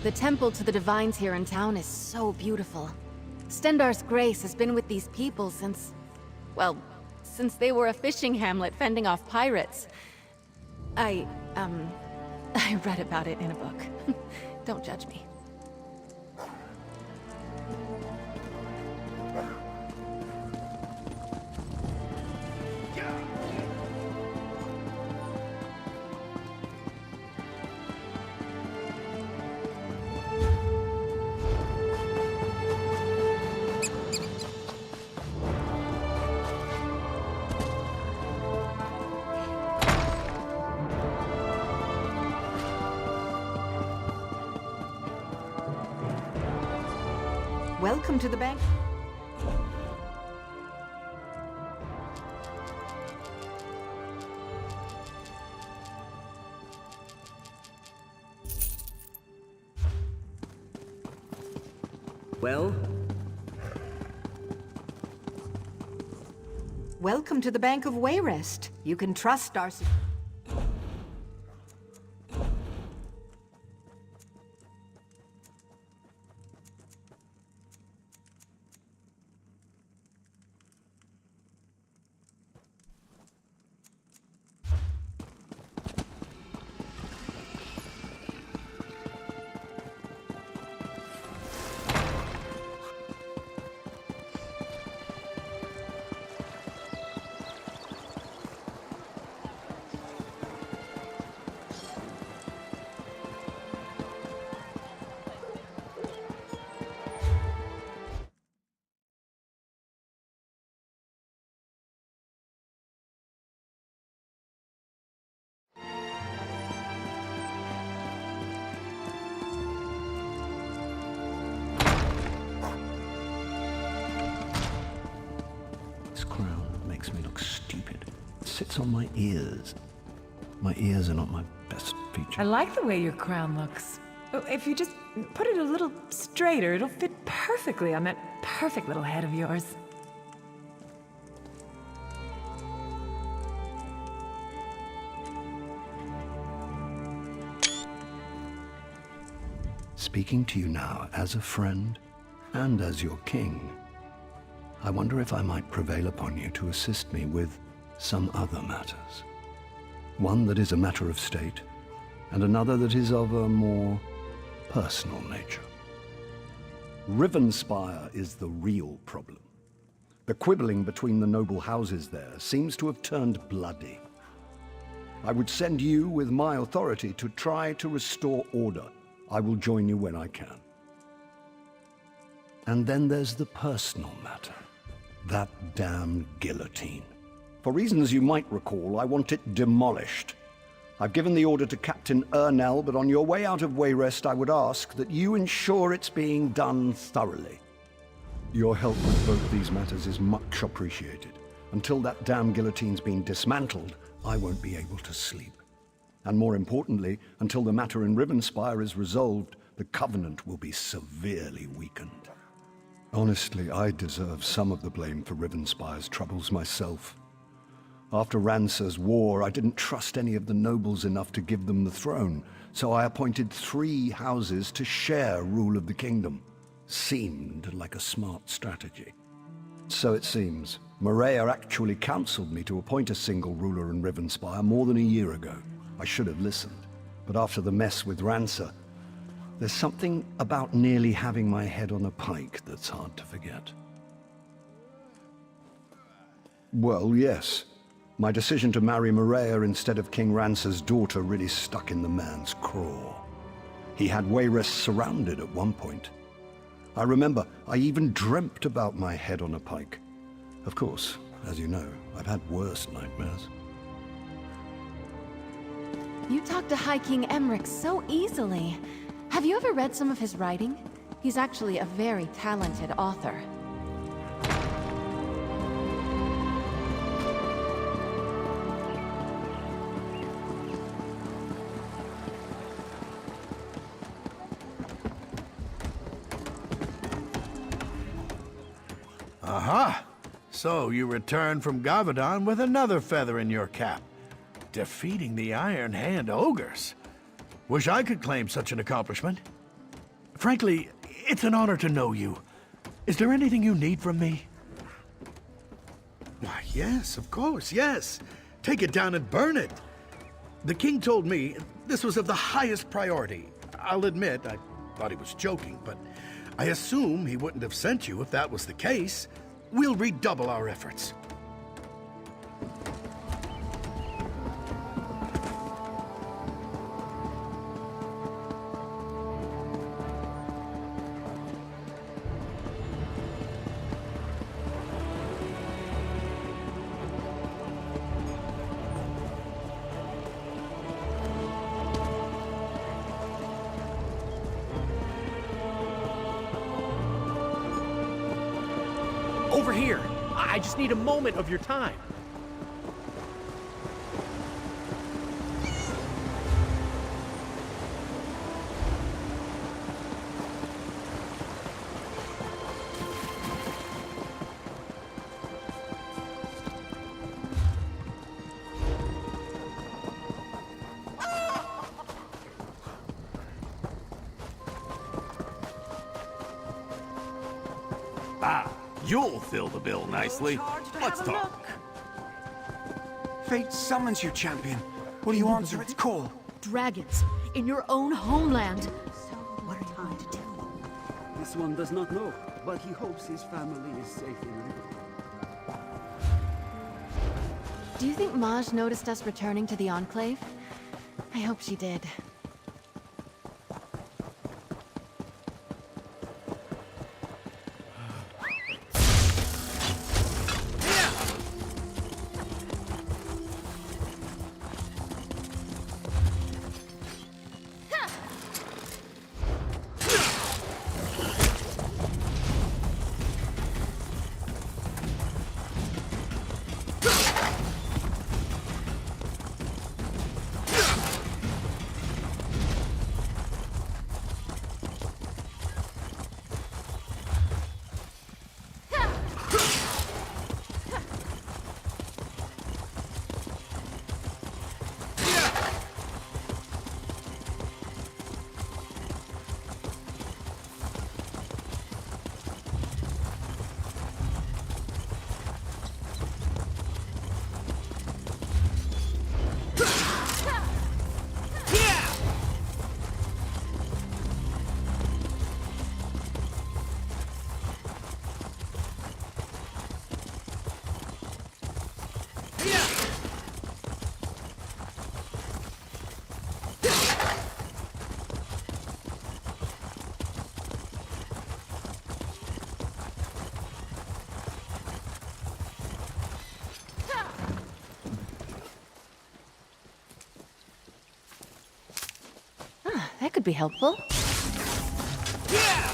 The temple to the Divines here in town is so beautiful. Stendarr's Grace has been with these people since... well, since they were a fishing hamlet fending off pirates. I read about it in a book. Don't judge me. Welcome to the bank. Well? Welcome to the Bank of Wayrest. You can trust our... This crown makes me look stupid. It sits on my ears. My ears are not my best feature. I like the way your crown looks. Oh, if you just put it a little straighter, it'll fit perfectly on that perfect little head of yours. Speaking to you now as a friend and as your king, I wonder if I might prevail upon you to assist me with some other matters. One that is a matter of state, and another that is of a more personal nature. Rivenspire is the real problem. The quibbling between the noble houses there seems to have turned bloody. I would send you with my authority to try to restore order. I will join you when I can. And then there's the personal matter. That damn guillotine. For reasons you might recall, I want it demolished. I've given the order to Captain Ernell, but on your way out of Wayrest, I would ask that you ensure it's being done thoroughly. Your help with both these matters is much appreciated. Until that damn guillotine's been dismantled, I won't be able to sleep. And more importantly, until the matter in Rivenspire is resolved, the Covenant will be severely weakened. Honestly, I deserve some of the blame for Rivenspire's troubles myself. After Rancer's war, I didn't trust any of the nobles enough to give them the throne, so I appointed 3 houses to share rule of the kingdom. Seemed like a smart strategy. So it seems. Maria actually counseled me to appoint a single ruler in Rivenspire more than a year ago. I should have listened. But after the mess with Rancer, there's something about nearly having my head on a pike that's hard to forget. Well, yes. My decision to marry Maria instead of King Rancer's daughter really stuck in the man's craw. He had Wayrest surrounded at one point. I remember I even dreamt about my head on a pike. Of course, as you know, I've had worse nightmares. You talk to High King Emmerich so easily. Have you ever read some of his writing? He's actually a very talented author. Aha! So you return from Gavadon with another feather in your cap. Defeating the Iron Hand ogres. Wish I could claim such an accomplishment. Frankly, it's an honor to know you. Is there anything you need from me? Why, yes, of course, yes. Take it down and burn it. The king told me this was of the highest priority. I'll admit, I thought he was joking, but I assume he wouldn't have sent you if that was the case. We'll redouble our efforts. Over here! I just need a moment of your time. You'll fill the bill nicely. Let's talk. Fate summons you, champion. Will you answer its call? Dragons, in your own homeland. What are you going to do? This one does not know, but he hopes his family is safe in liberty. Do you think Maj noticed us returning to the Enclave? I hope she did. That could be helpful. Yeah!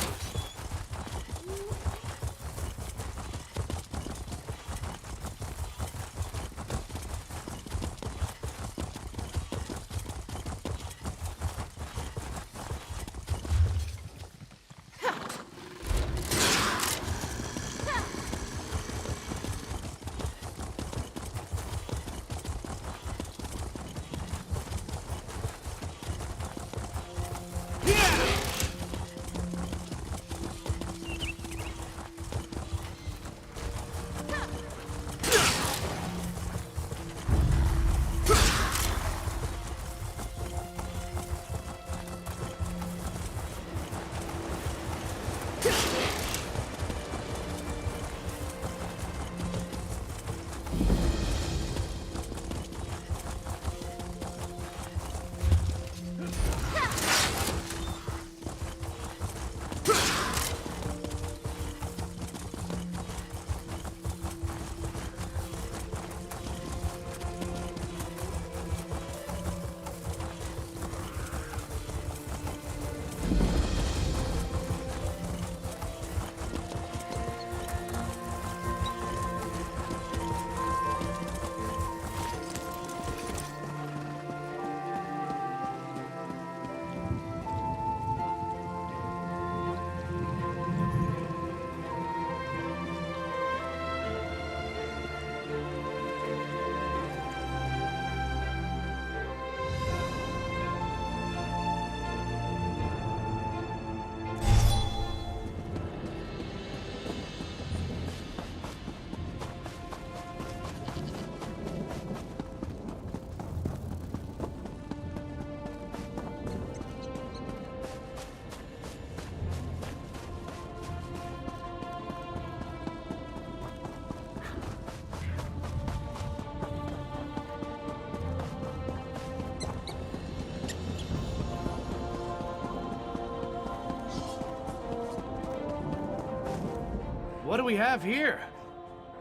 what do we have here?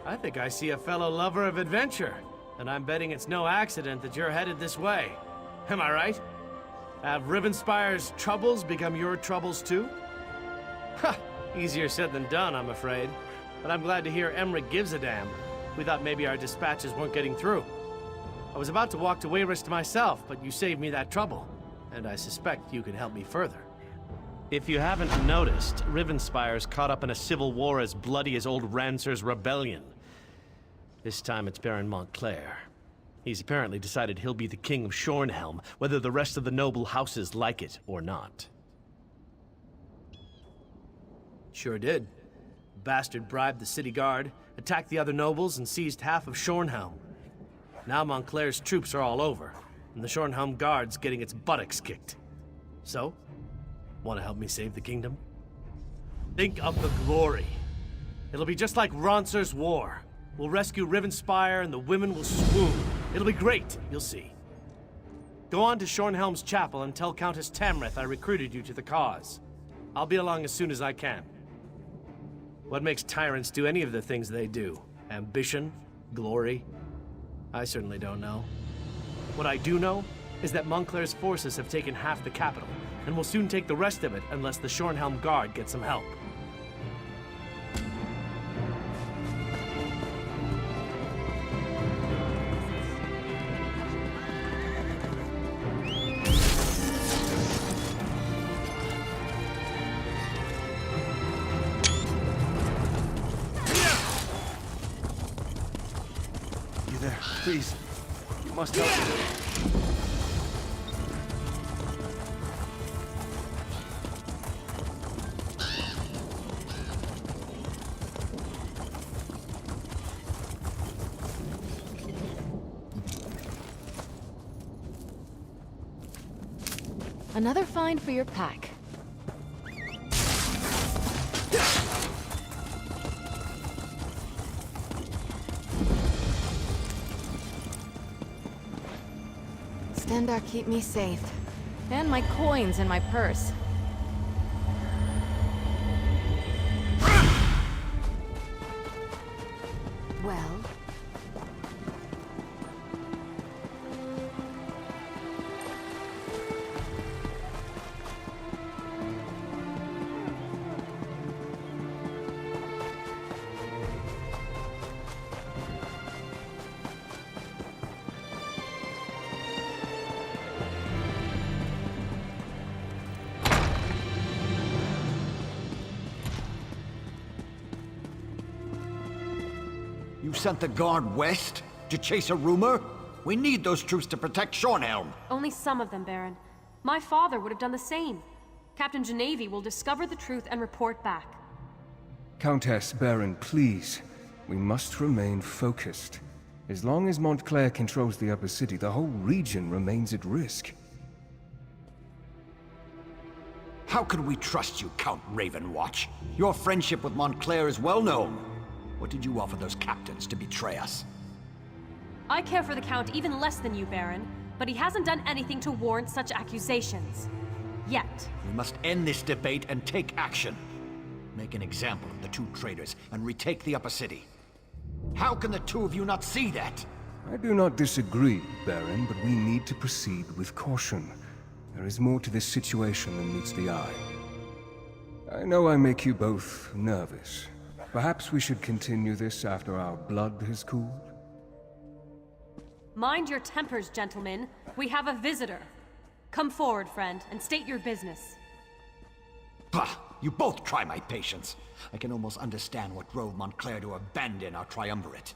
I think I see a fellow lover of adventure, and I'm betting it's no accident that you're headed this way. Am I right? Have Rivenspire's troubles become your troubles too? Ha! Easier said than done, I'm afraid. But I'm glad to hear Emmerich gives a damn. We thought maybe our dispatches weren't getting through. I was about to walk to Wayrest myself, but you saved me that trouble. And I suspect you can help me further. If you haven't noticed, Rivenspire's caught up in a civil war as bloody as old Rancer's rebellion. This time it's Baron Montclair. He's apparently decided he'll be the king of Shornhelm, whether the rest of the noble houses like it or not. Sure did. The bastard bribed the city guard, attacked the other nobles, and seized half of Shornhelm. Now Montclair's troops are all over, and the Shornhelm guard's getting its buttocks kicked. So, want to help me save the kingdom? Think of the glory. It'll be just like Rancer's war. We'll rescue Rivenspire and the women will swoon. It'll be great, you'll see. Go on to Shornhelm's chapel and tell Countess Tamrith I recruited you to the cause. I'll be along as soon as I can. What makes tyrants do any of the things they do? Ambition? Glory? I certainly don't know. What I do know is that Montclair's forces have taken half the capital, and will soon take the rest of it unless the Shornhelm Guard gets some help. You there? Please. You must help me. Another find for your pack. Stendarr keep me safe. And my coins in my purse. Well... You sent the guard west to chase a rumor? We need those troops to protect Shornhelm. Only some of them, Baron. My father would have done the same. Captain Genevieve will discover the truth and report back. Countess, Baron, please. We must remain focused. As long as Montclair controls the upper city, the whole region remains at risk. How can we trust you, Count Ravenwatch? Your friendship with Montclair is well known. What did you offer those captains to betray us? I care for the Count even less than you, Baron, but he hasn't done anything to warrant such accusations. Yet. We must end this debate and take action. Make an example of the two traitors and retake the upper city. How can the two of you not see that? I do not disagree, Baron, but we need to proceed with caution. There is more to this situation than meets the eye. I know I make you both nervous. Perhaps we should continue this after our blood has cooled? Mind your tempers, gentlemen. We have a visitor. Come forward, friend, and state your business. Bah! You both try my patience. I can almost understand what drove Montclair to abandon our triumvirate.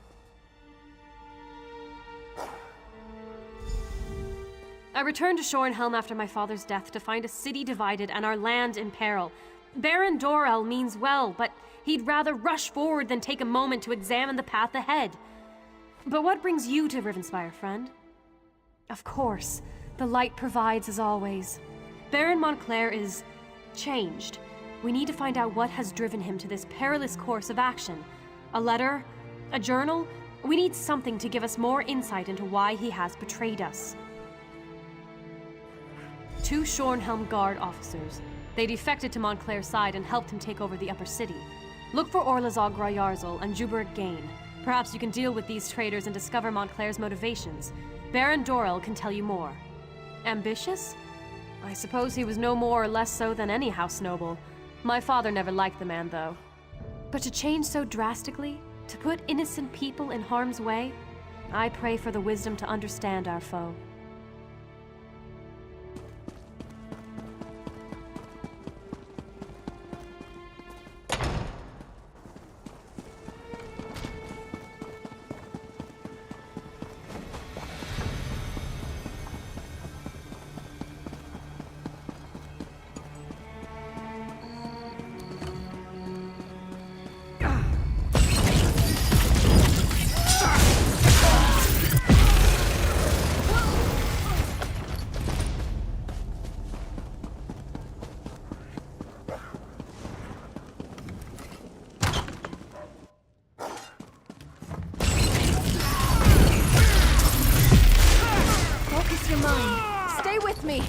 I returned to Shornhelm after my father's death to find a city divided and our land in peril. Baron Dorell means well, but he'd rather rush forward than take a moment to examine the path ahead. But what brings you to Rivenspire, friend? Of course, the light provides as always. Baron Montclair is changed. We need to find out what has driven him to this perilous course of action. A letter? A journal? We need something to give us more insight into why he has betrayed us. 2 Shornhelm Guard officers. They defected to Montclair's side and helped him take over the upper city. Look for Orlazog Grayarzal and Juberik Gain. Perhaps you can deal with these traitors and discover Montclair's motivations. Baron Dorel can tell you more. Ambitious? I suppose he was no more or less so than any house noble. My father never liked the man, though. But to change so drastically? To put innocent people in harm's way? I pray for the wisdom to understand our foe. Focus your mind. Stay with me.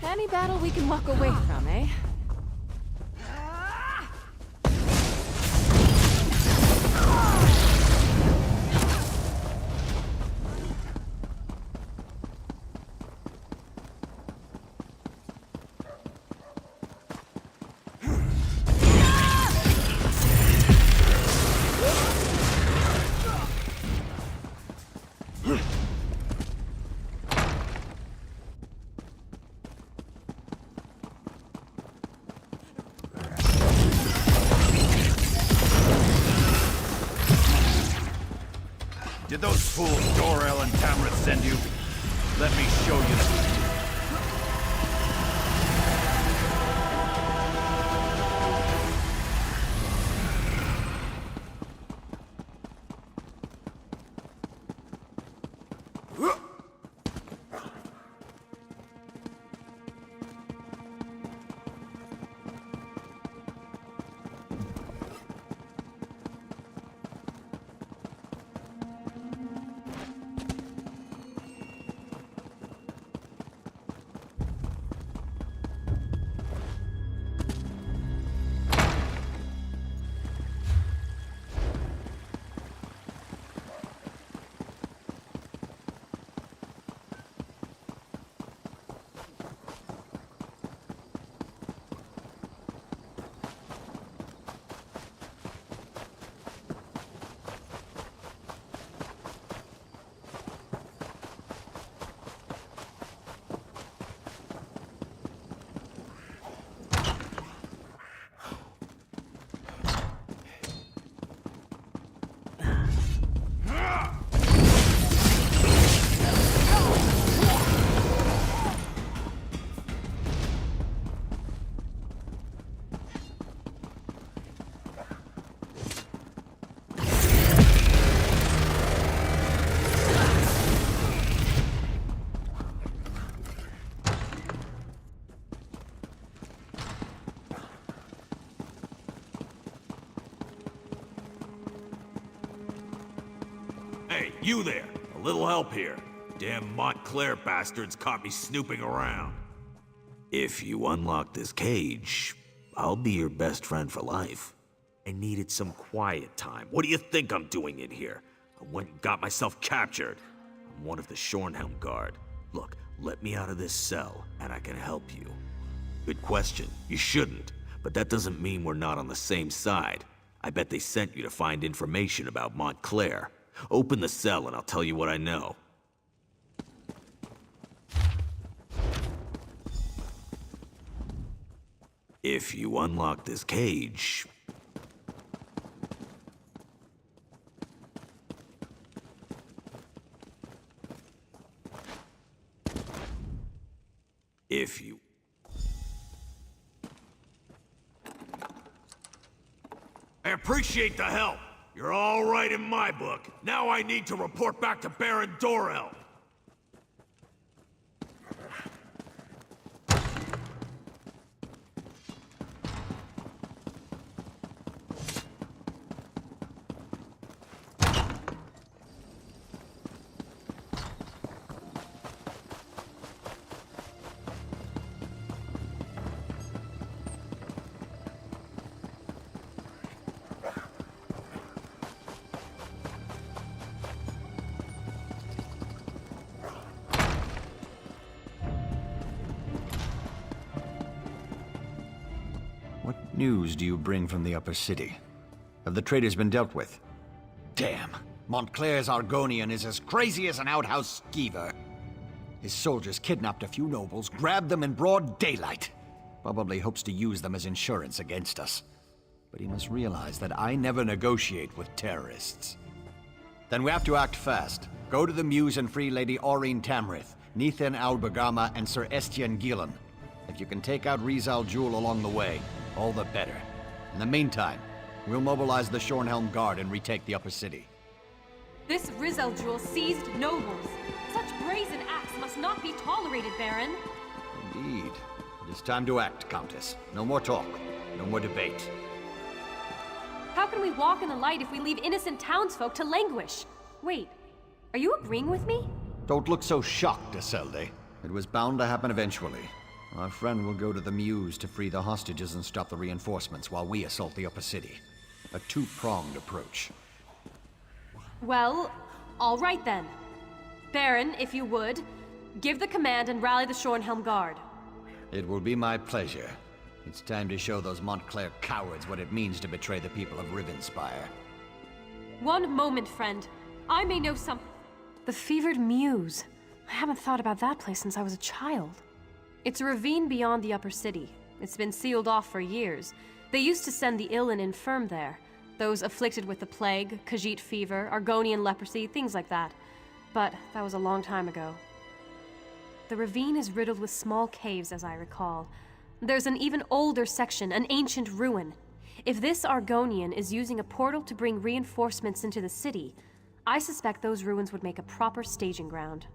Any battle we can walk away from, eh? Did those fools Dorel and Tamrith send you? Let me show you that. Hey, you there! A little help here. Damn Montclair bastards caught me snooping around. If you unlock this cage, I'll be your best friend for life. I needed some quiet time. What do you think I'm doing in here? I went and got myself captured. I'm one of the Shornhelm Guard. Look, let me out of this cell, and I can help you. Good question. You shouldn't. But that doesn't mean we're not on the same side. I bet they sent you to find information about Montclair. Open the cell and I'll tell you what I know. If you unlock this cage... If you... I appreciate the help. You're all right in my book. Now I need to report back to Baron Dorel. What news do you bring from the upper city? Have the traitors been dealt with? Damn! Montclair's Argonian is as crazy as an outhouse skeever. His soldiers kidnapped a few nobles, grabbed them in broad daylight. Probably hopes to use them as insurance against us. But he must realize that I never negotiate with terrorists. Then we have to act fast. Go to the Mews and free Lady Aureen Tamrith, Nethan Albergama, and Sir Estienne Gillen. If you can take out Rizal Jewel along the way, all the better. In the meantime, we'll mobilize the Shornhelm Guard and retake the upper city. This Rizal Jewel seized nobles. Such brazen acts must not be tolerated, Baron. Indeed. It is time to act, Countess. No more talk. No more debate. How can we walk in the light if we leave innocent townsfolk to languish? Wait, are you agreeing with me? Don't look so shocked, Isolde. It was bound to happen eventually. Our friend will go to the Mews to free the hostages and stop the reinforcements while we assault the upper city. A two-pronged approach. Well, all right then. Baron, if you would, give the command and rally the Shornhelm Guard. It will be my pleasure. It's time to show those Montclair cowards what it means to betray the people of Rivenspire. One moment, friend. I may know some... The Fevered Mews. I haven't thought about that place since I was a child. It's a ravine beyond the upper city. It's been sealed off for years. They used to send the ill and infirm there. Those afflicted with the plague, Khajiit fever, Argonian leprosy, things like that. But that was a long time ago. The ravine is riddled with small caves, as I recall. There's an even older section, an ancient ruin. If this Argonian is using a portal to bring reinforcements into the city, I suspect those ruins would make a proper staging ground.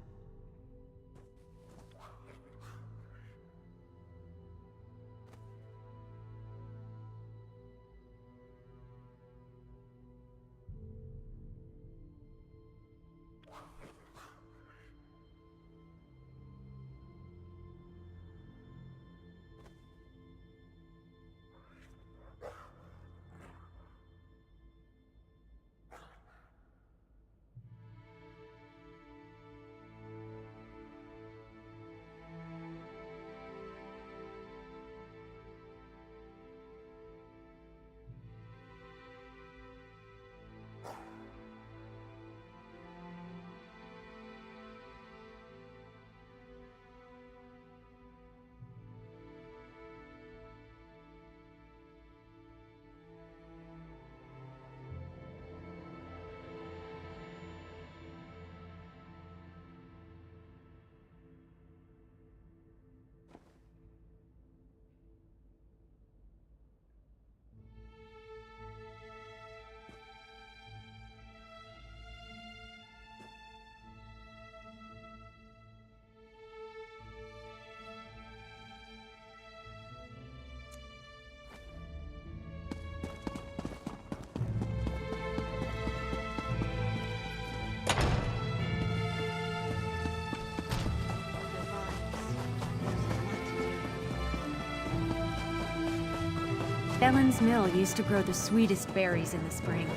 Ellen's mill used to grow the sweetest berries in the spring.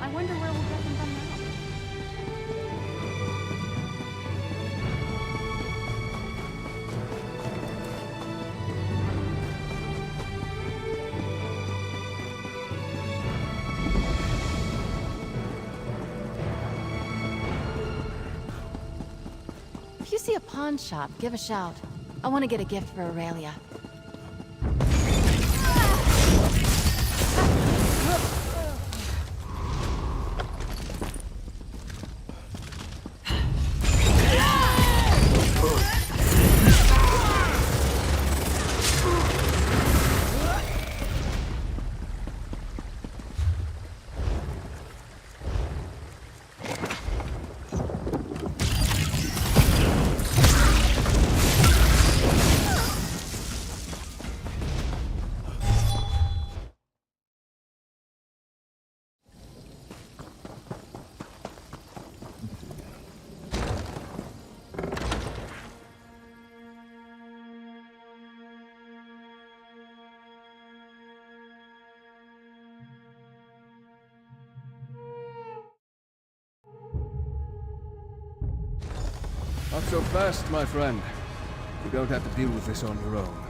I wonder where we'll get them from now. If you see a pawn shop, give a shout. I want to get a gift for Aurelia. Not so fast, my friend. You don't have to deal with this on your own.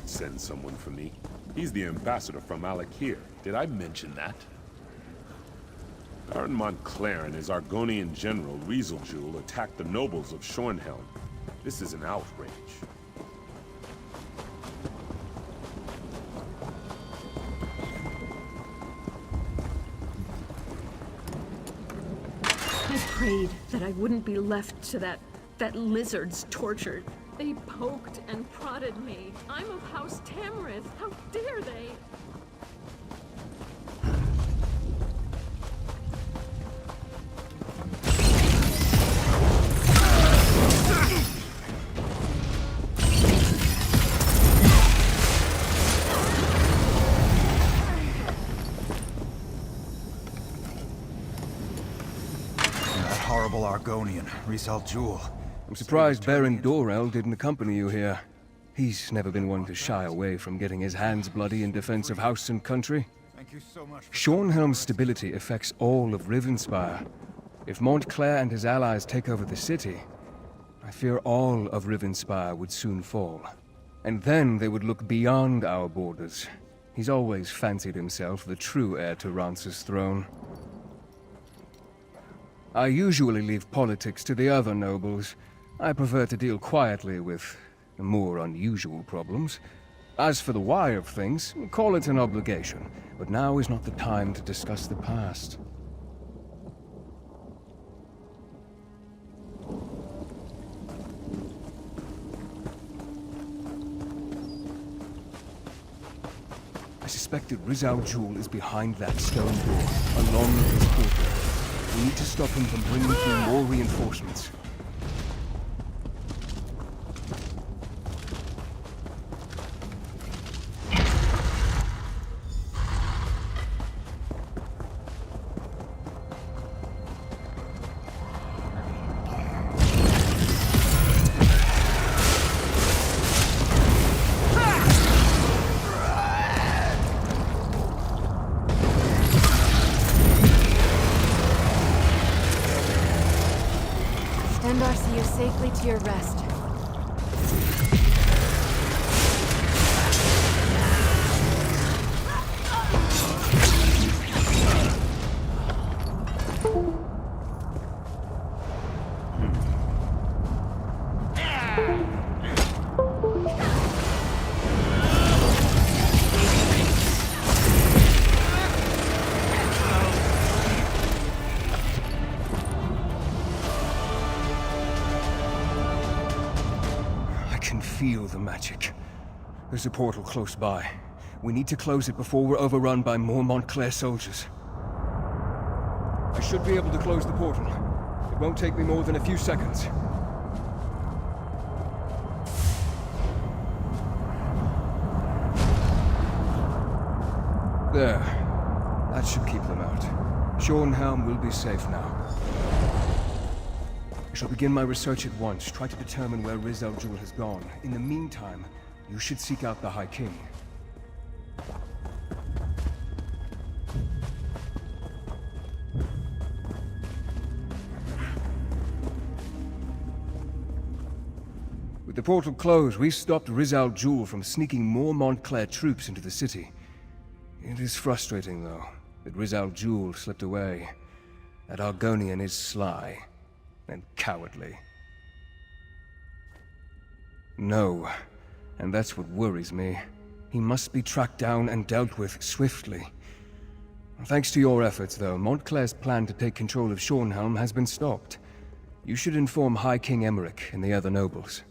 Send someone for me. He's the ambassador from Alakir. Did I mention that? Baron Montclair and his Argonian general, Rieseljul, attacked the nobles of Shornhelm. This is an outrage. I prayed that I wouldn't be left to that lizard's torture. They poked and prodded me. I'm of House Tamrith. How dare they? That horrible Argonian, Rieseljul. I'm surprised Baron Dorel didn't accompany you here. He's never been one to shy away from getting his hands bloody in defense of house and country. Thank you so much. Shornhelm's stability affects all of Rivenspire. If Montclair and his allies take over the city, I fear all of Rivenspire would soon fall. And then they would look beyond our borders. He's always fancied himself the true heir to Rance's throne. I usually leave politics to the other nobles. I prefer to deal quietly with more unusual problems. As for the why of things, call it an obligation. But now is not the time to discuss the past. I suspect that Rieseljul is behind that stone door, along with his courtyard. We need to stop him from bringing through more reinforcements. Stendarr, see you safely to your rest. feel the magic. There's a portal close by. We need to close it before we're overrun by more Montclair soldiers. I should be able to close the portal. It won't take me more than a few seconds. There. That should keep them out. Shornhelm will be safe now. I shall begin my research at once, try to determine where Riz al-Jul has gone. In the meantime, you should seek out the High King. With the portal closed, we stopped Riz al-Jul from sneaking more Montclair troops into the city. It is frustrating, though, that Riz al-Jul slipped away. That Argonian is sly and cowardly. No, and that's what worries me. He must be tracked down and dealt with swiftly. Thanks to your efforts, though, Montclair's plan to take control of Shornhelm has been stopped. You should inform High King Emmerich and the other nobles.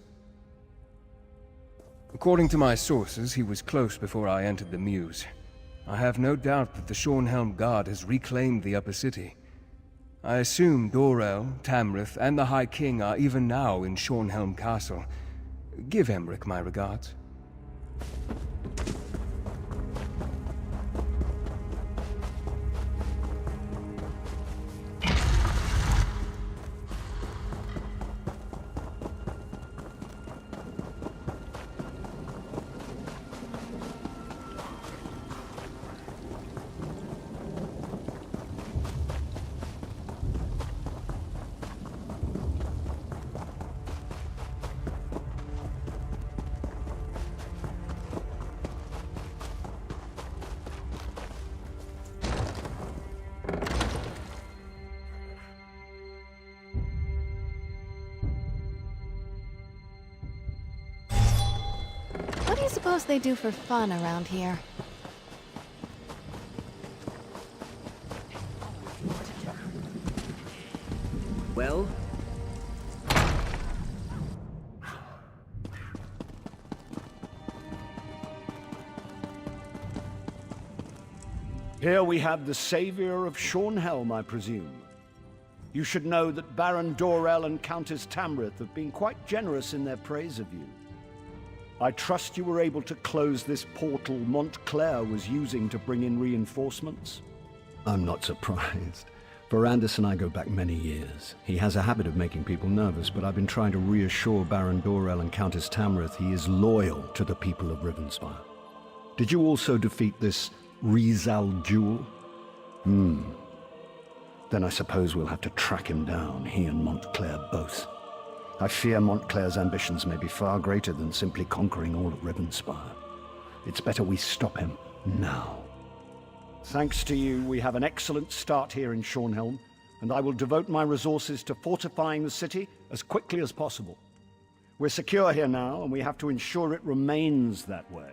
According to my sources, he was close before I entered the Mews. I have no doubt that the Shornhelm Guard has reclaimed the upper city. I assume Dorel, Tamrith, and the High King are even now in Shornhelm Castle. Give Emmerich my regards. What do you suppose they do for fun around here? Well? Here we have the savior of Shornhelm, I presume. You should know that Baron Dorel and Countess Tamrith have been quite generous in their praise of you. I trust you were able to close this portal Montclair was using to bring in reinforcements? I'm not surprised. Verandis and I go back many years. He has a habit of making people nervous, but I've been trying to reassure Baron Dorel and Countess Tamrith he is loyal to the people of Rivenspire. Did you also defeat this Riz al-Jul? Then I suppose we'll have to track him down, he and Montclair both. I fear Montclair's ambitions may be far greater than simply conquering all of Rivenspire. It's better we stop him now. Thanks to you, we have an excellent start here in Shornhelm, and I will devote my resources to fortifying the city as quickly as possible. We're secure here now, and we have to ensure it remains that way.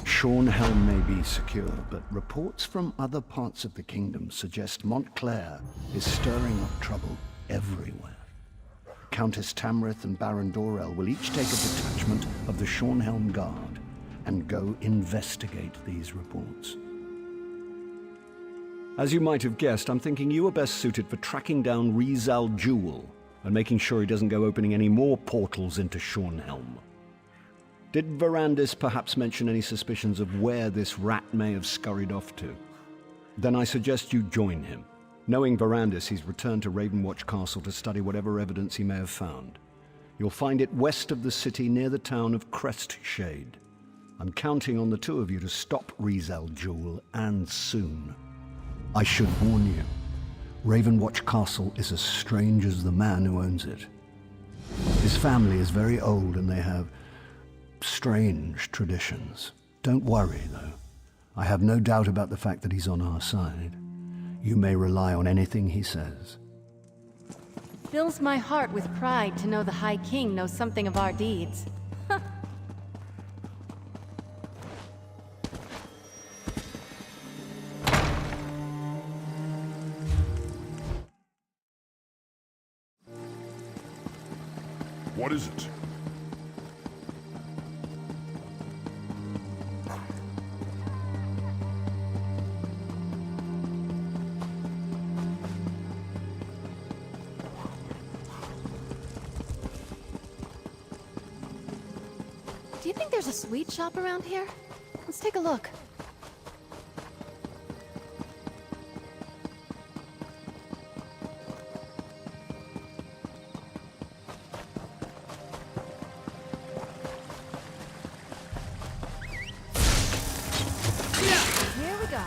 Shornhelm may be secure, but reports from other parts of the kingdom suggest Montclair is stirring up trouble everywhere. Countess Tamrith and Baron Dorel will each take a detachment of the Shornhelm Guard and go investigate these reports. As you might have guessed, I'm thinking you are best suited for tracking down Riz al-Jul and making sure he doesn't go opening any more portals into Shornhelm. Did Verandis perhaps mention any suspicions of where this rat may have scurried off to? Then I suggest you join him. Knowing Verandis, he's returned to Ravenwatch Castle to study whatever evidence he may have found. You'll find it west of the city near the town of Crestshade. I'm counting on the two of you to stop Riz al-Jul, and soon. I should warn you, Ravenwatch Castle is as strange as the man who owns it. His family is very old and they have strange traditions. Don't worry, though. I have no doubt about the fact that he's on our side. You may rely on anything he says. Fills my heart with pride to know the High King knows something of our deeds. What is it? Do you think there's a sweet shop around here? Let's take a look. Here we go.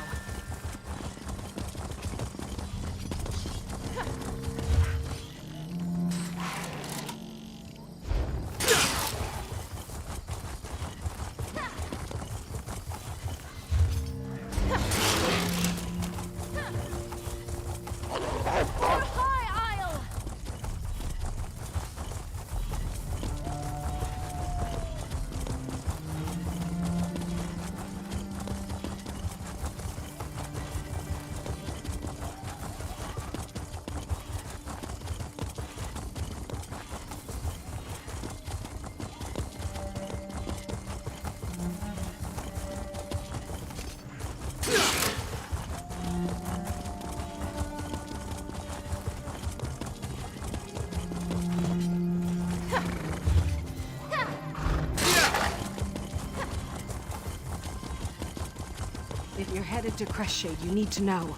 If you're headed to Crestshade, you need to know.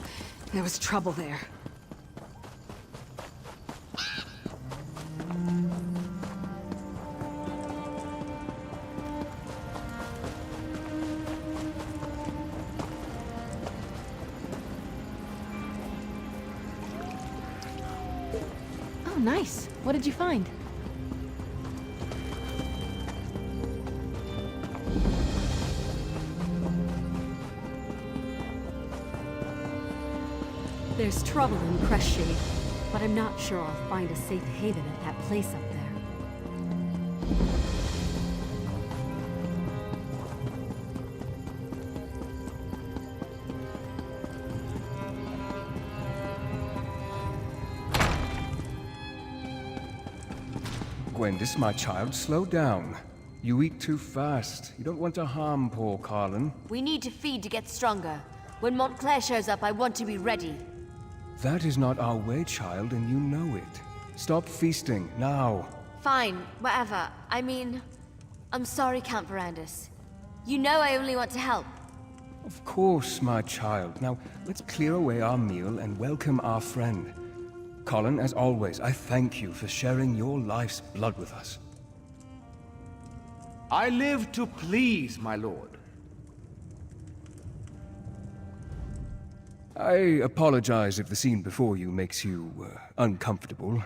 There was trouble there. Oh, nice. What did you find? There's trouble in Crestshade, but I'm not sure I'll find a safe haven at that place up there. Gwendis, my child, slow down. You eat too fast. You don't want to harm poor Carlin. We need to feed to get stronger. When Montclair shows up, I want to be ready. That is not our way, child, and you know it. Stop feasting, now. Fine, whatever. I mean, I'm sorry, Count Verandis. You know I only want to help. Of course, my child. Now, let's clear away our meal and welcome our friend. Colin, as always, I thank you for sharing your life's blood with us. I live to please, my lord. I apologize if the scene before you makes you uncomfortable.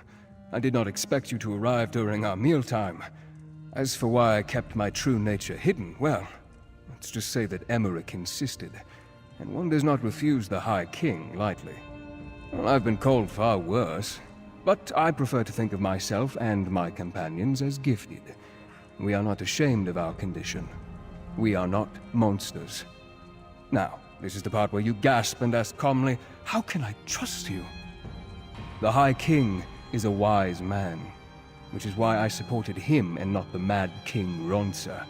I did not expect you to arrive during our mealtime. As for why I kept my true nature hidden, well, let's just say that Emmerich insisted, and one does not refuse the High King lightly. Well, I've been called far worse, but I prefer to think of myself and my companions as gifted. We are not ashamed of our condition. We are not monsters. Now, this is the part where you gasp and ask calmly, how can I trust you? The High King is a wise man, which is why I supported him and not the Mad King Ronsa.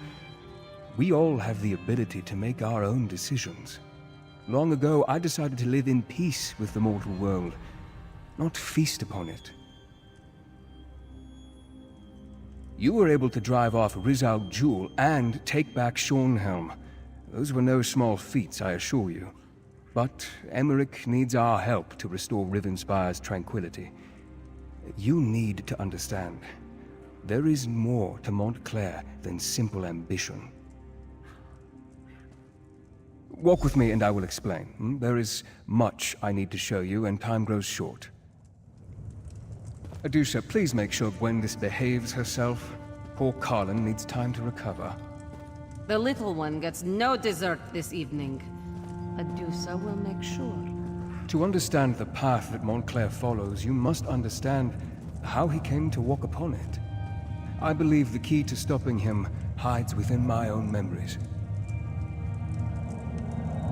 We all have the ability to make our own decisions. Long ago, I decided to live in peace with the mortal world, not feast upon it. You were able to drive off Rizal Jewel and take back Shornhelm. Those were no small feats, I assure you. But Emmerich needs our help to restore Rivenspire's tranquility. You need to understand, there is more to Montclair than simple ambition. Walk with me and I will explain. There is much I need to show you and time grows short. Adusa, please make sure Gwendis behaves herself. Poor Carlin needs time to recover. The little one gets no dessert this evening. Adusa will make sure. To understand the path that Montclair follows, you must understand how he came to walk upon it. I believe the key to stopping him hides within my own memories.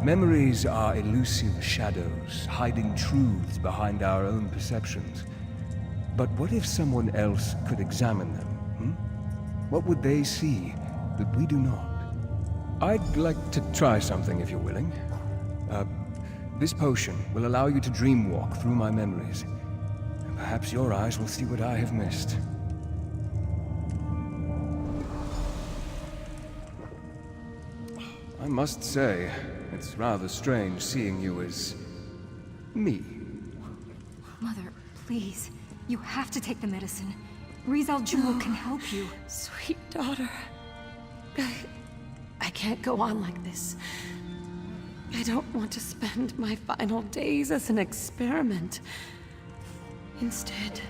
Memories are elusive shadows, hiding truths behind our own perceptions. But what if someone else could examine them? What would they see that we do not? I'd like to try something if you're willing. This potion will allow you to dreamwalk through my memories. Perhaps your eyes will see what I have missed. I must say, it's rather strange seeing you as... me. Mother, please. You have to take the medicine. Rizal Jewel can help you. Sweet daughter. I can't go on like this. I don't want to spend my final days as an experiment. Instead,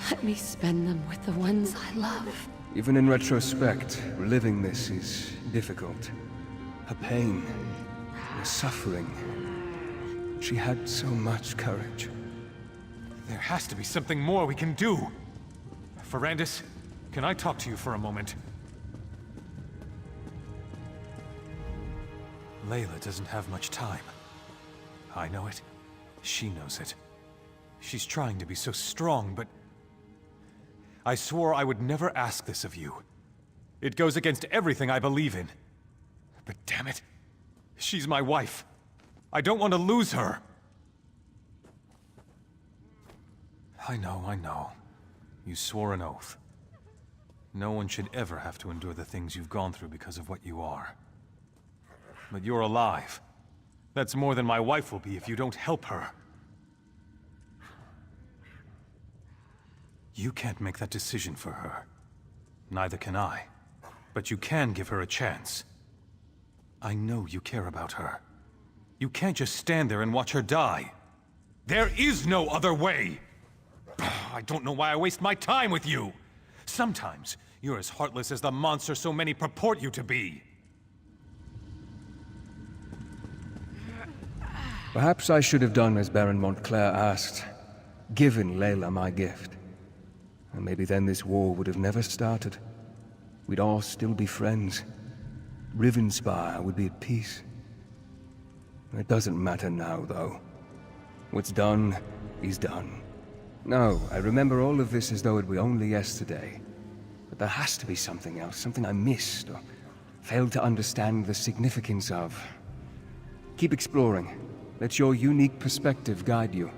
let me spend them with the ones I love. Even in retrospect, reliving this is difficult. Her pain, her suffering. She had so much courage. There has to be something more we can do. Ferrandis, can I talk to you for a moment? Layla doesn't have much time. I know it. She knows it. She's trying to be so strong, but... I swore I would never ask this of you. It goes against everything I believe in. But damn it, she's my wife. I don't want to lose her. I know. You swore an oath. No one should ever have to endure the things you've gone through because of what you are. But you're alive. That's more than my wife will be if you don't help her. You can't make that decision for her. Neither can I. But you can give her a chance. I know you care about her. You can't just stand there and watch her die. There is no other way! I don't know why I waste my time with you! Sometimes, you're as heartless as the monster so many purport you to be. Perhaps I should have done as Baron Montclair asked. Given Layla my gift. And maybe then this war would have never started. We'd all still be friends. Rivenspire would be at peace. It doesn't matter now, though. What's done is done. No, I remember all of this as though it were only yesterday. But there has to be something else, something I missed, or failed to understand the significance of. Keep exploring. Let your unique perspective guide you.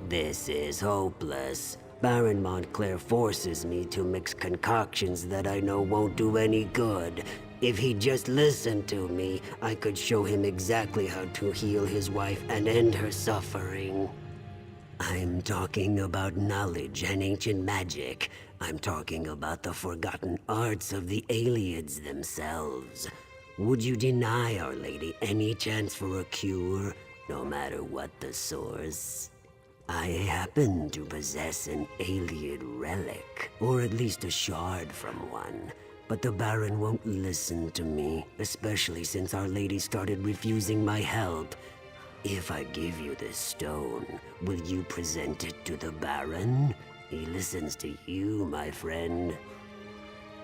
This is hopeless. Baron Montclair forces me to mix concoctions that I know won't do any good. If he'd just listened to me, I could show him exactly how to heal his wife and end her suffering. I'm talking about knowledge and ancient magic. I'm talking about the forgotten arts of the Ayleids themselves. Would you deny Our Lady any chance for a cure, no matter what the source? I happen to possess an Ayleid relic, or at least a shard from one. But the Baron won't listen to me, especially since Our Lady started refusing my help. If I give you this stone, will you present it to the Baron? He listens to you, my friend.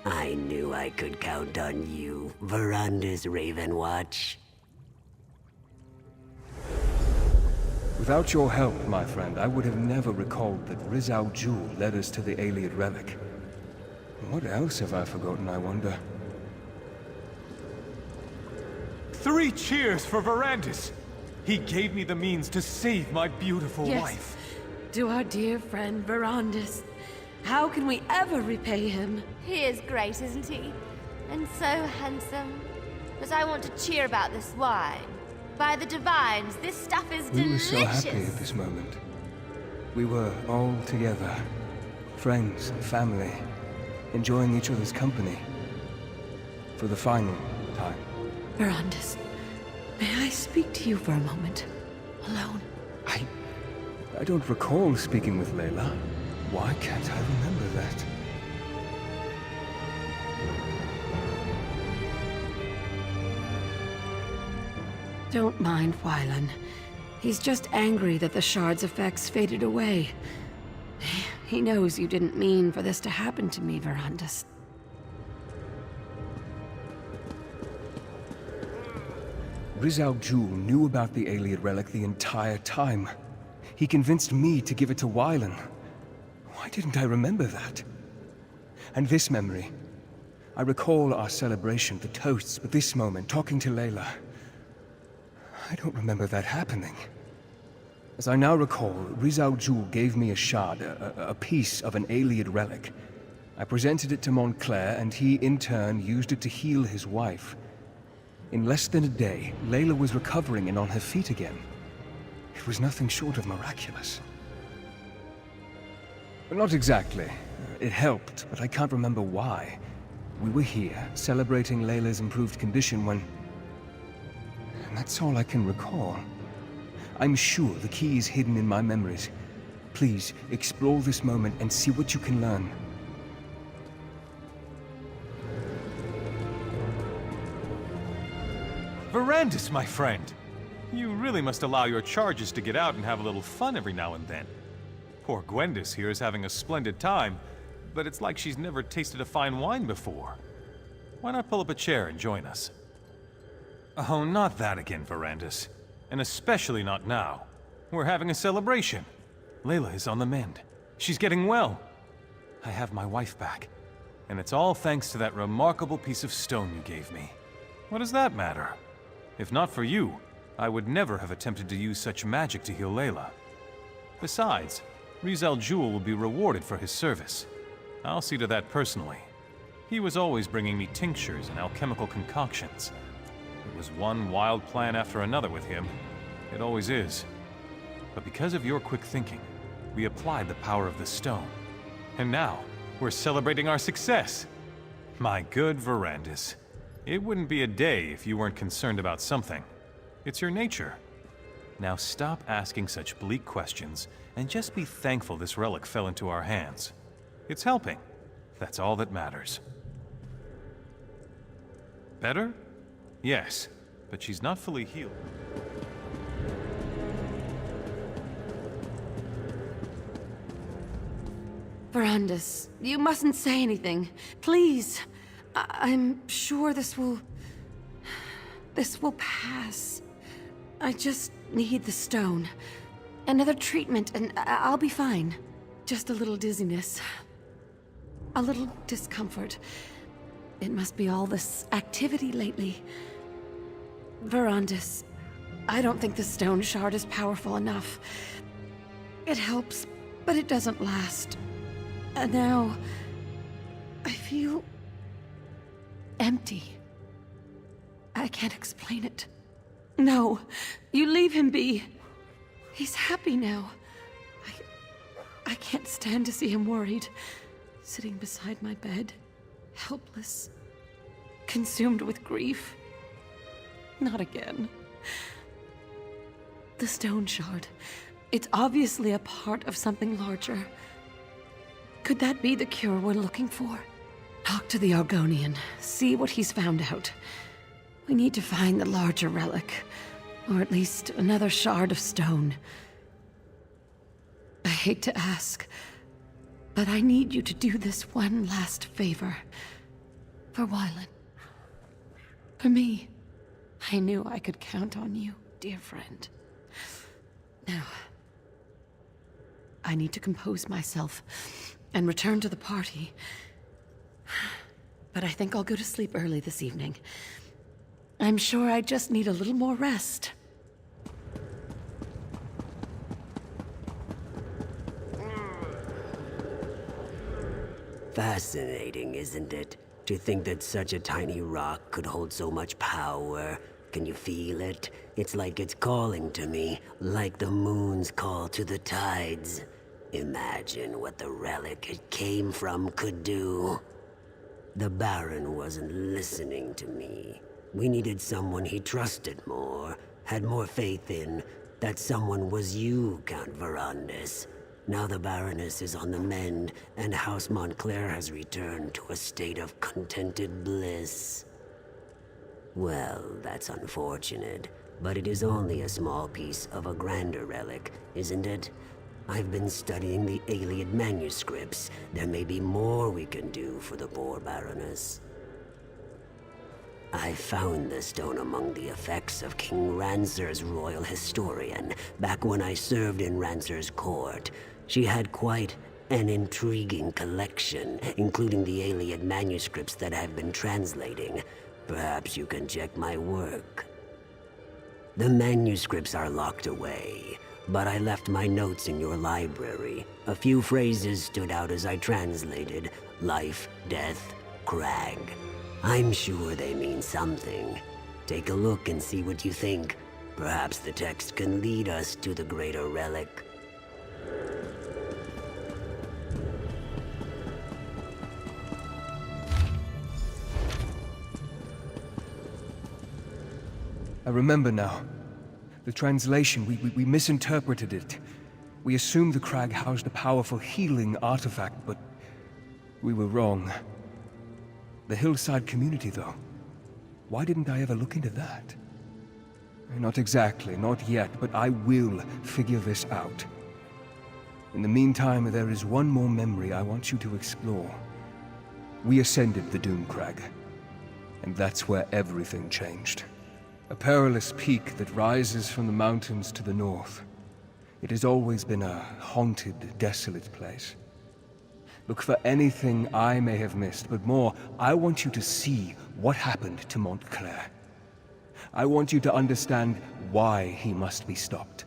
I knew I could count on you, Verandis Ravenwatch. Without your help, my friend, I would have never recalled that Rizal Jewel led us to the Ayleid relic. What else have I forgotten, I wonder? 3 cheers for Verandis! He gave me the means to save my beautiful wife. To our dear friend Verandis. How can we ever repay him? He is great, isn't he? And so handsome. But I want to cheer about this wine. By the divines, this stuff is delicious! We were so happy at this moment. We were all together. Friends and family. Enjoying each other's company. For the final time. Verandis, may I speak to you for a moment? Alone? I don't recall speaking with Layla. Why can't I remember that? Don't mind Wylan. He's just angry that the shard's effects faded away. He knows you didn't mean for this to happen to me, Verandis. Rizal Jewel knew about the Ayleid relic the entire time. He convinced me to give it to Wylan. Why didn't I remember that? And this memory. I recall our celebration, the toasts, but this moment, talking to Layla. I don't remember that happening. As I now recall, Rizal Jul gave me a shard, a piece of an Ayleid relic. I presented it to Montclair, and he, in turn, used it to heal his wife. In less than a day, Layla was recovering and on her feet again. It was nothing short of miraculous. Not exactly. It helped, but I can't remember why. We were here, celebrating Layla's improved condition when... And that's all I can recall. I'm sure the key is hidden in my memories. Please, explore this moment and see what you can learn. Verandis, my friend! You really must allow your charges to get out and have a little fun every now and then. Poor Gwendis here is having a splendid time, but it's like she's never tasted a fine wine before. Why not pull up a chair and join us? Oh, not that again, Verandis. And especially not now. We're having a celebration. Layla is on the mend. She's getting well. I have my wife back. And it's all thanks to that remarkable piece of stone you gave me. What does that matter? If not for you, I would never have attempted to use such magic to heal Layla. Besides, Rizal Jul will be rewarded for his service. I'll see to that personally. He was always bringing me tinctures and alchemical concoctions. It was one wild plan after another with him. It always is. But because of your quick thinking, we applied the power of the stone. And now, we're celebrating our success. My good Verandis, it wouldn't be a day if you weren't concerned about something. It's your nature. Now stop asking such bleak questions and just be thankful this relic fell into our hands. It's helping. That's all that matters. Better? Yes, but she's not fully healed. Verandis, you mustn't say anything. Please. I'm sure this will pass. I just need the stone. Another treatment and I'll be fine. Just a little dizziness. A little discomfort. It must be all this activity lately. Verandis, I don't think the stone shard is powerful enough. It helps, but it doesn't last. And now, I feel empty. I can't explain it. No, you leave him be. He's happy now. I can't stand to see him worried, sitting beside my bed, helpless, consumed with grief. Not again. The stone shard. It's obviously a part of something larger. Could that be the cure we're looking for? Talk to the Argonian, see what he's found out. We need to find the larger relic, or at least another shard of stone. I hate to ask, but I need you to do this one last favor. For Wylan. For me. I knew I could count on you, dear friend. Now, I need to compose myself and return to the party. But I think I'll go to sleep early this evening. I'm sure I just need a little more rest. Fascinating, isn't it? To think that such a tiny rock could hold so much power. Can you feel it? It's like it's calling to me, like the moon's call to the tides. Imagine what the relic it came from could do. The Baron wasn't listening to me. We needed someone he trusted more, had more faith in. That someone was you, Count Verandis. Now the Baroness is on the mend, and House Montclair has returned to a state of contented bliss. Well, that's unfortunate, but it is only a small piece of a grander relic, isn't it? I've been studying the Ayleid manuscripts. There may be more we can do for the poor Baroness. I found the stone among the effects of King Rancer's royal historian, back when I served in Rancer's court. She had quite an intriguing collection, including the Ayleid manuscripts that I've been translating. Perhaps you can check my work. The manuscripts are locked away. but I left my notes in your library. A few phrases stood out as I translated. Life, death, crag. I'm sure they mean something. Take a look and see what you think. Perhaps the text can lead us to the greater relic. I remember now. The translation, we misinterpreted it. We assumed the crag housed a powerful healing artifact, but we were wrong. The hillside community, though. Why didn't I ever look into that? Not exactly, not yet, but I will figure this out. In the meantime, there is one more memory I want you to explore. We ascended the Doom Crag, and that's where everything changed. A perilous peak that rises from the mountains to the north. It has always been a haunted, desolate place. Look for anything I may have missed, but more, I want you to see what happened to Montclair. I want you to understand why he must be stopped.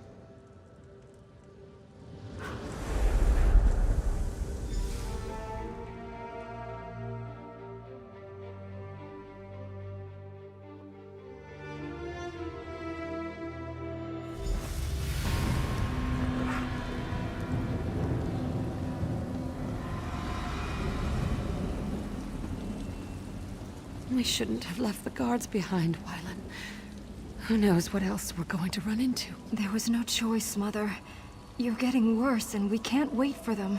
We shouldn't have left the guards behind, Wylan. Who knows what else we're going to run into? There was no choice, Mother. You're getting worse, and we can't wait for them.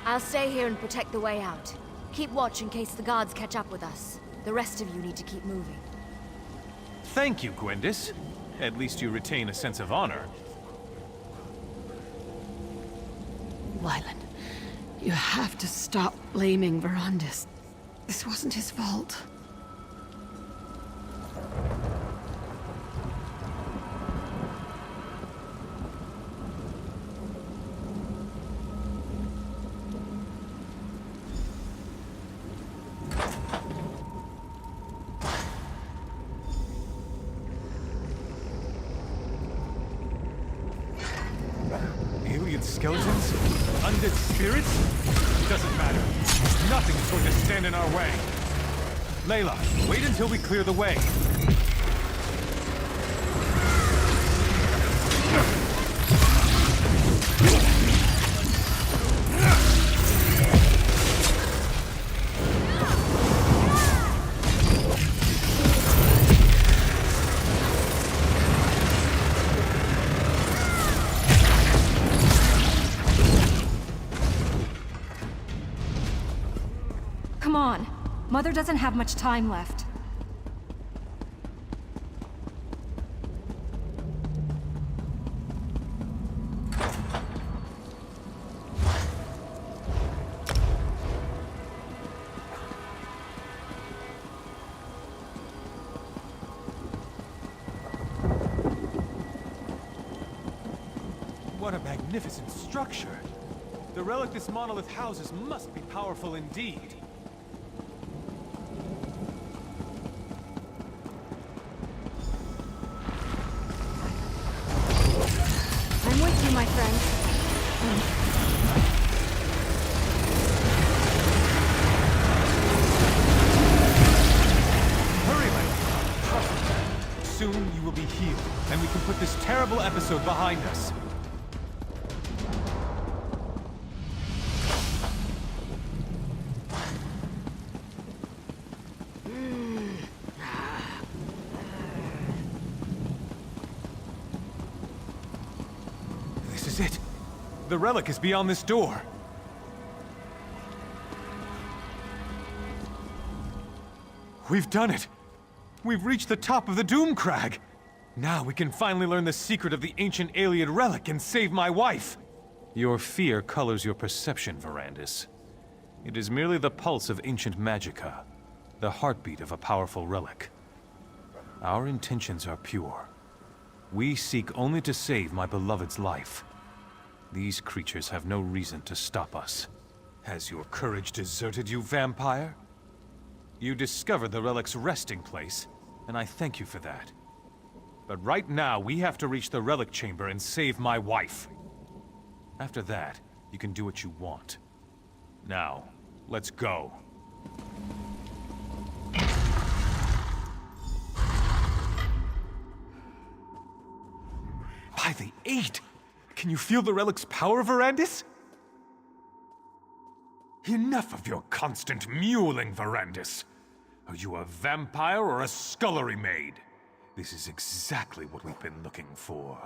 I'll stay here and protect the way out. Keep watch in case the guards catch up with us. The rest of you need to keep moving. Thank you, Gwendis. At least you retain a sense of honor. Wylan, you have to stop blaming Verandis. This wasn't his fault. Alien skeletons? Undead spirits? Doesn't matter. Nothing's going to stand in our way. Layla, wait until we clear the way. Come on. Mother doesn't have much time left. What a magnificent structure! The relic this monolith houses must be powerful indeed. I'm with you, my friend. Hurry, Layla. Trust me. Soon you will be healed, and we can put this terrible episode behind us. This is it. The relic is beyond this door. We've done it. We've reached the top of the Doom Crag. Now we can finally learn the secret of the ancient Illiad relic and save my wife. Your fear colors your perception, Verandis. It is merely the pulse of ancient magicka, the heartbeat of a powerful relic. Our intentions are pure. We seek only to save my beloved's life. These creatures have no reason to stop us. Has your courage deserted you, vampire? You discovered the relic's resting place, and I thank you for that. But right now, we have to reach the relic chamber and save my wife. After that, you can do what you want. Now, let's go. By the 8! Can you feel the relic's power, Verandis? Enough of your constant mewling, Verandis. Are you a vampire or a scullery maid? This is exactly what we've been looking for.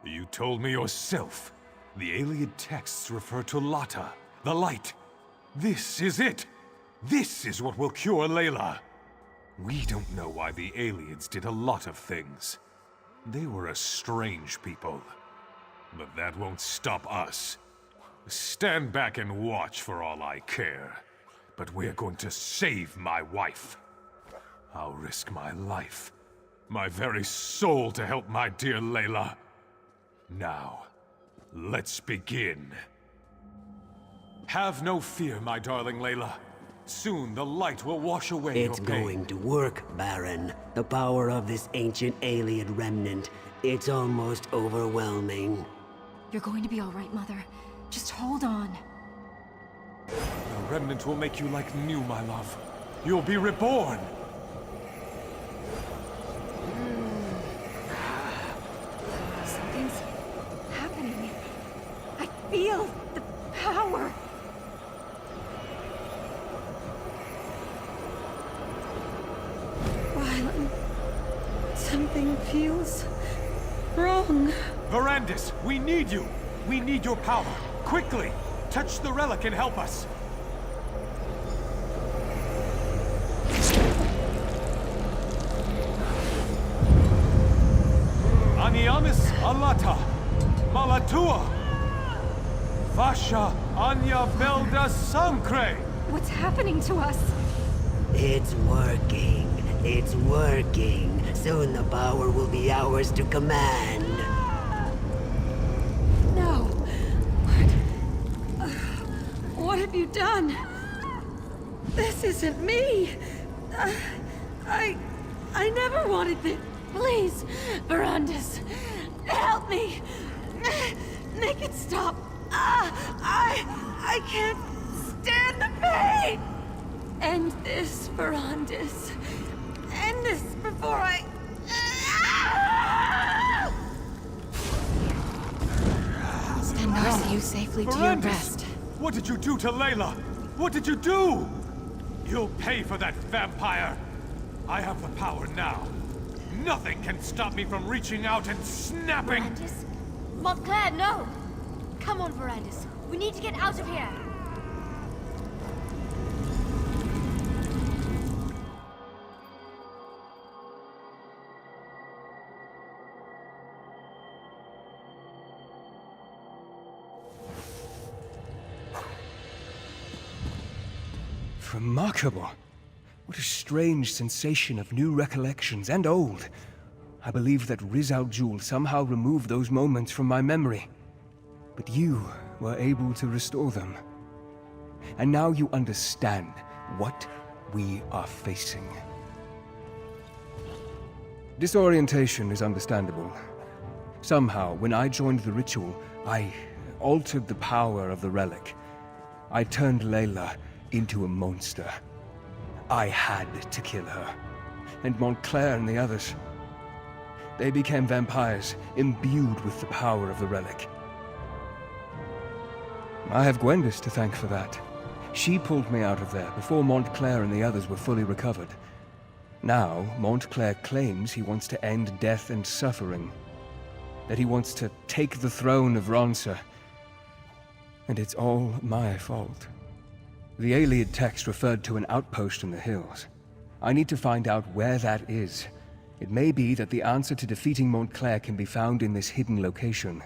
You told me yourself. The Iliad texts refer to Lata, the light. This is it. This is what will cure Layla. We don't know why the Iliads did a lot of things. They were a strange people. But that won't stop us. Stand back and watch for all I care. But we're going to save my wife. I'll risk my life, my very soul to help my dear Layla. Now, let's begin. Have no fear, my darling Layla. Soon the light will wash away your pain. It's going to work, Baron. The power of this ancient Iliad remnant. It's almost overwhelming. You're going to be all right, Mother. Just hold on. The remnant will make you like new, my love. You'll be reborn. Something's happening. I feel the power. Wylan, something feels wrong. Verandis, we need you. We need your power. Quickly, touch the relic and help us. Aniamis alata, malatua, fascia anya velda sancre. What's happening to us? It's working. It's working. Soon the power will be ours to command. No. What have you done? This isn't me. I never wanted this. Please, Verandis, help me. Make it stop. I can't stand the pain. End this, Verandis. End this before I... Stendarr, see you safely to your rest. What did you do to Layla? What did you do? You'll pay for that, vampire. I have the power now. Nothing can stop me from reaching out and snapping. Verandis? Montclair, no! Come on, Verandis. We need to get out of here. Remarkable. What a strange sensation of new recollections and old. I believe that Riz al-Jul somehow removed those moments from my memory. But you were able to restore them. And now you understand what we are facing. Disorientation is understandable. Somehow, when I joined the ritual, I altered the power of the relic. I turned Layla into a monster. I had to kill her. And Montclair and the others. They became vampires, imbued with the power of the relic. I have Gwendis to thank for that. She pulled me out of there before Montclair and the others were fully recovered. Now, Montclair claims he wants to end death and suffering. That he wants to take the throne of Ronsa. And it's all my fault. The Iliad text referred to an outpost in the hills. I need to find out where that is. It may be that the answer to defeating Montclair can be found in this hidden location.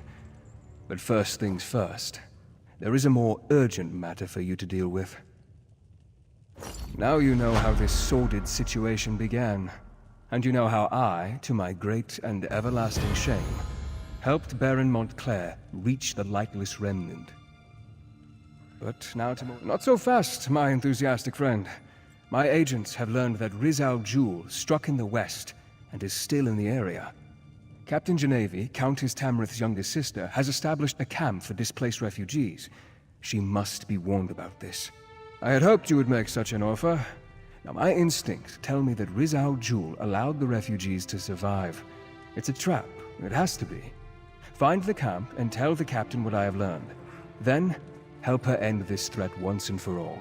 But first things first. There is a more urgent matter for you to deal with. Now you know how this sordid situation began. And you know how I, to my great and everlasting shame, helped Baron Montclair reach the Lightless Remnant. But now to more... Not so fast, my enthusiastic friend. My agents have learned that Riz al-Jul struck in the west and is still in the area. Captain Genevieve, Countess Tamrith's youngest sister, has established a camp for displaced refugees. She must be warned about this. I had hoped you would make such an offer. Now, my instincts tell me that Riz al-Jul allowed the refugees to survive. It's a trap. It has to be. Find the camp and tell the captain what I have learned. Then, help her end this threat once and for all.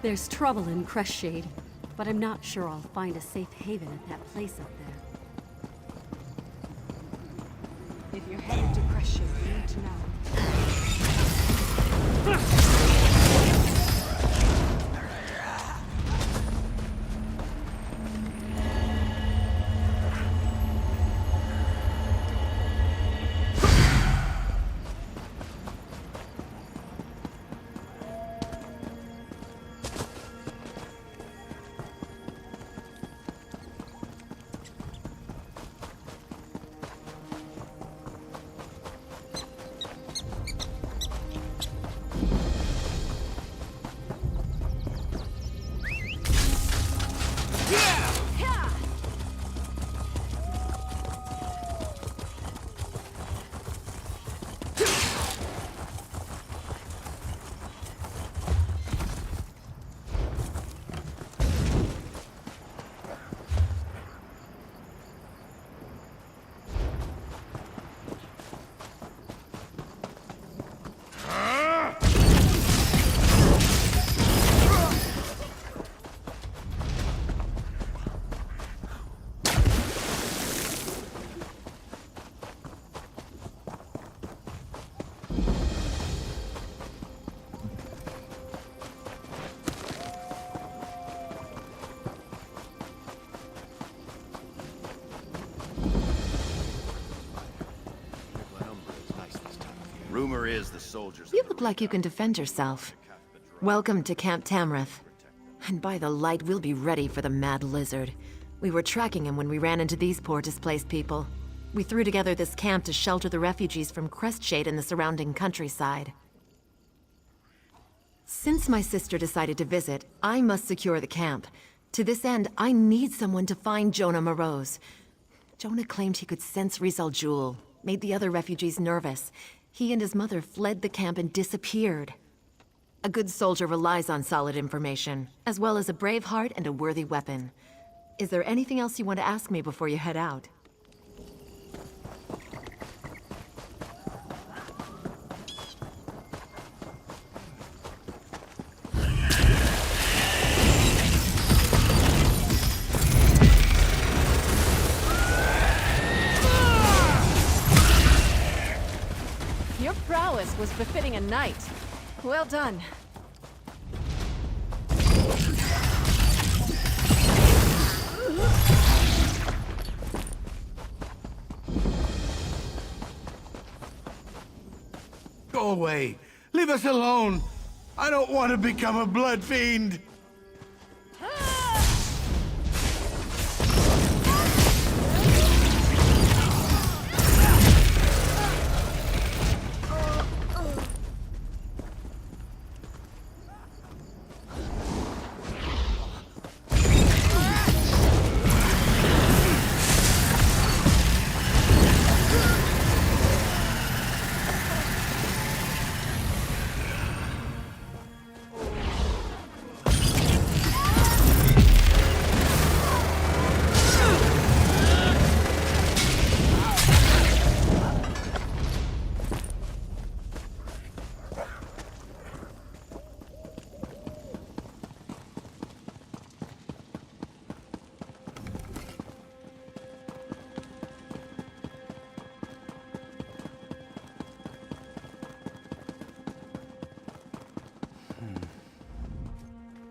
There's trouble in Crestshade, but I'm not sure I'll find a safe haven at that place up there. If you're headed to Crestshade, you need to know. Rumor is the soldiers... You look like you can defend yourself. Welcome to Camp Tamrith. And by the light, we'll be ready for the Mad Lizard. We were tracking him when we ran into these poor displaced people. We threw together this camp to shelter the refugees from Crestshade and the surrounding countryside. Since my sister decided to visit, I must secure the camp. To this end, I need someone to find Jonah Morose. Jonah claimed he could sense Riz al-Jul, made the other refugees nervous. He and his mother fled the camp and disappeared. A good soldier relies on solid information, as well as a brave heart and a worthy weapon. Is there anything else you want to ask me before you head out? Your prowess was befitting a knight. Well done. Go away. Leave us alone. I don't want to become a blood fiend.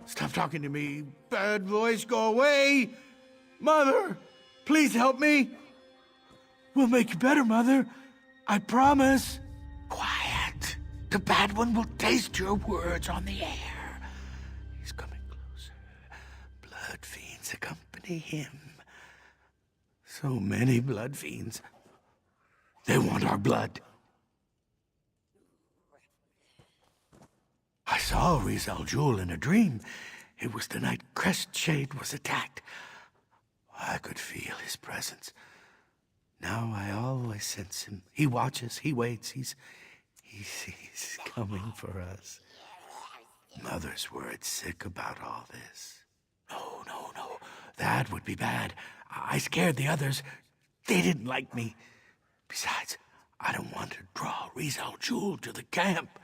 Stop talking to me. Bad voice, go away. Mother, Please help me. We'll make you better, Mother. I promise. Quiet. The bad one will taste your words on the air. He's coming closer. Blood fiends accompany him. So many blood fiends. They want our blood. I saw Rizal Jul in a dream. It was the night Crestshade was attacked. I could feel his presence. Now I always sense him. He watches, he waits, he's coming for us. Mother's worried sick about all this. No. That would be bad. I scared the others. They didn't like me. Besides, I don't want to draw Rizal Jul to the camp.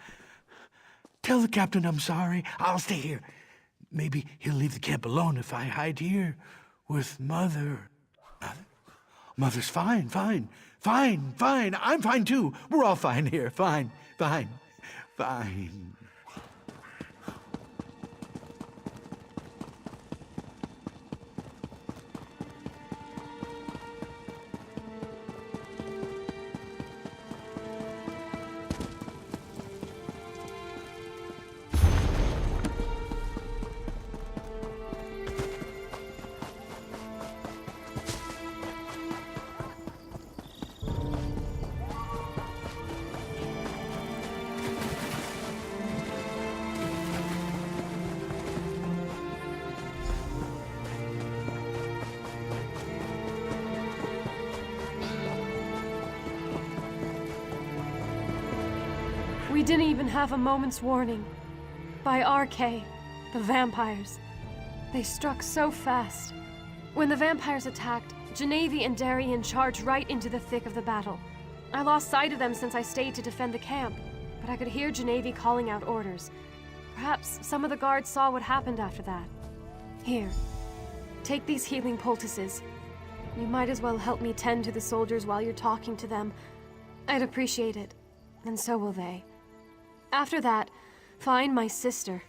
Tell the captain I'm sorry. I'll stay here. Maybe he'll leave the camp alone if I hide here with Mother. Mother's fine. I'm fine too. We're all fine here. Fine. We didn't even have a moment's warning. By RK, the vampires. They struck so fast. When the vampires attacked, Genevieve and Darian charged right into the thick of the battle. I lost sight of them since I stayed to defend the camp, but I could hear Genevieve calling out orders. Perhaps some of the guards saw what happened after that. Here, take these healing poultices. You might as well help me tend to the soldiers while you're talking to them. I'd appreciate it, and so will they. After that, find my sister.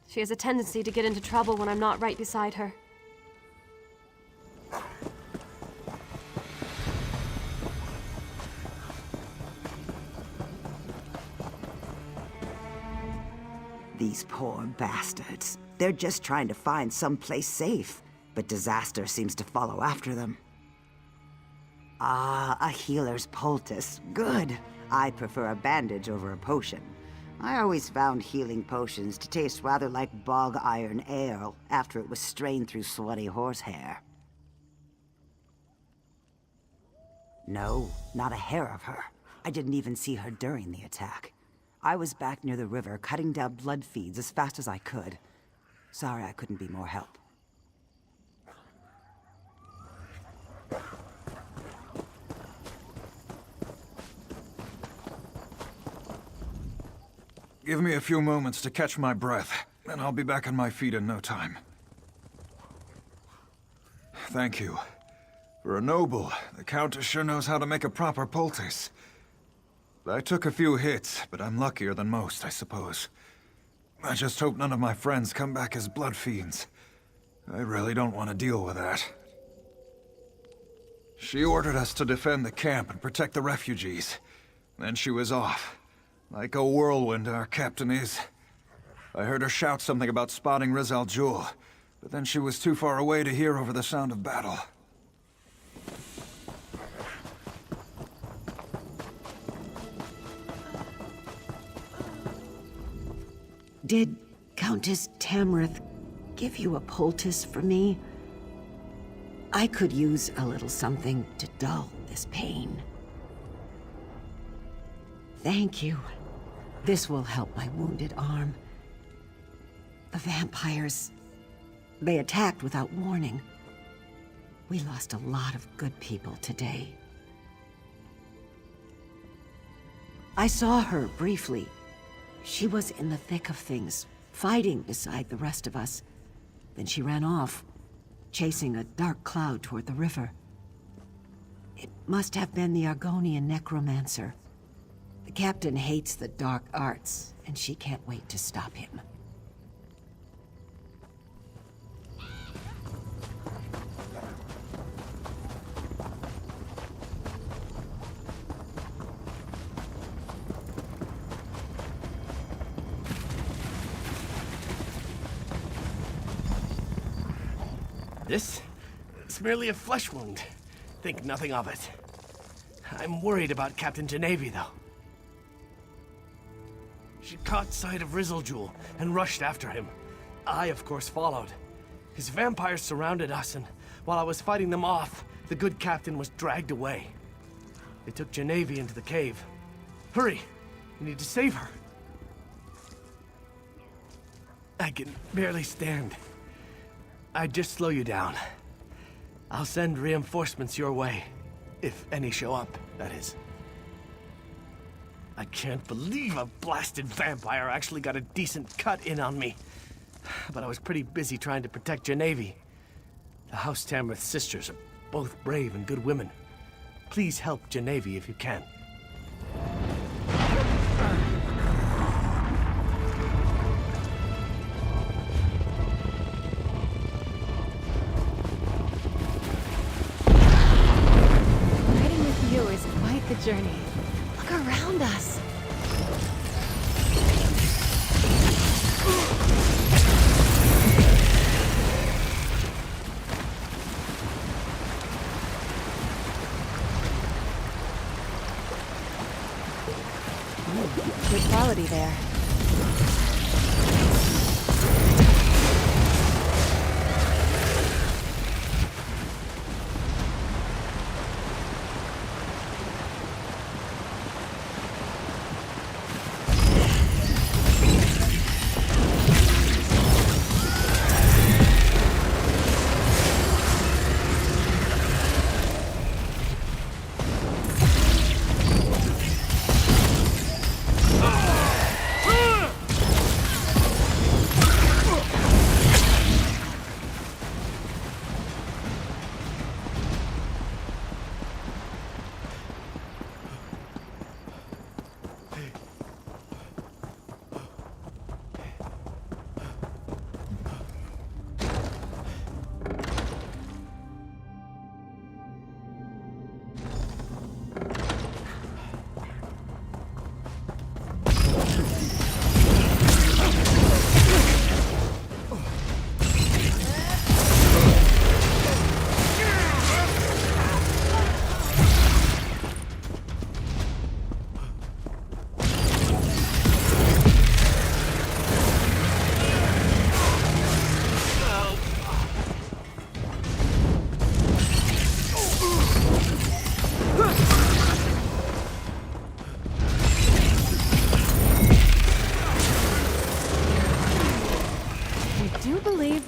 She has a tendency to get into trouble when I'm not right beside her. These poor bastards. They're just trying to find someplace safe, but disaster seems to follow after them. Ah, a healer's poultice. Good. I prefer a bandage over a potion. I always found healing potions to taste rather like bog iron ale after it was strained through sweaty horsehair. No, not a hair of her. I didn't even see her during the attack. I was back near the river cutting down blood feeds as fast as I could. Sorry I couldn't be more help. Give me a few moments to catch my breath, and I'll be back on my feet in no time. Thank you. For a noble, the Countess sure knows how to make a proper poultice. I took a few hits, but I'm luckier than most, I suppose. I just hope none of my friends come back as blood fiends. I really don't want to deal with that. She ordered us to defend the camp and protect the refugees. Then she was off. Like a whirlwind, our captain is. I heard her shout something about spotting Rizal Jul, but then she was too far away to hear over the sound of battle. Did Countess Tamrith give you a poultice for me? I could use a little something to dull this pain. Thank you. This will help my wounded arm. The vampires, they attacked without warning. We lost a lot of good people today. I saw her briefly. She was in the thick of things, fighting beside the rest of us. Then she ran off, chasing a dark cloud toward the river. It must have been the Argonian necromancer. The captain hates the dark arts, and she can't wait to stop him. It's merely a flesh wound. Think nothing of it. I'm worried about Captain Genevieve, though. She caught sight of Rizzlejewel and rushed after him. I, of course, followed. His vampires surrounded us, and while I was fighting them off, the good captain was dragged away. They took Genevieve into the cave. Hurry! We need to save her. I can barely stand. I'd just slow you down. I'll send reinforcements your way. If any show up, that is. I can't believe a blasted vampire actually got a decent cut in on me. But I was pretty busy trying to protect Genevieve. The House Tamrith sisters are both brave and good women. Please help Genevieve if you can. Riding with you is quite the journey. Look around us. Good quality there.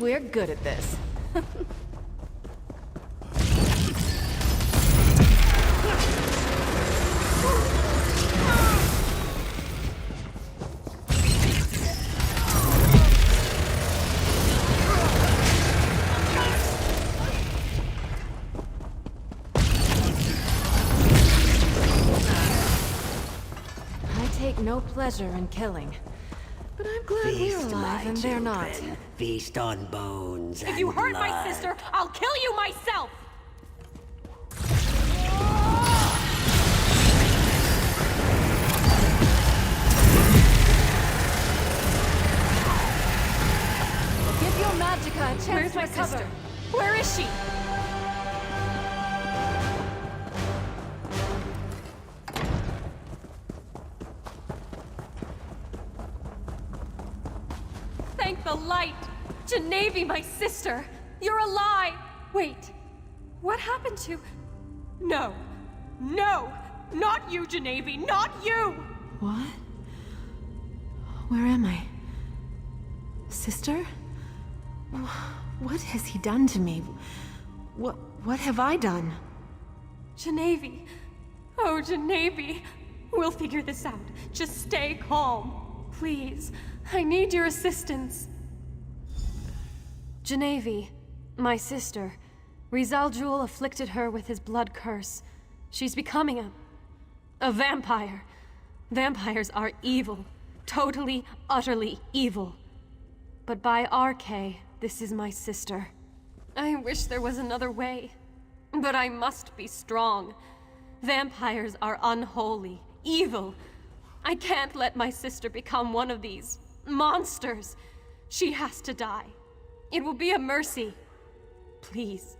We're good at this. I take no pleasure in killing. But I'm glad we're alive and they're not. Feast on bones. If you hurt my sister, I'll kill you myself! Give your magicka a chance Where's to my recover. sister? Where is she? Thank the light! Genevieve, my sister! You're alive! Wait, what happened to... No! No! Not you, Genevieve! Not you! What? Where am I? Sister? What has he done to me? What have I done? Genevieve! Oh, Genevieve! We'll figure this out. Just stay calm. Please. I need your assistance. Genevieve, my sister. Rizzlejewel afflicted her with his blood curse. She's becoming a vampire. Vampires are evil. Totally, utterly evil. But by Arche, this is my sister. I wish there was another way. But I must be strong. Vampires are unholy, evil. I can't let my sister become one of these monsters. She has to die. It will be a mercy. Please,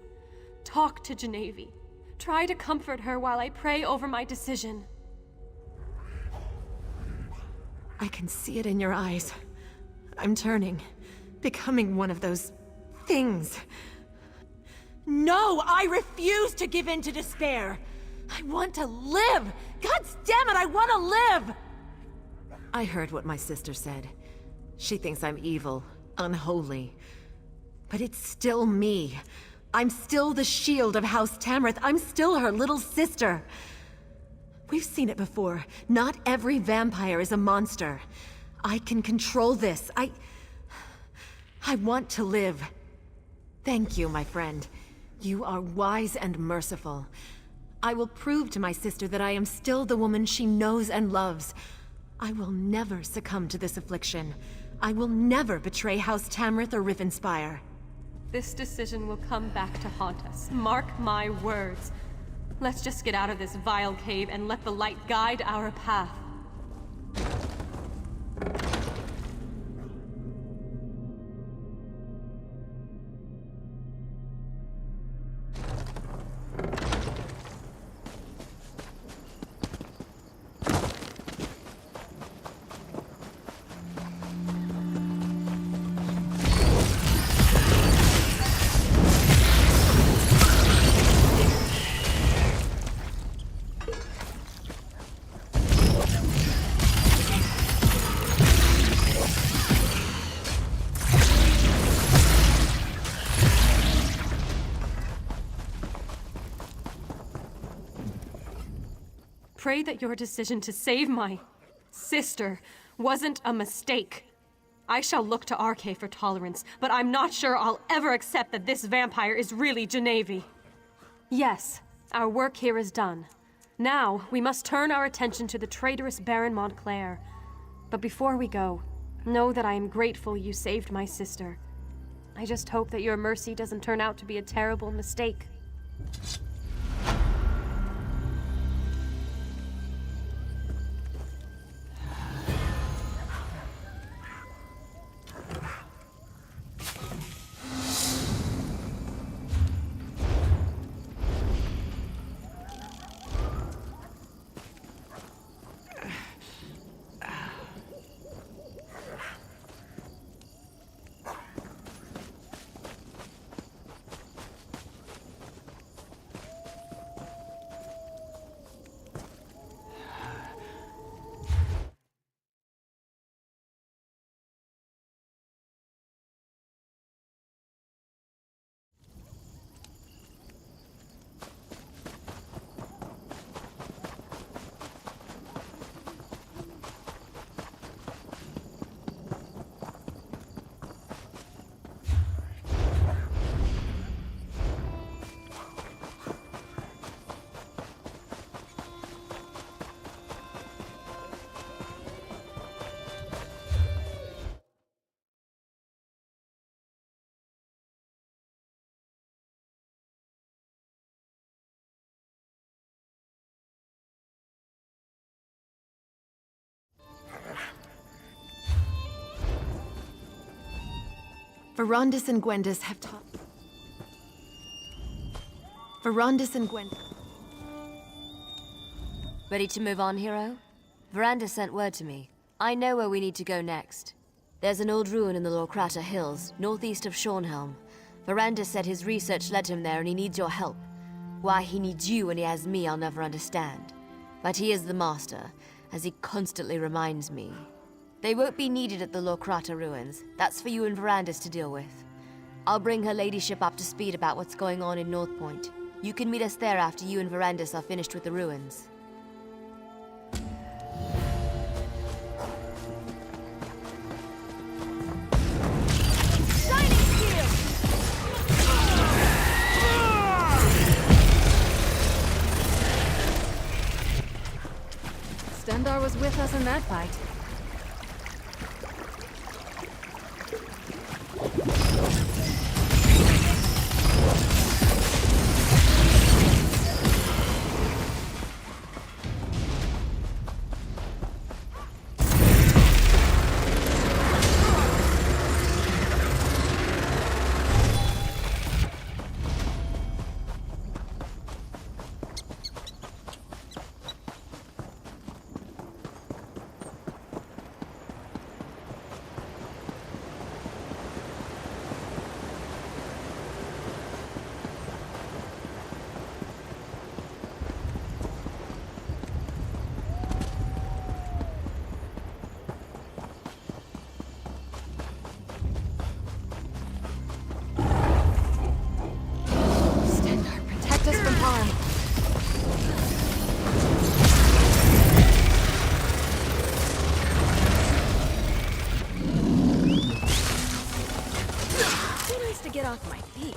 talk to Genevieve. Try to comfort her while I pray over my decision. I can see it in your eyes. I'm turning, becoming one of those things. No, I refuse to give in to despair. I want to live. God damn it, I want to live! I heard what my sister said. She thinks I'm evil, unholy. But it's still me. I'm still the shield of House Tamrith. I'm still her little sister. We've seen it before. Not every vampire is a monster. I can control this. I want to live. Thank you, my friend. You are wise and merciful. I will prove to my sister that I am still the woman she knows and loves. I will never succumb to this affliction. I will never betray House Tamrith or Rivenspire. This decision will come back to haunt us. Mark my words. Let's just get out of this vile cave and let the light guide our path. Pray that your decision to save my sister wasn't a mistake. I shall look to Arche for tolerance, but I'm not sure I'll ever accept that this vampire is really Genevieve. Yes, our work here is done. Now, we must turn our attention to the traitorous Baron Montclair. But before we go, know that I am grateful you saved my sister. I just hope that your mercy doesn't turn out to be a terrible mistake. Verondis and Gwendis have taught... Verondis and Gwendis... Ready to move on, hero? Veranda sent word to me. I know where we need to go next. There's an old ruin in the Lorkrata Hills, northeast of Shornhelm. Veranda said his research led him there and he needs your help. Why he needs you when he has me, I'll never understand. But he is the master, as he constantly reminds me. They won't be needed at the Lorkrata ruins. That's for you and Verandis to deal with. I'll bring her ladyship up to speed about what's going on in North Point. You can meet us there after you and Verandis are finished with the ruins. Shining Steel! Stendar was with us in that fight. off my feet.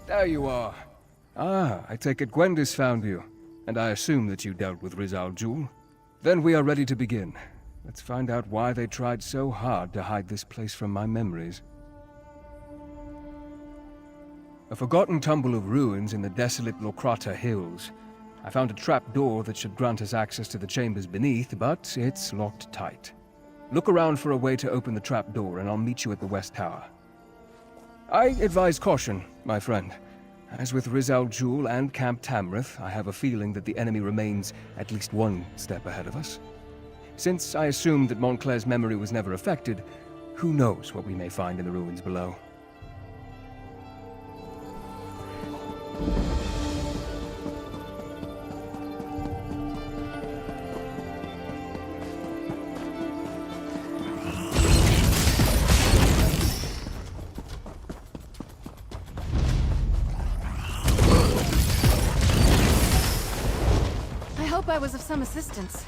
There you are. Ah, I take it Gwendis found you. And I assume that you dealt with Rizal Jul. Then we are ready to begin. Let's find out why they tried so hard to hide this place from my memories. A forgotten tumble of ruins in the desolate Lokrata Hills. I found a trap door that should grant us access to the chambers beneath, but it's locked tight. Look around for a way to open the trap door, and I'll meet you at the West Tower. I advise caution, my friend. As with Rizal Jul and Camp Tamrith, I have a feeling that the enemy remains at least one step ahead of us. Since I assumed that Montclair's memory was never affected, who knows what we may find in the ruins below. I hope I was of some assistance.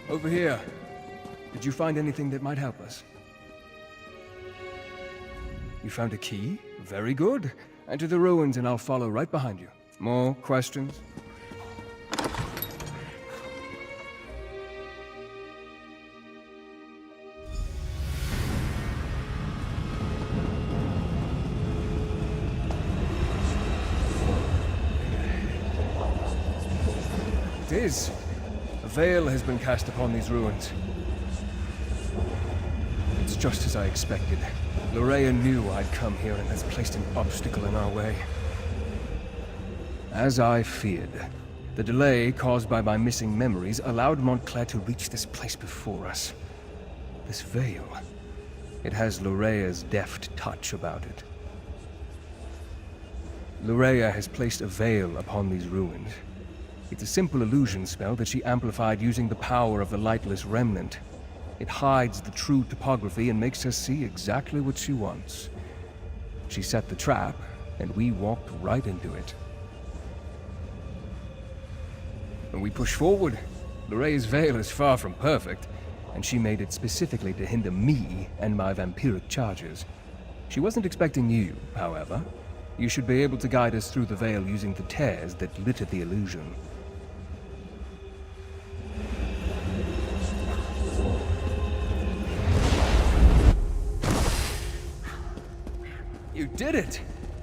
Over here. Did you find anything that might help us? You found a key? Very good. Enter the ruins and I'll follow right behind you. More questions? It is. A veil has been cast upon these ruins. It's just as I expected. Loraya knew I'd come here and has placed an obstacle in our way. As I feared, the delay caused by my missing memories allowed Montclair to reach this place before us. This veil, it has Loraya's deft touch about it. Loraya has placed a veil upon these ruins. It's a simple illusion spell that she amplified using the power of the Lightless Remnant. It hides the true topography and makes her see exactly what she wants. She set the trap, and we walked right into it. When we push forward, Loraya's veil is far from perfect, and she made it specifically to hinder me and my vampiric charges. She wasn't expecting you, however. You should be able to guide us through the veil using the tears that litter the illusion. You did it!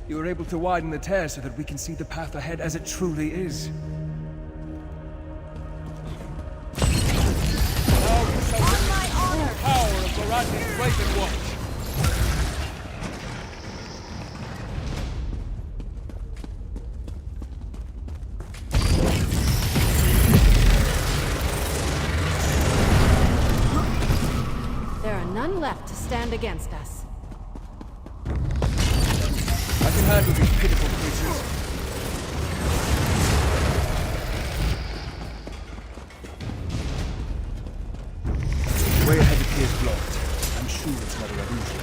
You were able to widen the tears so that we can see the path ahead as it truly is. Now you shall witness the true power of Varanda's Raven Watch! There are none left to stand against us. I can handle these pitiful creatures. The way ahead appears blocked. I'm sure it's not a illusion.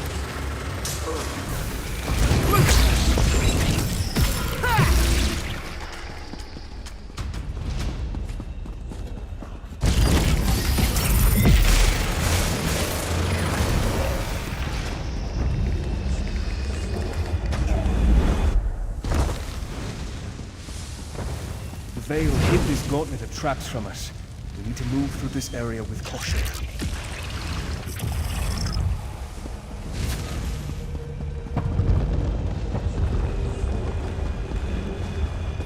The veil hid this gauntlet of traps from us. We need to move through this area with caution.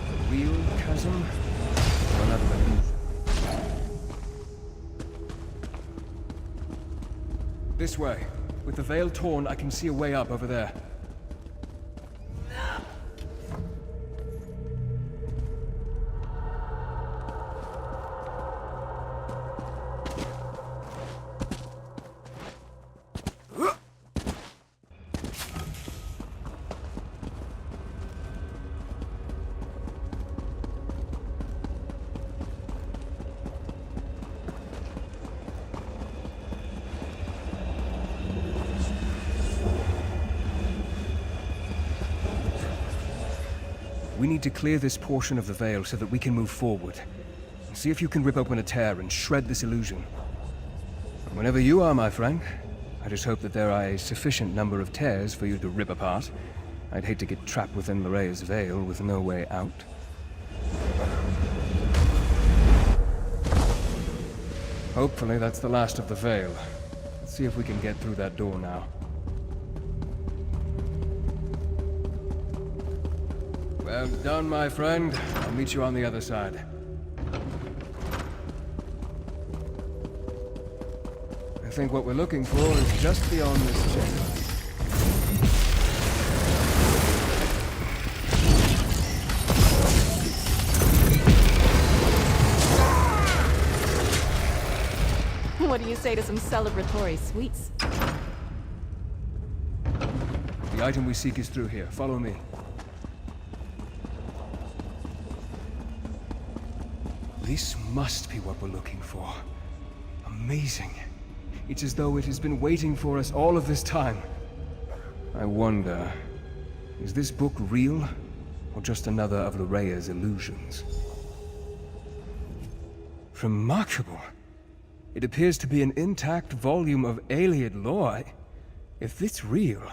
The real chasm? Or another illusion? This way. With the veil torn, I can see a way up over there. We need to clear this portion of the veil so that we can move forward. See if you can rip open a tear and shred this illusion. Whenever you are, my friend. I just hope that there are a sufficient number of tears for you to rip apart. I'd hate to get trapped within Lorraia's veil with no way out. Hopefully that's the last of the veil. Let's see if we can get through that door now. Well done, my friend. I'll meet you on the other side. I think what we're looking for is just beyond this chamber. What do you say to some celebratory sweets? The item we seek is through here. Follow me. This must be what we're looking for. Amazing. It's as though it has been waiting for us all of this time. I wonder, is this book real, or just another of Lorraia's illusions? Remarkable. It appears to be an intact volume of Ayleid lore. If it's real,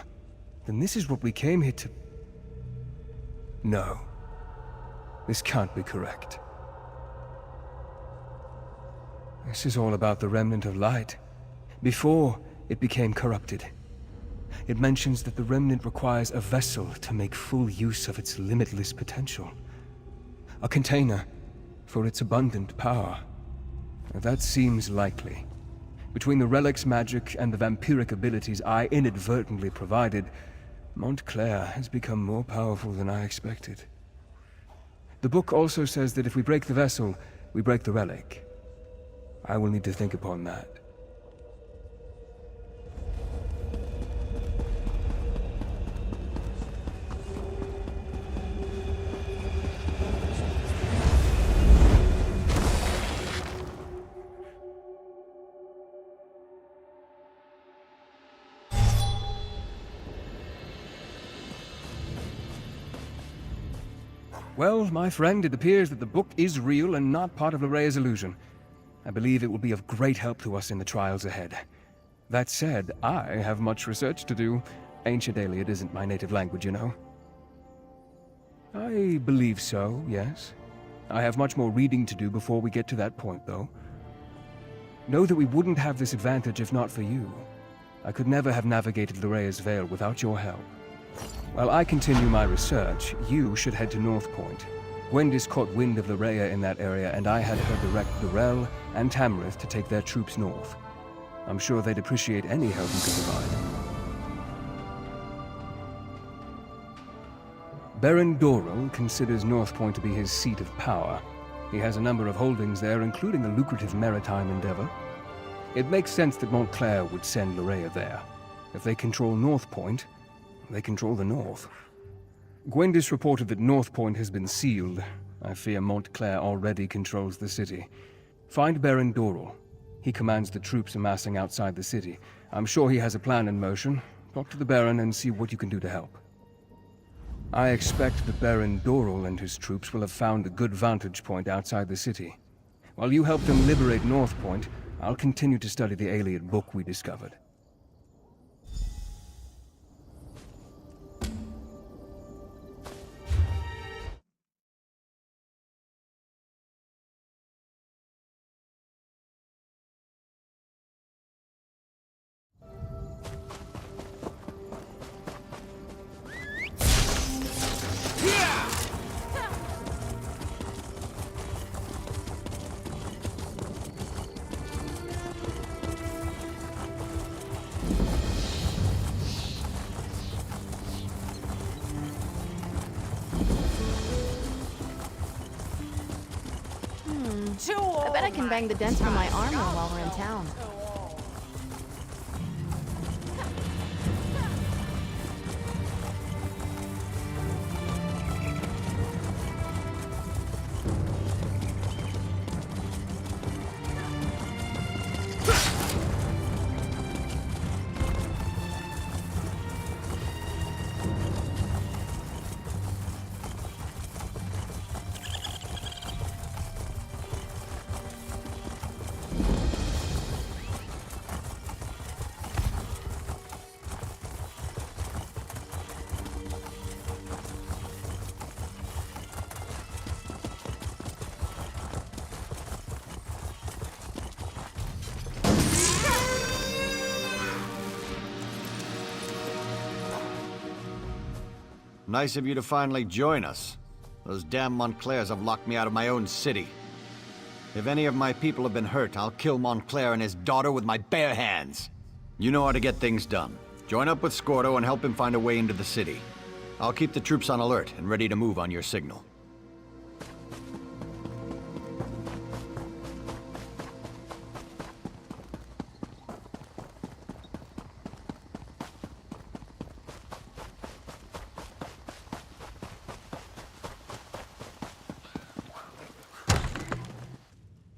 then this is what we came here to... No. This can't be correct. This is all about the Remnant of Light, before it became corrupted. It mentions that the Remnant requires a vessel to make full use of its limitless potential. A container for its abundant power. That seems likely. Between the relic's magic and the vampiric abilities I inadvertently provided, Montclair has become more powerful than I expected. The book also says that if we break the vessel, we break the relic. I will need to think upon that. Well, my friend, it appears that the book is real and not part of Lorraia's illusion. I believe it will be of great help to us in the trials ahead. That said, I have much research to do. Ancient Ayleid isn't my native language, you know. I believe so, yes. I have much more reading to do before we get to that point, though. Know that we wouldn't have this advantage if not for you. I could never have navigated Llyraea's Vale without your help. While I continue my research, you should head to North Point. Gwendis caught wind of Llyraea in that area, and I had her direct Durrell and Tamrith to take their troops north. I'm sure they'd appreciate any help you could provide. Baron Dorrell considers North Point to be his seat of power. He has a number of holdings there, including a lucrative maritime endeavor. It makes sense that Montclair would send Llyraea there. If they control North Point, they control the north. Gwendis reported that North Point has been sealed. I fear Montclair already controls the city. Find Baron Dorrell. He commands the troops amassing outside the city. I'm sure he has a plan in motion. Talk to the Baron and see what you can do to help. I expect that Baron Dorrell and his troops will have found a good vantage point outside the city. While you help them liberate North Point, I'll continue to study the Illiac book we discovered. I bet I can bang the dents from my armor while we're in town. Nice of you to finally join us. Those damn Montclairs have locked me out of my own city. If any of my people have been hurt, I'll kill Montclair and his daughter with my bare hands. You know how to get things done. Join up with Scordo and help him find a way into the city. I'll keep the troops on alert and ready to move on your signal.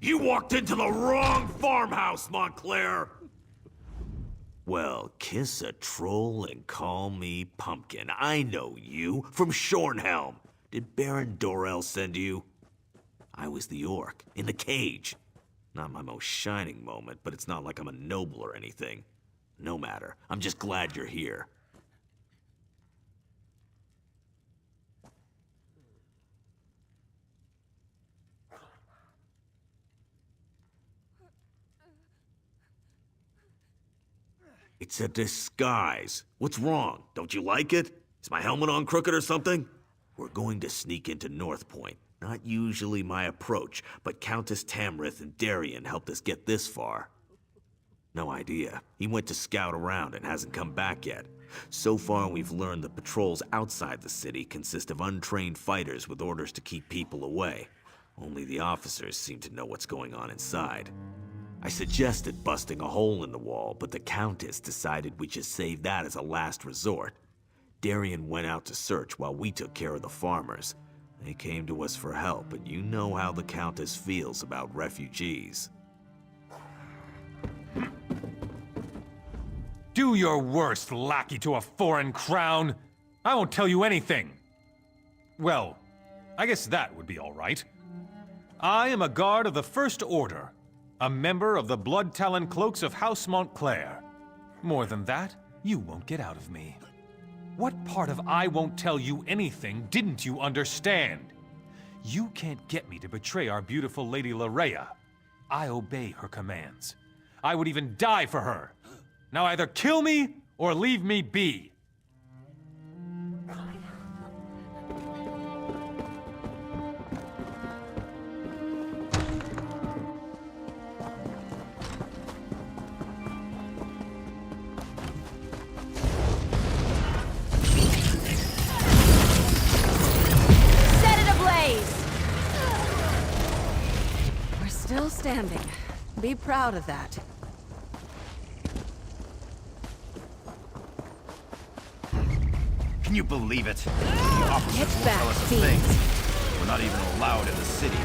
You walked into the wrong farmhouse, Montclair! Well, kiss a troll and call me Pumpkin. I know you, from Shornhelm. Did Baron Dorrell send you? I was the orc, in the cage. Not my most shining moment, but it's not like I'm a noble or anything. No matter, I'm just glad you're here. It's a disguise. What's wrong? Don't you like it? Is my helmet on crooked or something? We're going to sneak into North Point. Not usually my approach, but Countess Tamrith and Darien helped us get this far. No idea. He went to scout around and hasn't come back yet. So far, we've learned the patrols outside the city consist of untrained fighters with orders to keep people away. Only the officers seem to know what's going on inside. I suggested busting a hole in the wall, but the Countess decided we should save that as a last resort. Darien went out to search while we took care of the farmers. They came to us for help, and you know how the Countess feels about refugees. Do your worst, lackey to a foreign crown. I won't tell you anything. Well, I guess that would be all right. I am a guard of the First Order, a member of the Blood Talon Cloaks of House Montclair. More than that, you won't get out of me. What part of I won't tell you anything didn't you understand? You can't get me to betray our beautiful Lady Larea. I obey her commands. I would even die for her. Now either kill me or leave me be. Still standing. Be proud of that. Can you believe it? The officers Get won't back, tell us a thieves. thing. We're not even allowed in the city.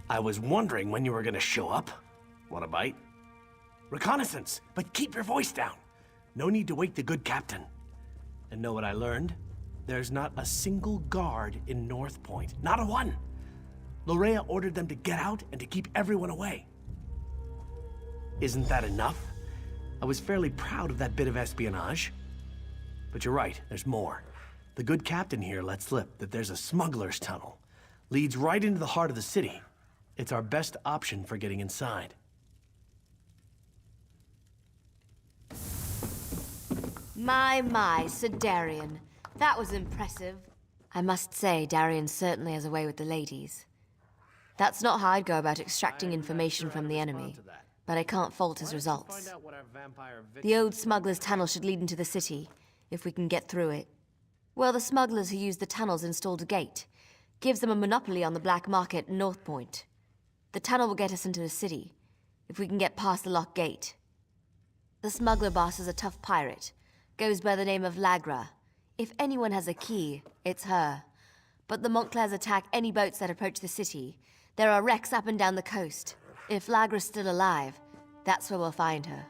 I was wondering when you were gonna show up. Want a bite? Reconnaissance, but keep your voice down. No need to wake the good captain. And know what I learned? There's not a single guard in North Point. Not a one. Larea ordered them to get out and to keep everyone away. Isn't that enough? I was fairly proud of that bit of espionage. But you're right, there's more. The good captain here let slip that there's a smuggler's tunnel. Leads right into the heart of the city. It's our best option for getting inside. My, Sir Darian. That was impressive. I must say, Darian certainly has a way with the ladies. That's not how I'd go about extracting information from the enemy, but I can't fault his results. The old smuggler's tunnel should lead into the city, if we can get through it. Well, the smugglers who used the tunnels installed a gate. Gives them a monopoly on the black market in North Point. The tunnel will get us into the city, if we can get past the locked gate. The smuggler boss is a tough pirate. Goes by the name of Lagra. If anyone has a key, it's her. But the Montclairs attack any boats that approach the city. There are wrecks up and down the coast. If Lagra's still alive, that's where we'll find her.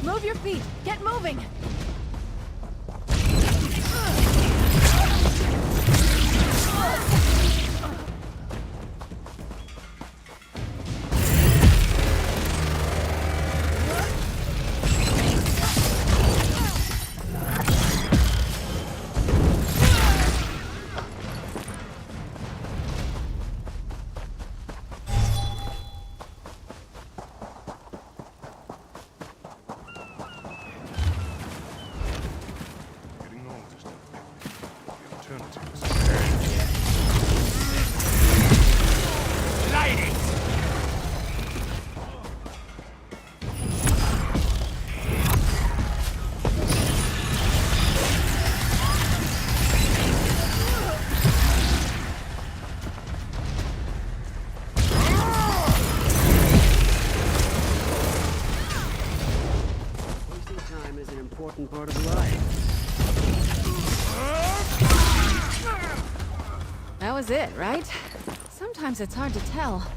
Move your feet! Get moving! Getting old is no thing. The alternative is was it, right? Sometimes it's hard to tell.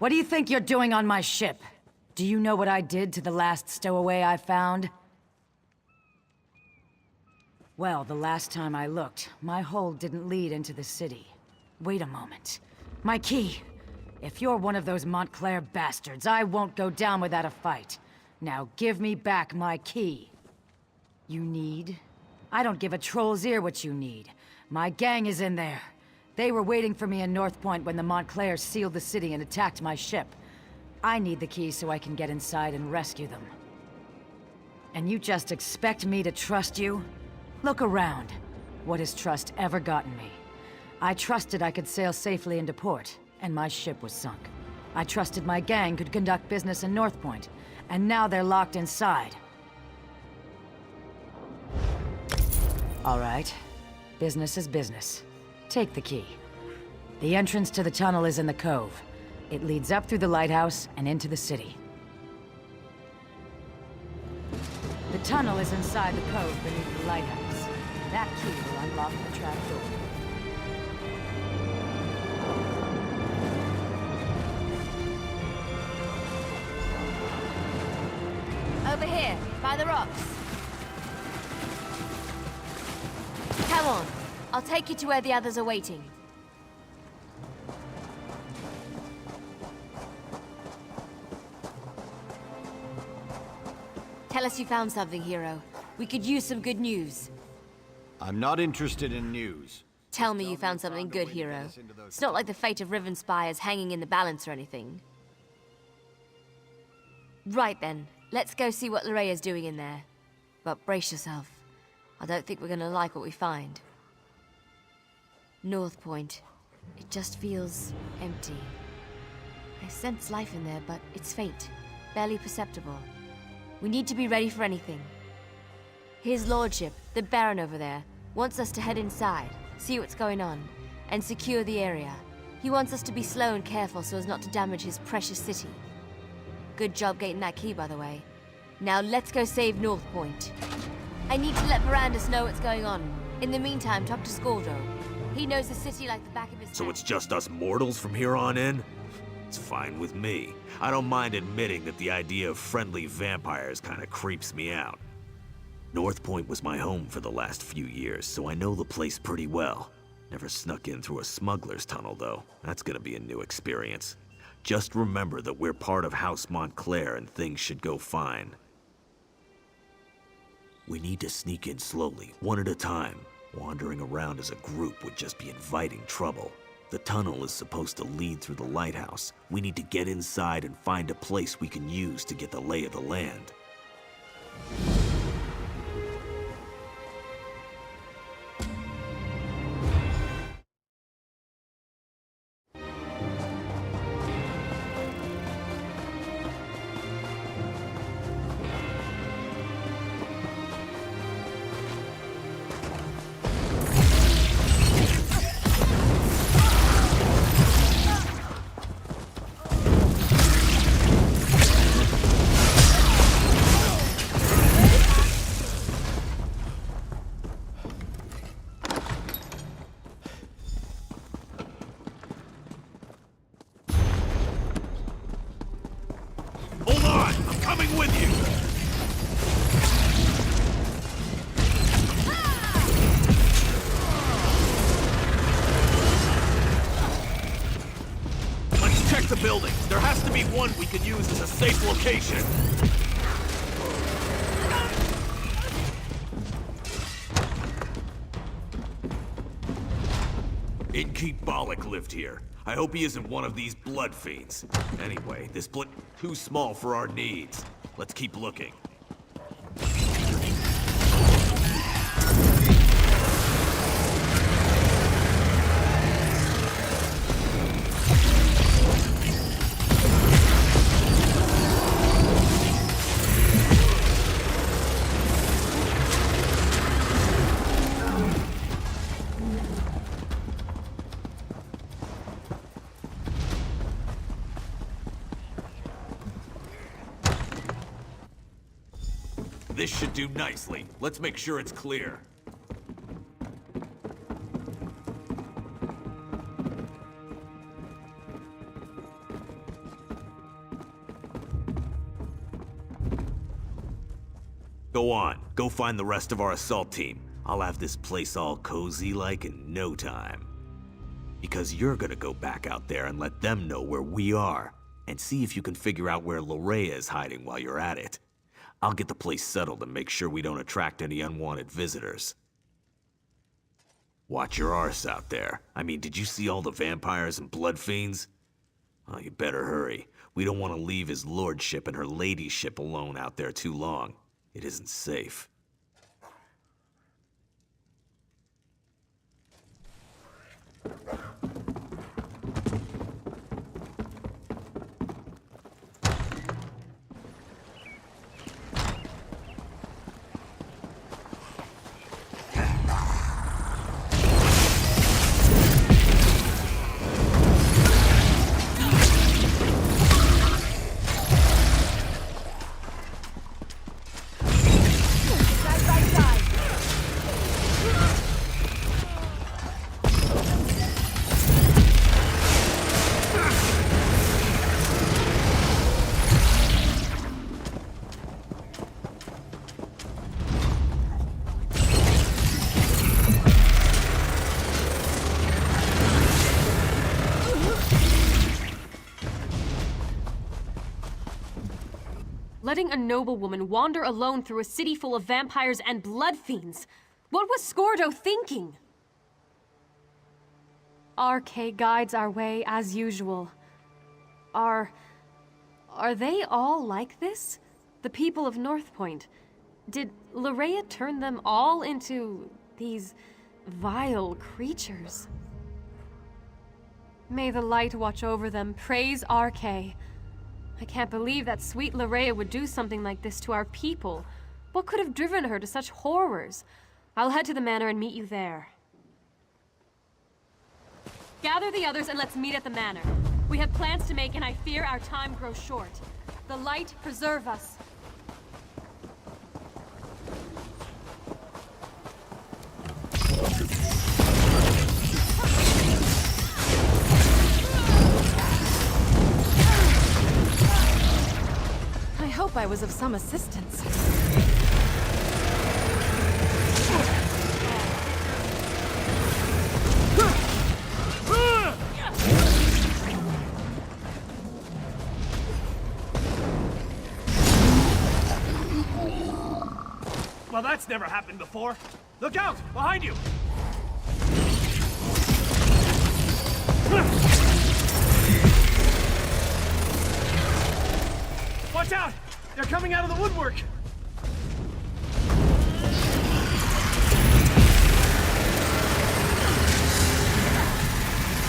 What do you think you're doing on my ship? Do you know what I did to the last stowaway I found? Well, the last time I looked, my hold didn't lead into the city. Wait a moment. My key! If you're one of those Montclair bastards, I won't go down without a fight. Now give me back my key. You need? I don't give a troll's ear what you need. My gang is in there. They were waiting for me in North Point when the Montclairs sealed the city and attacked my ship. I need the key so I can get inside and rescue them. And you just expect me to trust you? Look around. What has trust ever gotten me? I trusted I could sail safely into port, and my ship was sunk. I trusted my gang could conduct business in North Point, and now they're locked inside. All right. Business is business. Take the key. The entrance to the tunnel is in the cove. It leads up through the lighthouse and into the city. The tunnel is inside the cove beneath the lighthouse. That key will unlock the trapdoor. Over here, by the rocks. Come on. I'll take you to where the others are waiting. Tell us you found something, hero. We could use some good news. I'm not interested in news. Tell me you found something good, hero. It's not like the fate of Riven Spire is hanging in the balance or anything. Right then, let's go see what Lorrea's doing in there. But brace yourself. I don't think we're gonna like what we find. North Point. It just feels empty. I sense life in there, but it's faint, barely perceptible. We need to be ready for anything. His lordship, the Baron over there, wants us to head inside, see what's going on, and secure the area. He wants us to be slow and careful so as not to damage his precious city. Good job getting that key, by the way. Now let's go save North Point. I need to let Verandis know what's going on. In the meantime, talk to Scoldro. He knows the city like the back of his hand. So it's just us mortals from here on in? It's fine with me. I don't mind admitting that the idea of friendly vampires kind of creeps me out. North Point was my home for the last few years, so I know the place pretty well. Never snuck in through a smuggler's tunnel, though. That's gonna be a new experience. Just remember that we're part of House Montclair and things should go fine. We need to sneak in slowly, one at a time. Wandering around as a group would just be inviting trouble. The tunnel is supposed to lead through the lighthouse. We need to get inside and find a place we can use to get the lay of the land. Coming with you! Let's check the building. There has to be one we can use as a safe location. Innkeep Bollock lived here. I hope he isn't one of these blood fiends. Anyway, this too small for our needs. Let's keep looking. This should do nicely. Let's make sure it's clear. Go on. Go find the rest of our assault team. I'll have this place all cozy-like in no time. Because you're gonna go back out there and let them know where we are. And see if you can figure out where Lorrea is hiding while you're at it. I'll get the place settled and make sure we don't attract any unwanted visitors. Watch your arse out there. I mean, did you see all the vampires and blood fiends? Oh, you better hurry. We don't want to leave his lordship and her ladyship alone out there too long. It isn't safe. Letting a noblewoman wander alone through a city full of vampires and blood fiends. What was Scordo thinking? RK guides our way as usual. Are they all like this? The people of Northpoint? Did Lorrea turn them all into these vile creatures? May the light watch over them. Praise RK. I can't believe that sweet Lorrea would do something like this to our people. What could have driven her to such horrors? I'll head to the manor and meet you there. Gather the others and let's meet at the manor. We have plans to make and I fear our time grows short. The light preserve us. I hope I was of some assistance. Well, that's never happened before. Look out! Behind you! Watch out! They're coming out of the woodwork!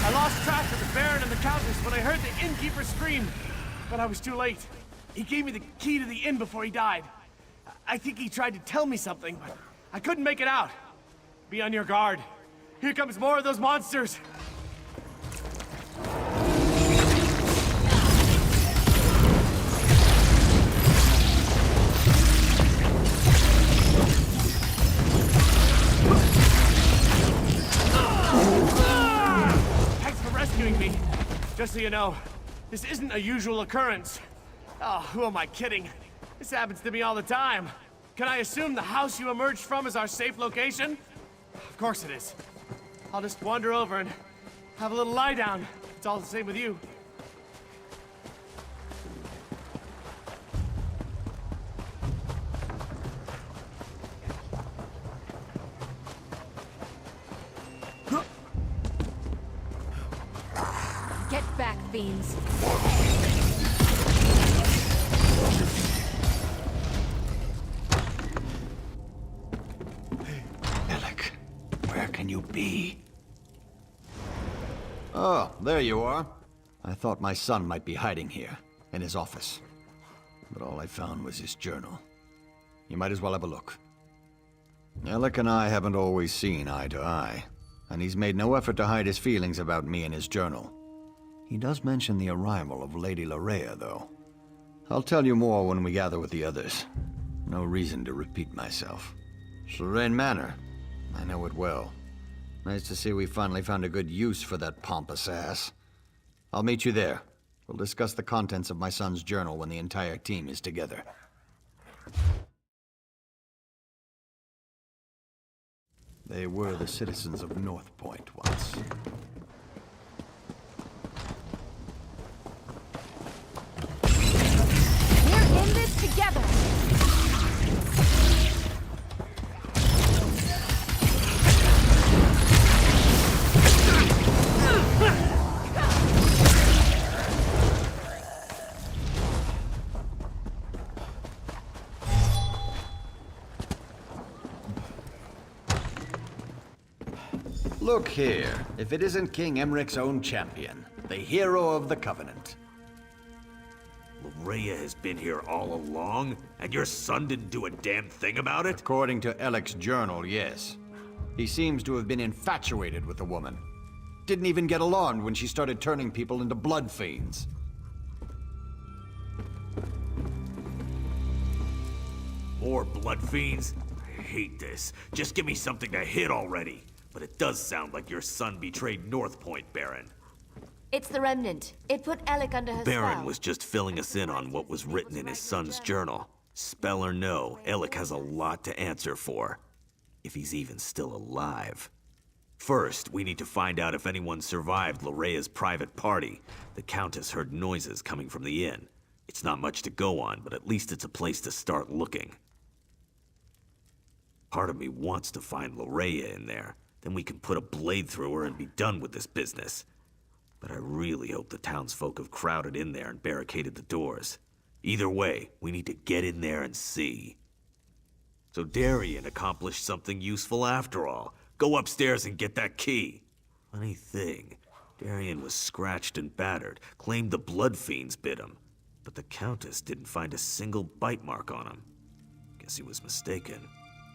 I lost track of the Baron and the Countess when I heard the innkeeper scream, but I was too late. He gave me the key to the inn before he died. I think he tried to tell me something, but I couldn't make it out. Be on your guard. Here comes more of those monsters! Me. Just so you know, this isn't a usual occurrence. Oh, who am I kidding? This happens to me all the time. Can I assume the house you emerged from is our safe location? Of course it is. I'll just wander over and have a little lie down. It's all the same with you. Get back, fiends. Illiac, where can you be? Oh, there you are. I thought my son might be hiding here, in his office. But all I found was his journal. You might as well have a look. Illiac and I haven't always seen eye to eye, and he's made no effort to hide his feelings about me in his journal. He does mention the arrival of Lady Larea, though. I'll tell you more when we gather with the others. No reason to repeat myself. Serene Manor. I know it well. Nice to see we finally found a good use for that pompous ass. I'll meet you there. We'll discuss the contents of my son's journal when the entire team is together. They were the citizens of North Point once. We're in this together! Look here, if it isn't King Emmerich's own champion, the hero of the Covenant. Larea has been here all along, and your son didn't do a damn thing about it? According to Illiac's journal, yes. He seems to have been infatuated with the woman. Didn't even get alarmed when she started turning people into blood fiends. More blood fiends? I hate this. Just give me something to hit already. But it does sound like your son betrayed North Point, Baron. It's the Remnant. It put Illiac under her Baron spell. was just filling us in on what was written in his son's journal. Spell or no, Illiac has a lot to answer for. If he's even still alive. First, we need to find out if anyone survived Larea's private party. The Countess heard noises coming from the inn. It's not much to go on, but at least it's a place to start looking. Part of me wants to find Larea in there. Then we can put a blade through her and be done with this business. But I really hope the townsfolk have crowded in there and barricaded the doors. Either way, we need to get in there and see. So Darien accomplished something useful after all. Go upstairs and get that key. Funny thing, Darien was scratched and battered, claimed the blood fiends bit him. But the Countess didn't find a single bite mark on him. Guess he was mistaken.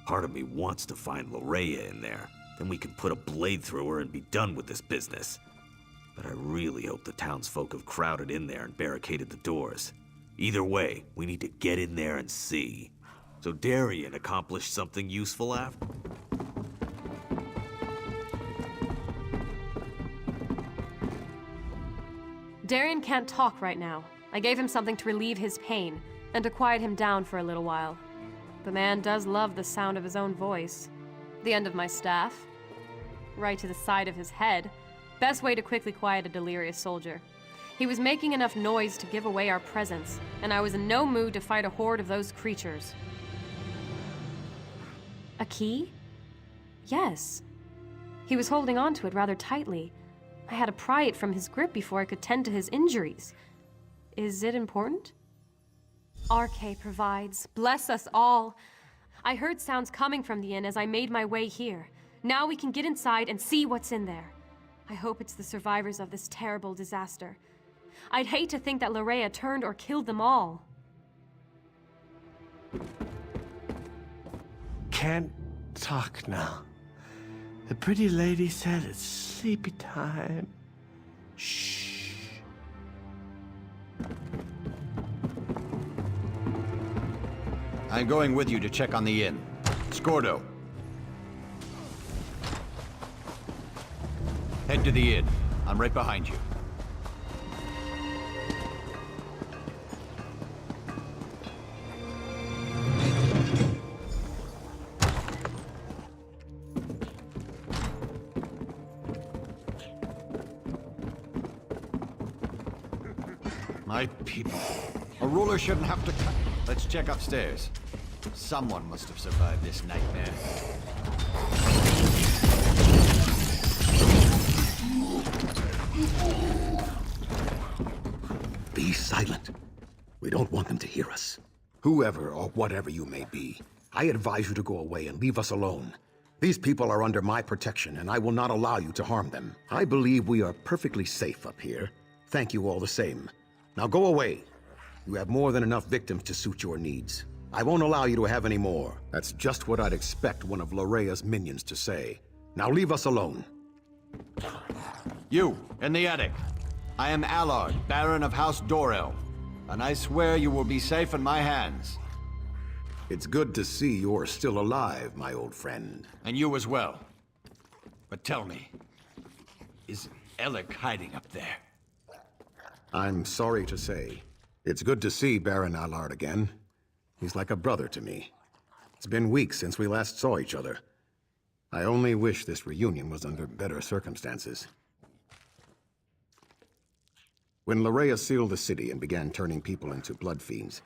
Part of me wants to find Larea in there. Then we can put a blade through her and be done with this business. But I really hope the townsfolk have crowded in there and barricaded the doors. Either way, we need to get in there and see. So Darien accomplished something useful after? Darien can't talk right now. I gave him something to relieve his pain, and to quiet him down for a little while. The man does love the sound of his own voice. The end of my staff. Right to the side of his head. Best way to quickly quiet a delirious soldier. He was making enough noise to give away our presence, and I was in no mood to fight a horde of those creatures. key? Yes. He was holding on to it rather tightly. I had to pry it from his grip before I could tend to his injuries. Is it important? RK provides. Bless us all. I heard sounds coming from the inn as I made my way here. Now we can get inside and see what's in there. I hope it's the survivors of this terrible disaster. I'd hate to think that Larea turned or killed them all. Can't talk now. The pretty lady said it's sleepy time. Shh. I'm going with you to check on the inn. Scordo. Head to the inn. I'm right behind you. My people. A ruler shouldn't have to cut. Let's check upstairs. Someone must have survived this nightmare. Be silent. We don't want them to hear us. Whoever or whatever you may be, I advise you to go away and leave us alone. These people are under my protection, and I will not allow you to harm them. I believe we are perfectly safe up here. Thank you all the same. Now go away. You have more than enough victims to suit your needs. I won't allow you to have any more. That's just what I'd expect one of Larea's minions to say. Now leave us alone. You, in the attic. I am Allard, Baron of House Dorel, and I swear you will be safe in my hands. It's good to see you're still alive, my old friend. And you as well. But tell me, is Illiac hiding up there? I'm sorry to say. It's good to see Baron Allard again. He's like a brother to me. It's been weeks since we last saw each other. I only wish this reunion was under better circumstances. When Larea sealed the city and began turning people into blood fiends,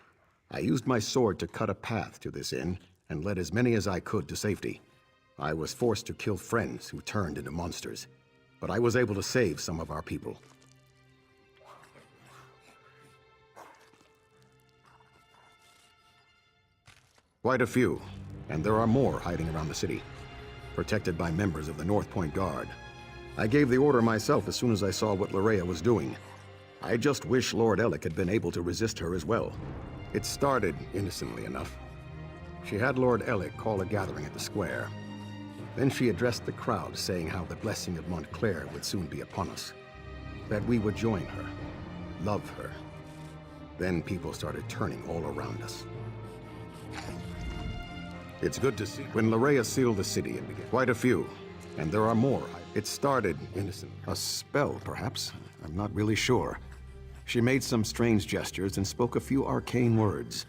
I used my sword to cut a path to this inn and led as many as I could to safety. I was forced to kill friends who turned into monsters, but I was able to save some of our people. Quite a few, and there are more hiding around the city, protected by members of the North Point Guard. I gave the order myself as soon as I saw what Larea was doing. I just wish Lord Illiac had been able to resist her as well. It started innocently enough. She had Lord Illiac call a gathering at the square. Then she addressed the crowd, saying how the blessing of Montclair would soon be upon us. That we would join her, love her. Then people started turning all around us. It's good to see. When Larea sealed the city, it began. Quite a few, and there are more. It started innocent. A spell, perhaps? I'm not really sure. She made some strange gestures and spoke a few arcane words.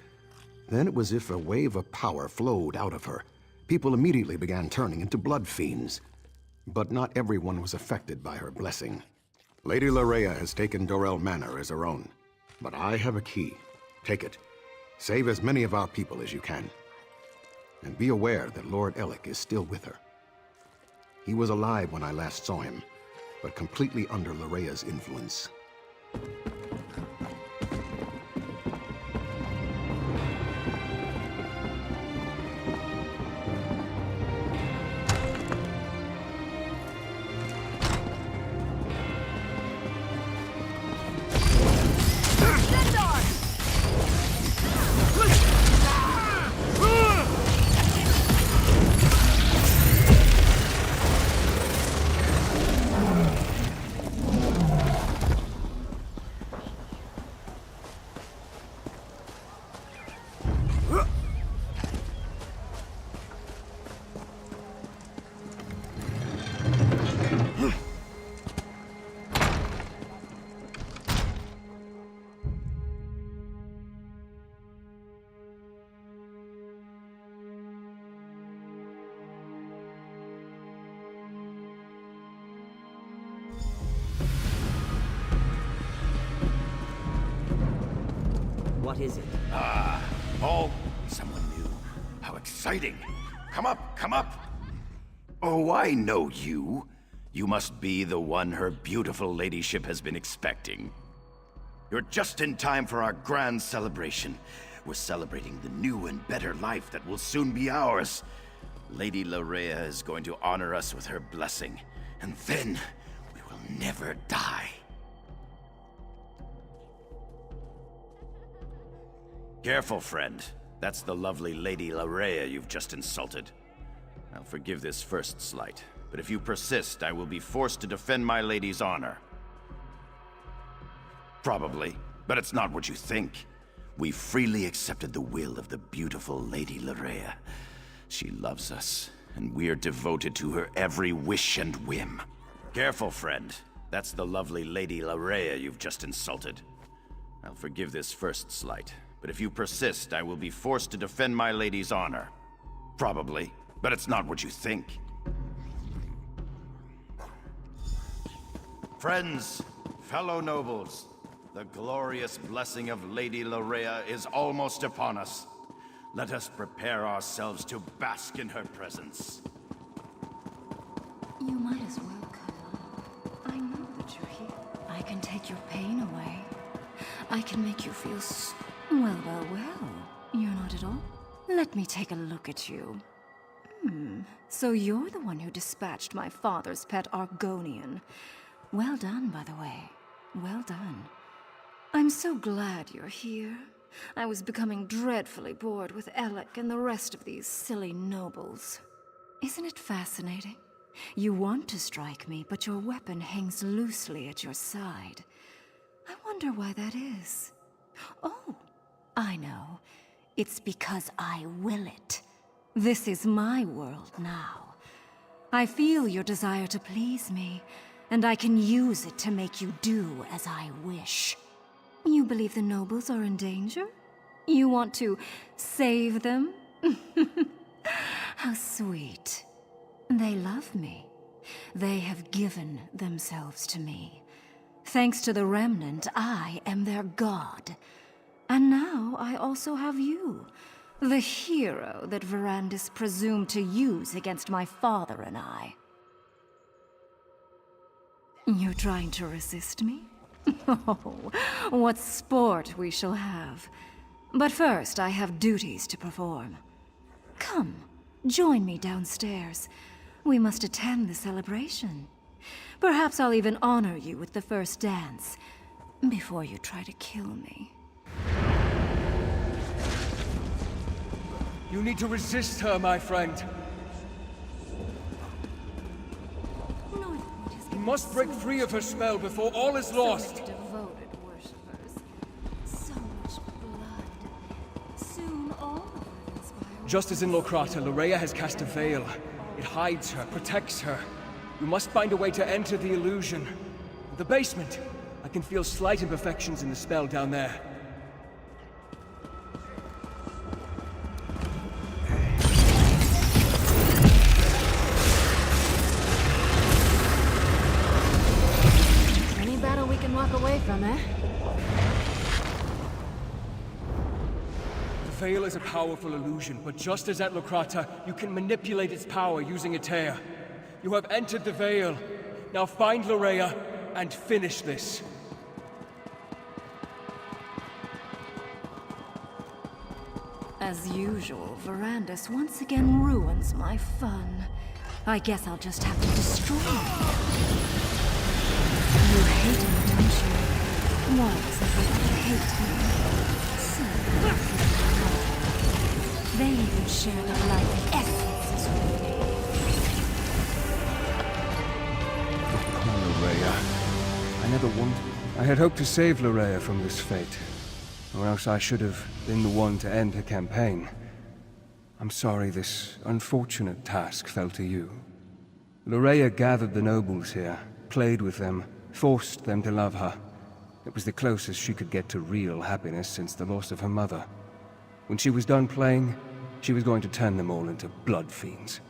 Then it was as if a wave of power flowed out of her. People immediately began turning into blood fiends. But not everyone was affected by her blessing. Lady Larea has taken Dorel Manor as her own. But I have a key. Take it. Save as many of our people as you can. And be aware that Lord Illiac is still with her. He was alive when I last saw him, but completely under Larea's influence. What is it? Ah, oh, someone new. How exciting. Come up, come up! Oh, I know you. You must be the one her beautiful ladyship has been expecting. You're just in time for our grand celebration. We're celebrating the new and better life that will soon be ours. Lady Larea is going to honor us with her blessing, and then we will never die. Careful, friend. That's the lovely Lady Larea you've just insulted. I'll forgive this first slight, but if you persist, I will be forced to defend my lady's honor. Probably, but it's not what you think. We freely accepted the will of the beautiful Lady Larea. She loves us, and we're devoted to her every wish and whim. Careful, friend. That's the lovely Lady Larea you've just insulted. I'll forgive this first slight, but if you persist, I will be forced to defend my lady's honor. Probably, but it's not what you think. Friends, fellow nobles, the glorious blessing of Lady Larea is almost upon us. Let us prepare ourselves to bask in her presence. You might as well come on. I know that you're here. I can take your pain away. I can make you feel well. You're not at all? Let me take a look at you. So you're the one who dispatched my father's pet Argonian. Well done, by the way. Well done. I'm so glad you're here. I was becoming dreadfully bored with Illiac and the rest of these silly nobles. Isn't it fascinating? You want to strike me, but your weapon hangs loosely at your side. I wonder why that is. Oh, I know. It's because I will it. This is my world now. I feel your desire to please me, and I can use it to make you do as I wish. You believe the nobles are in danger? You want to save them? How sweet. They love me. They have given themselves to me. Thanks to the Remnant, I am their god. And now I also have you, the hero that Verandis presumed to use against my father and I. You're trying to resist me? Oh, what sport we shall have. But first, I have duties to perform. Come, join me downstairs. We must attend the celebration. Perhaps I'll even honor you with the first dance, before you try to kill me. You need to resist her, my friend. You must break free of her spell before all is lost. Devoted worshippers. So much blood. Soon all of them inspire. Just as in Locrata, Larea has cast a veil. It hides her, protects her. You must find a way to enter the illusion. The basement. I can feel slight imperfections in the spell down there. Any battle we can walk away from, eh? The veil is a powerful illusion, but just as at Locrata, you can manipulate its power using a tear. You have entered the veil. Now find Larea and finish this. As usual, Verandis once again ruins my fun. I guess I'll just have to destroy you. You hate me, don't you? Why does everyone hate me? So, they even share the life essences with me. Poor Larea. I never wanted... I had hoped to save Larea from this fate. Or else I should have been the one to end her campaign. I'm sorry this unfortunate task fell to you. Larea gathered the nobles here, played with them, forced them to love her. It was the closest she could get to real happiness since the loss of her mother. When she was done playing, she was going to turn them all into blood fiends.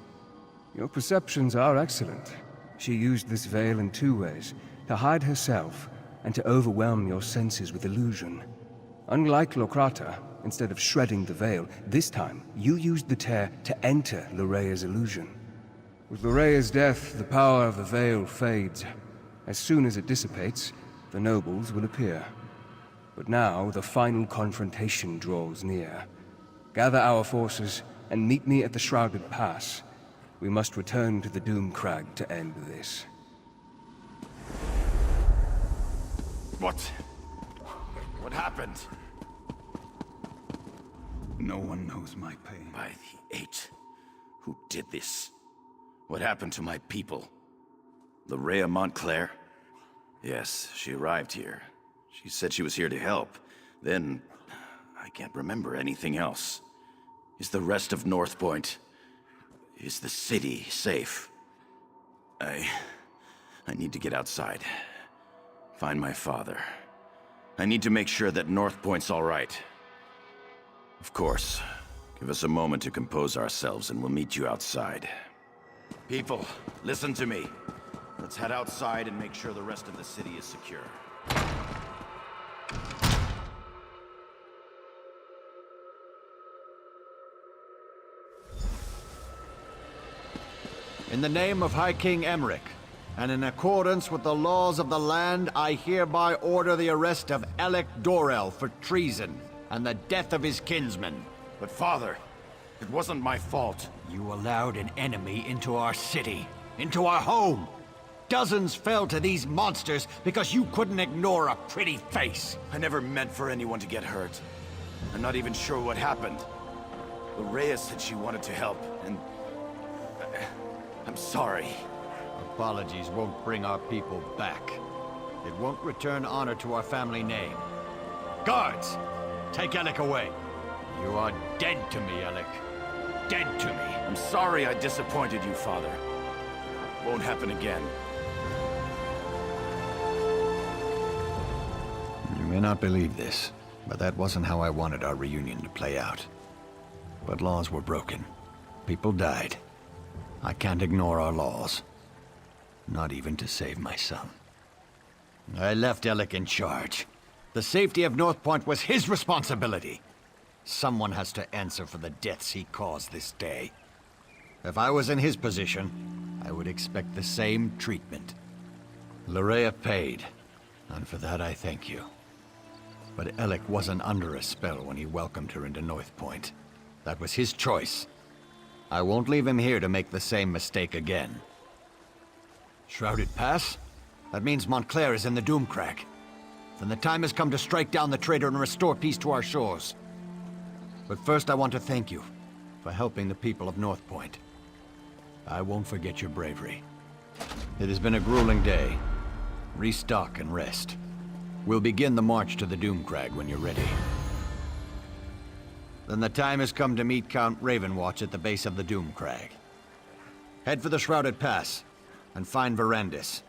Your perceptions are excellent. She used this veil in two ways, to hide herself and to overwhelm your senses with illusion. Unlike Locrata, instead of shredding the veil, this time you used the tear to enter Lorea's illusion. With Lorea's death, the power of the veil fades. As soon as it dissipates, the nobles will appear. But now the final confrontation draws near. Gather our forces and meet me at the Shrouded Pass. We must return to the Doomcrag to end this. What happened? No one knows my pain. By the Eight. Who did this? What happened to my people? Larea Montclair? Yes, she arrived here. She said she was here to help. Then, I can't remember anything else. Is the rest of North Point... Is the city safe? I need to get outside. Find my father. I need to make sure that North Point's all right. Of course. Give us a moment to compose ourselves and we'll meet you outside. People, listen to me. Let's head outside and make sure the rest of the city is secure. In the name of High King Emmerich, and in accordance with the laws of the land, I hereby order the arrest of Illiac Dorel for treason and the death of his kinsmen. But father, it wasn't my fault. You allowed an enemy into our city, into our home. Dozens fell to these monsters because you couldn't ignore a pretty face. I never meant for anyone to get hurt. I'm not even sure what happened. Larea said she wanted to help, and... I'm sorry. Apologies won't bring our people back. It won't return honor to our family name. Guards! Take Illiac away. You are dead to me, Illiac. Dead to me. I'm sorry I disappointed you, father. Won't happen again. You may not believe this, but that wasn't how I wanted our reunion to play out. But laws were broken. People died. I can't ignore our laws. Not even to save my son. I left Illiac in charge. The safety of North Point was his responsibility. Someone has to answer for the deaths he caused this day. If I was in his position, I would expect the same treatment. Larea paid, and for that I thank you. But Illiac wasn't under a spell when he welcomed her into North Point. That was his choice. I won't leave him here to make the same mistake again. Shrouded Pass? That means Montclair is in the Doomcrag. Then the time has come to strike down the traitor and restore peace to our shores. But first I want to thank you for helping the people of North Point. I won't forget your bravery. It has been a grueling day. Restock and rest. We'll begin the march to the Doomcrag when you're ready. Then the time has come to meet Count Ravenwatch at the base of the Doomcrag. Head for the Shrouded Pass, and find Verandis.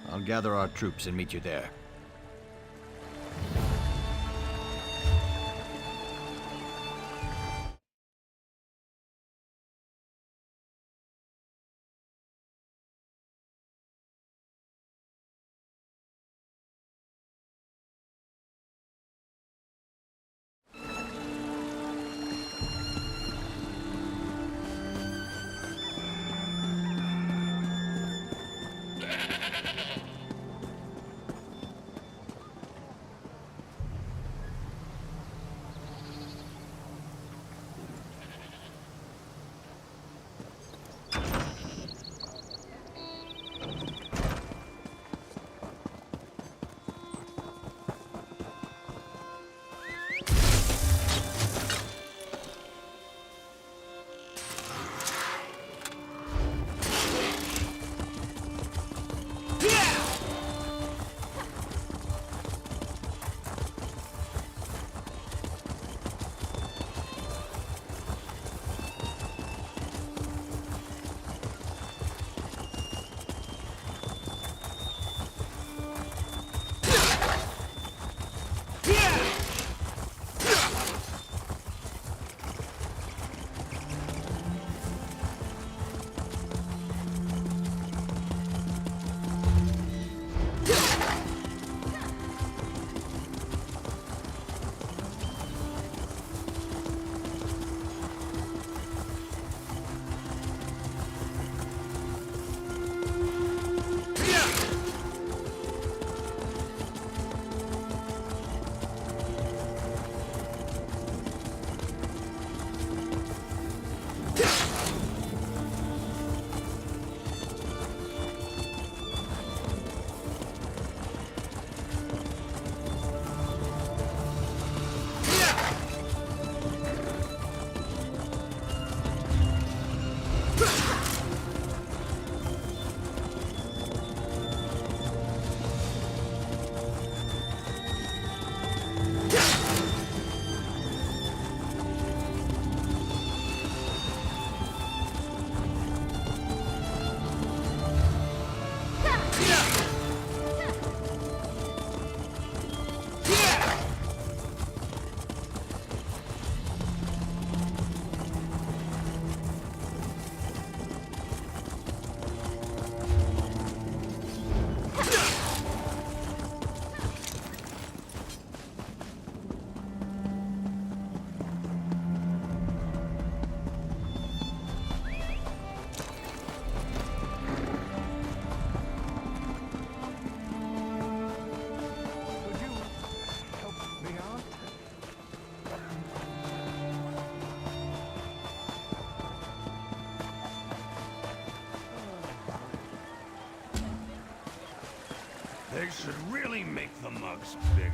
I'll gather our troops and meet you there. They should really make the mugs bigger.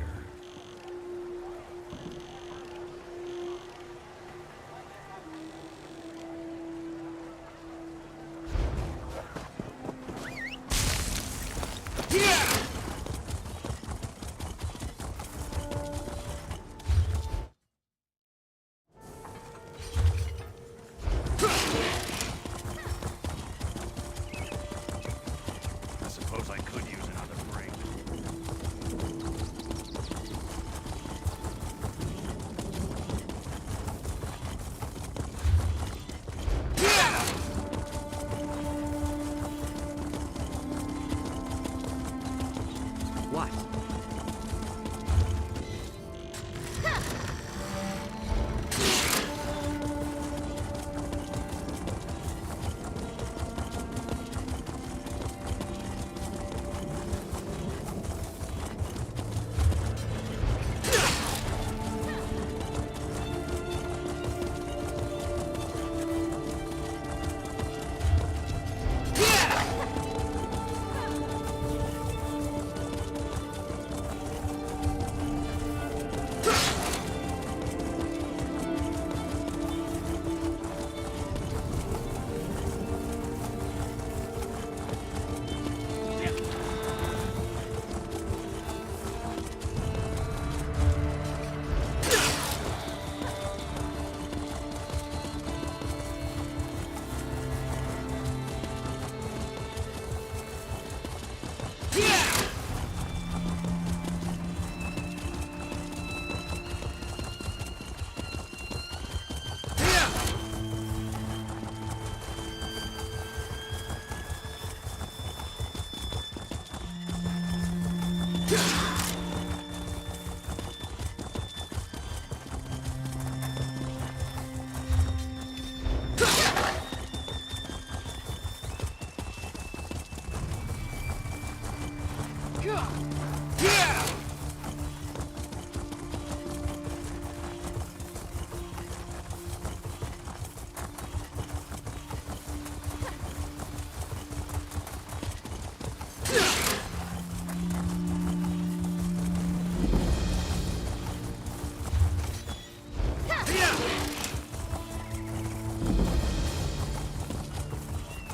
I suppose I could use another break. What?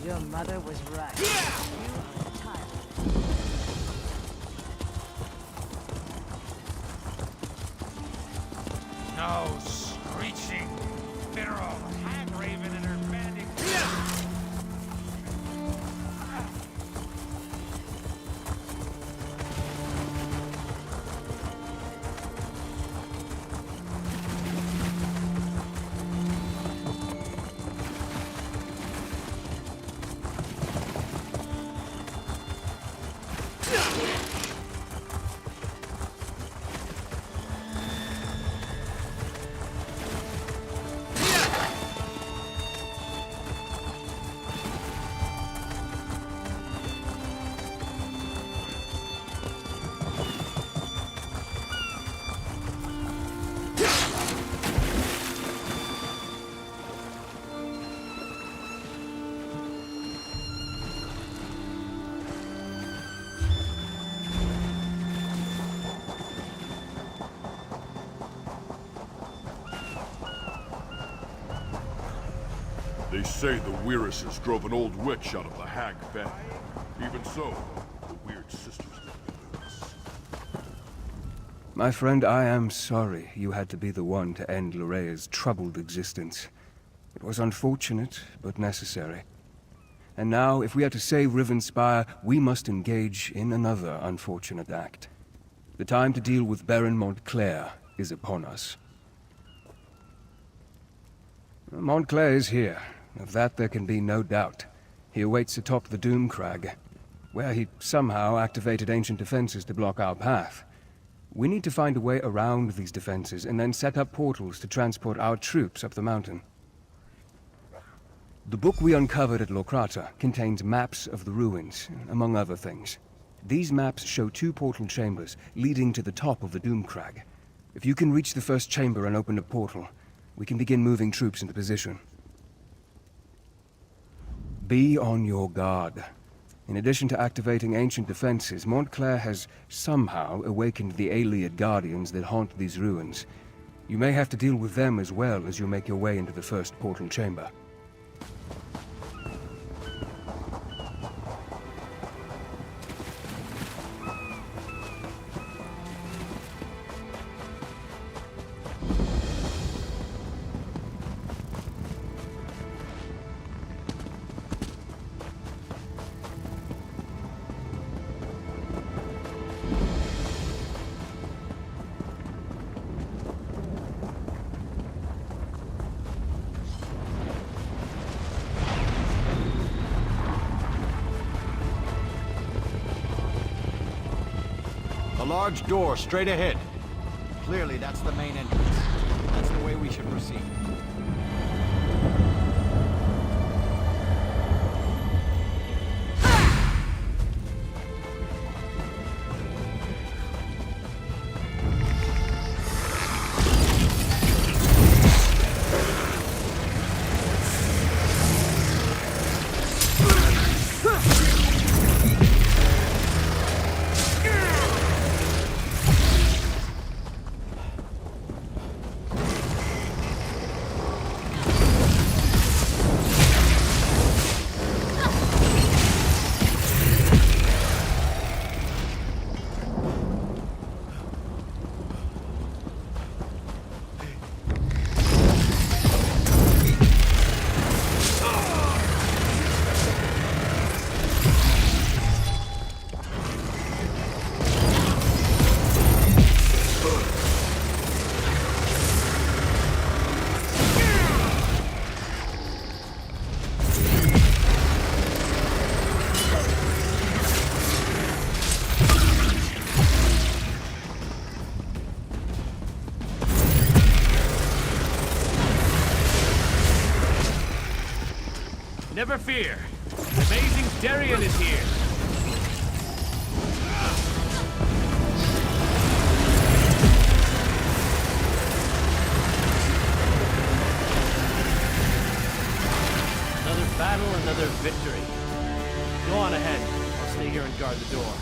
Your mother was right. No screeching, bitter old hag raven and her banding. They say the Weirises drove an old witch out of the Hag Bay. Even so, the weird sisters live with us. My friend, I am sorry you had to be the one to end Lorea's troubled existence. It was unfortunate, but necessary. And now, if we are to save Rivenspire, we must engage in another unfortunate act. The time to deal with Baron Montclair is upon us. Montclair is here. Of that there can be no doubt. He awaits atop the Doom Crag, where he somehow activated ancient defenses to block our path. We need to find a way around these defenses and then set up portals to transport our troops up the mountain. The book we uncovered at Locrata contains maps of the ruins, among other things. These maps show 2 portal chambers leading to the top of the Doom Crag. If you can reach the first chamber and open a portal, we can begin moving troops into position. Be on your guard. In addition to activating ancient defenses, Montclair has somehow awakened the Illiac guardians that haunt these ruins. You may have to deal with them as well as you make your way into the first portal chamber. A large door straight ahead. Clearly, that's the main entrance. That's the way we should proceed. Never fear. Amazing Darien is here. Another battle, another victory. Go on ahead. I'll stay here and guard the door.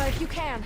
If you can.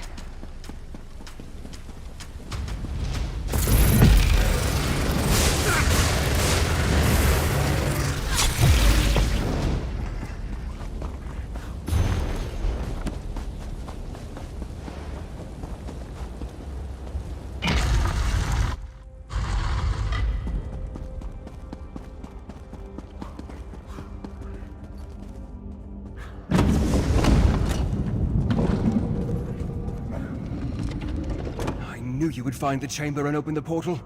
Knew you would find the chamber and open the portal.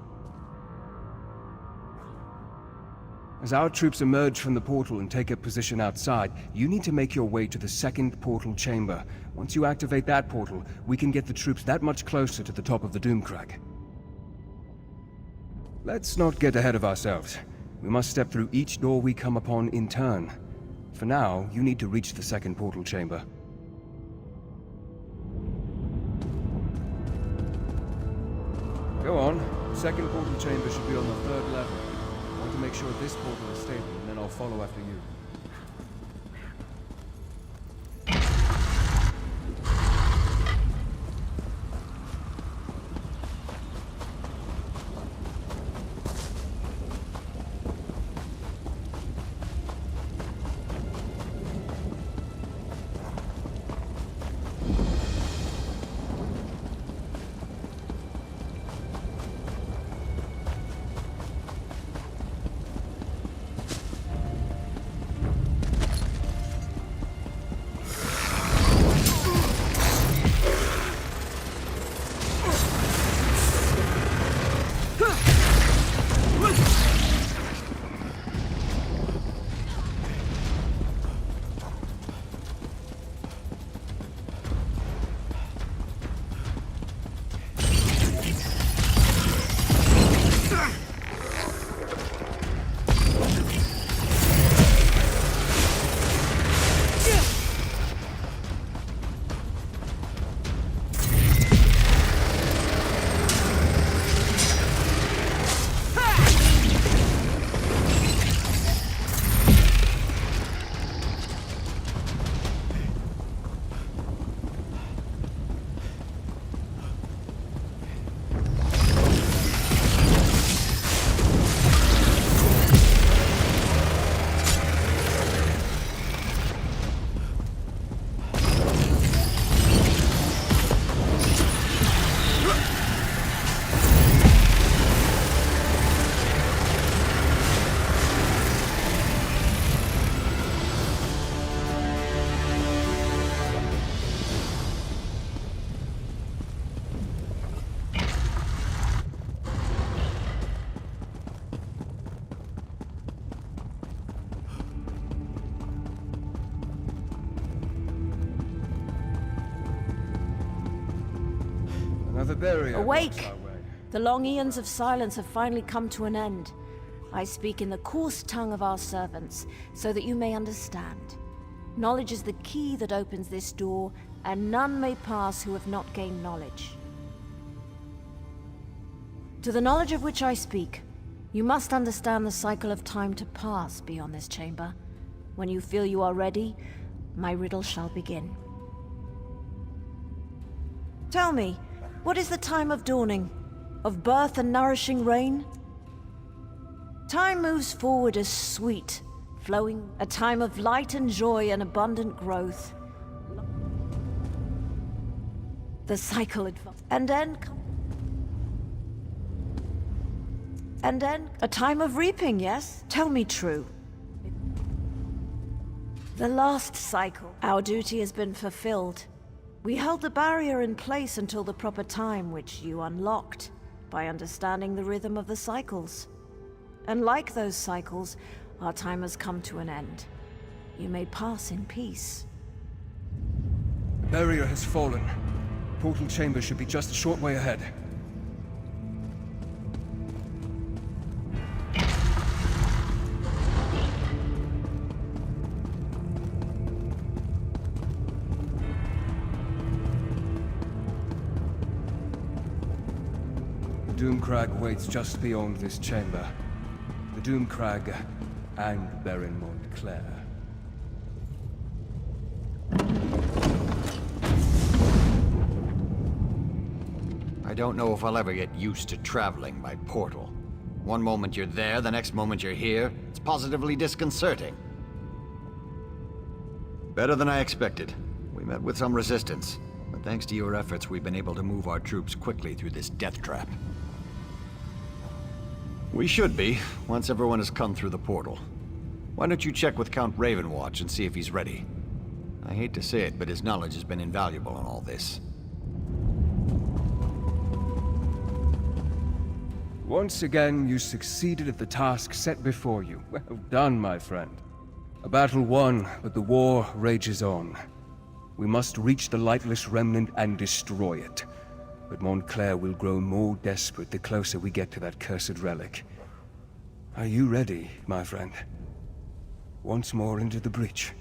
As our troops emerge from the portal and take up position outside, you need to make your way to the second portal chamber. Once you activate that portal, we can get the troops that much closer to the top of the Doomcrag. Let's not get ahead of ourselves. We must step through each door we come upon in turn. For now, you need to reach the second portal chamber. Go on. Second portal chamber should be on the 3rd level. I want to make sure this portal is stable, and then I'll follow after you. Another barrier Awake! blocks our way. The long eons of silence have finally come to an end. I speak in the coarse tongue of our servants, so that you may understand. Knowledge is the key that opens this door, and none may pass who have not gained knowledge. To the knowledge of which I speak, you must understand the cycle of time to pass beyond this chamber. When you feel you are ready, my riddle shall begin. Tell me, what is the time of dawning? Of birth and nourishing rain? Time moves forward as sweet, flowing, a time of light and joy and abundant growth. The cycle and then a time of reaping, yes? Tell me true. The last cycle, our duty has been fulfilled. We held the barrier in place until the proper time, which you unlocked by understanding the rhythm of the cycles. And like those cycles, our time has come to an end. You may pass in peace. The barrier has fallen. Portal chamber should be just a short way ahead. The Doomcrag waits just beyond this chamber. The Doomcrag and Baron Montclair. I don't know if I'll ever get used to traveling by portal. One moment you're there, the next moment you're here. It's positively disconcerting. Better than I expected. We met with some resistance, but thanks to your efforts, we've been able to move our troops quickly through this death trap. We should be, once everyone has come through the portal. Why don't you check with Count Ravenwatch and see if he's ready? I hate to say it, but his knowledge has been invaluable in all this. Once again, you succeeded at the task set before you. Well done, my friend. A battle won, but the war rages on. We must reach the Lightless Remnant and destroy it. But Montclair will grow more desperate the closer we get to that cursed relic. Are you ready, my friend? Once more into the breach.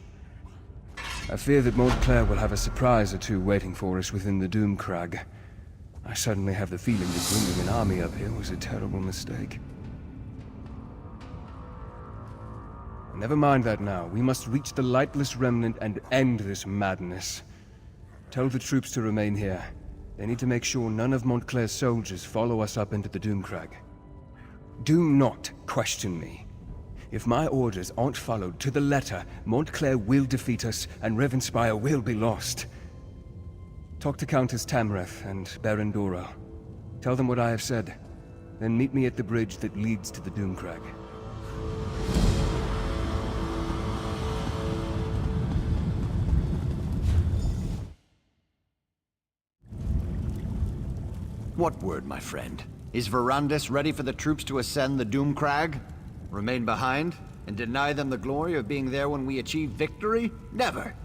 I fear that Montclair will have a surprise or two waiting for us within the Doomcrag. I suddenly have the feeling that bringing an army up here was a terrible mistake. Never mind that now. We must reach the Lightless Remnant and end this madness. Tell the troops to remain here. They need to make sure none of Montclair's soldiers follow us up into the Doomcrag. Do not question me. If my orders aren't followed to the letter, Montclair will defeat us and Ravenspire will be lost. Talk to Countess Tamreth and Baron Dora. Tell them what I have said. Then meet me at the bridge that leads to the Doomcrag. What word, my friend? Is Verandis ready for the troops to ascend the Doomcrag? Remain behind and deny them the glory of being there when we achieve victory? Never!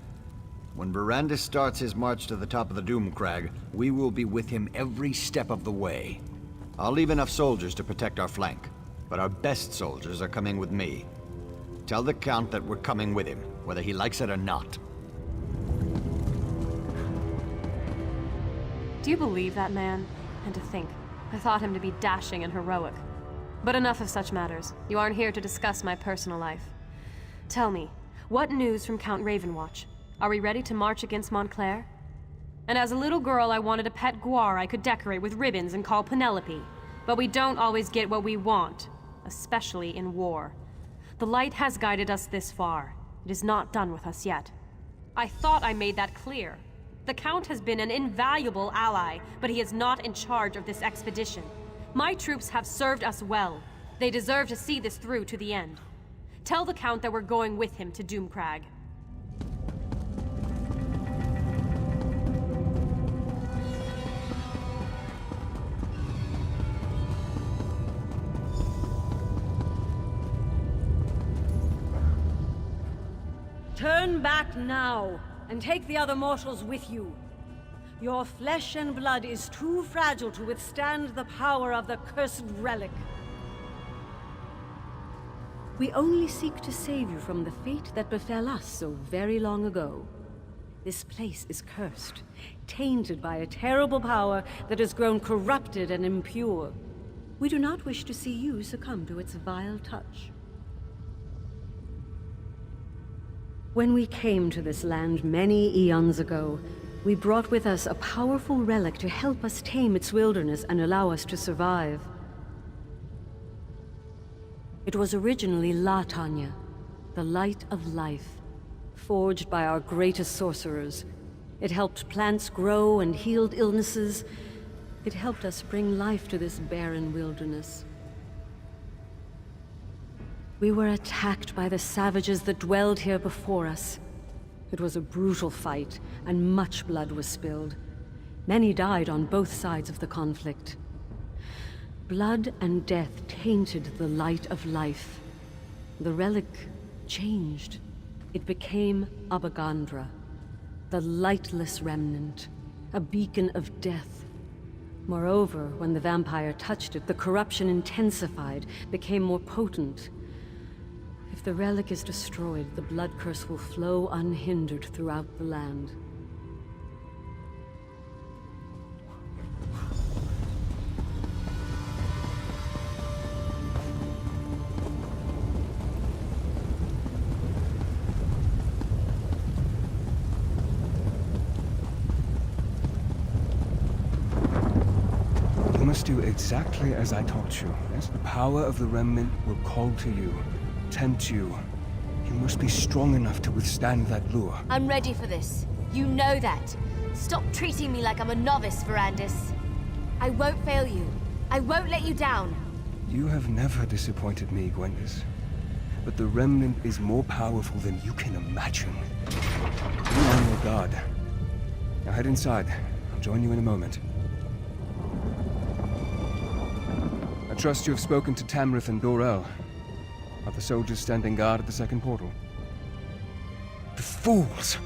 When Verandis starts his march to the top of the Doomcrag, we will be with him every step of the way. I'll leave enough soldiers to protect our flank, but our best soldiers are coming with me. Tell the Count that we're coming with him, whether he likes it or not. Do you believe that man? And to think, I thought him to be dashing and heroic. But enough of such matters. You aren't here to discuss my personal life. Tell me, what news from Count Ravenwatch? Are we ready to march against Montclair? And as a little girl, I wanted a pet guar I could decorate with ribbons and call Penelope. But we don't always get what we want, especially in war. The light has guided us this far. It is not done with us yet. I thought I made that clear. The Count has been an invaluable ally, but he is not in charge of this expedition. My troops have served us well. They deserve to see this through to the end. Tell the Count that we're going with him to Doomcrag. Turn back now, and take the other mortals with you. Your flesh and blood is too fragile to withstand the power of the cursed relic. We only seek to save you from the fate that befell us so very long ago. This place is cursed, tainted by a terrible power that has grown corrupted and impure. We do not wish to see you succumb to its vile touch. When we came to this land many eons ago, we brought with us a powerful relic to help us tame its wilderness and allow us to survive. It was originally La Tanya, the light of life, forged by our greatest sorcerers. It helped plants grow and healed illnesses. It helped us bring life to this barren wilderness. We were attacked by the savages that dwelled here before us. It was a brutal fight, and much blood was spilled. Many died on both sides of the conflict. Blood and death tainted the light of life. The relic changed. It became Abagandra, the lightless remnant, a beacon of death. Moreover, when the vampire touched it, the corruption intensified, became more potent. If the relic is destroyed, the blood curse will flow unhindered throughout the land. You must do exactly as I taught you. Yes, the power of the remnant will call to you, tempt you. You must be strong enough to withstand that lure. I'm ready for this. You know that. Stop treating me like I'm a novice, Verandis. I won't fail you. I won't let you down. You have never disappointed me, Gwendis. But the remnant is more powerful than you can imagine. Be on your guard. Now head inside. I'll join you in a moment. I trust you have spoken to Tamrith and Dorel. Are the soldiers standing guard at the second portal? The fools!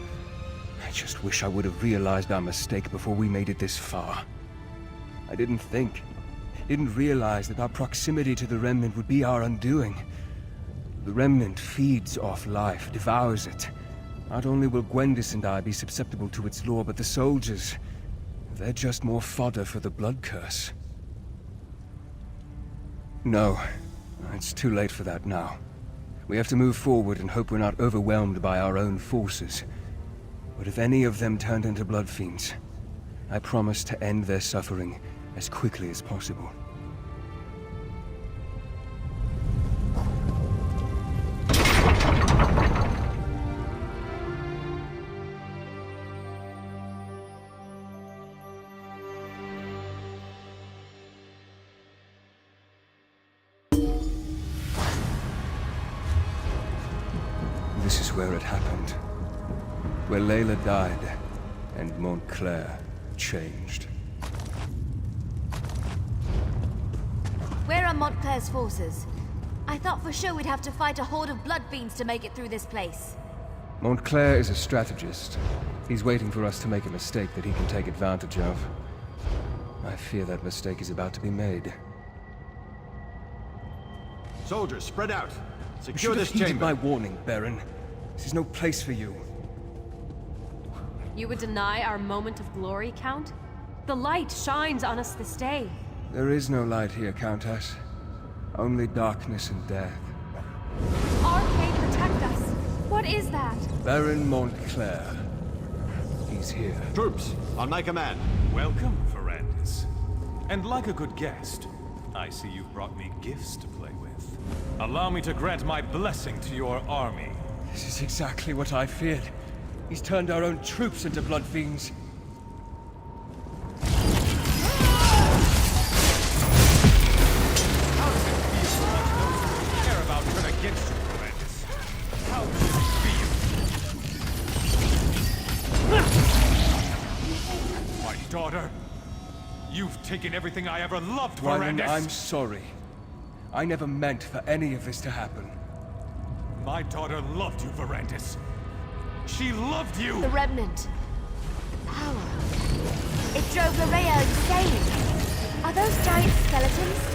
I just wish I would have realized our mistake before we made it this far. I didn't realize that our proximity to the Remnant would be our undoing. The Remnant feeds off life, devours it. Not only will Gwendis and I be susceptible to its lore, but the soldiers, they're just more fodder for the blood curse. No. It's too late for that now. We have to move forward and hope we're not overwhelmed by our own forces. But if any of them turned into blood fiends, I promise to end their suffering as quickly as possible. This is where it happened. Where Layla died, and Montclair changed. Where are Montclair's forces? I thought for sure we'd have to fight a horde of blood fiends to make it through this place. Montclair is a strategist. He's waiting for us to make a mistake that he can take advantage of. I fear that mistake is about to be made. Soldiers, spread out. You Secure should this have heeded chamber. my warning, Baron. This is no place for you. You would deny our moment of glory, Count? The light shines on us this day. There is no light here, Countess. Only darkness and death. Arcade, protect us. What is that? Baron Montclair. He's here. Troops, on my command. Welcome, Verandis. And like a good guest, I see you've brought me gifts to play with. Allow me to grant my blessing to your army. This is exactly what I feared. He's turned our own troops into blood fiends. How does it feel to watch those who care about turn against you, Verandis? How does it feel? My daughter, you've taken everything I ever loved, Wyman, Verandis. I'm sorry. I never meant for any of this to happen. My daughter loved you, Verandis. She loved you! The Remnant. Power. It drove Larea insane. Are those giant skeletons?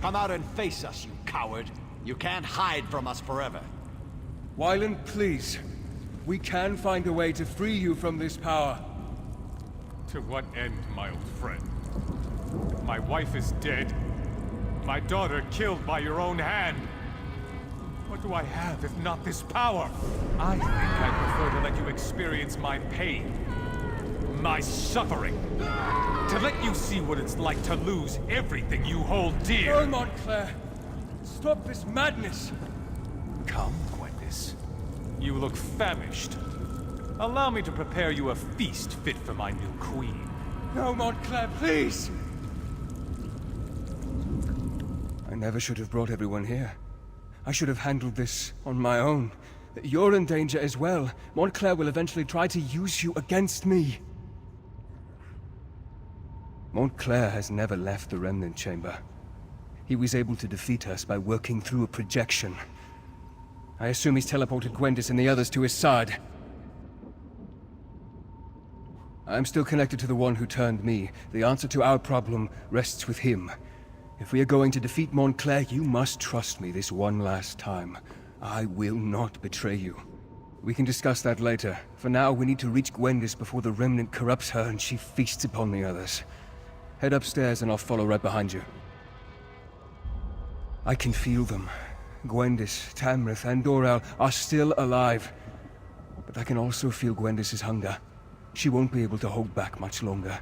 Come out and face us, you coward. You can't hide from us forever. Wyland, please. We can find a way to free you from this power. To what end, my old friend? My wife is dead. My daughter killed by your own hand. What do I have if not this power? I think I prefer to let you experience my pain. My suffering. To let you see what it's like to lose everything you hold dear. No, Montclair. Stop this madness. Come, Gwendis. You look famished. Allow me to prepare you a feast fit for my new queen. No, Montclair, please! I never should have brought everyone here. I should have handled this on my own. You're in danger as well. Montclair will eventually try to use you against me. Montclair has never left the Remnant Chamber. He was able to defeat us by working through a projection. I assume he's teleported Gwendis and the others to his side. I'm still connected to the one who turned me. The answer to our problem rests with him. If we are going to defeat Montclair, you must trust me this one last time. I will not betray you. We can discuss that later. For now, we need to reach Gwendis before the Remnant corrupts her and she feasts upon the others. Head upstairs and I'll follow right behind you. I can feel them. Gwendis, Tamrith, and Dorel are still alive. But I can also feel Gwendis' hunger. She won't be able to hold back much longer.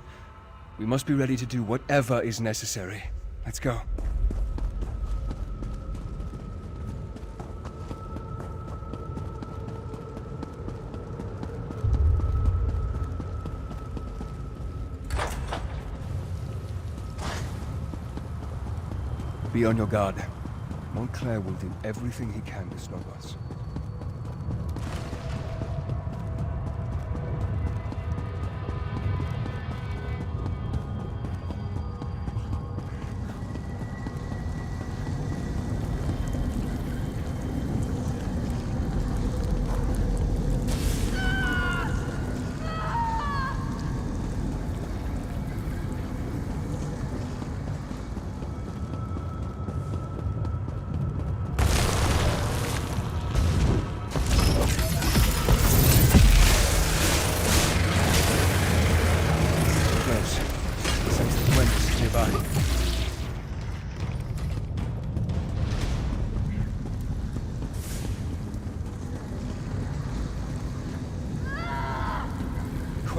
We must be ready to do whatever is necessary. Let's go. Be on your guard. Montclair will do everything he can to stop us.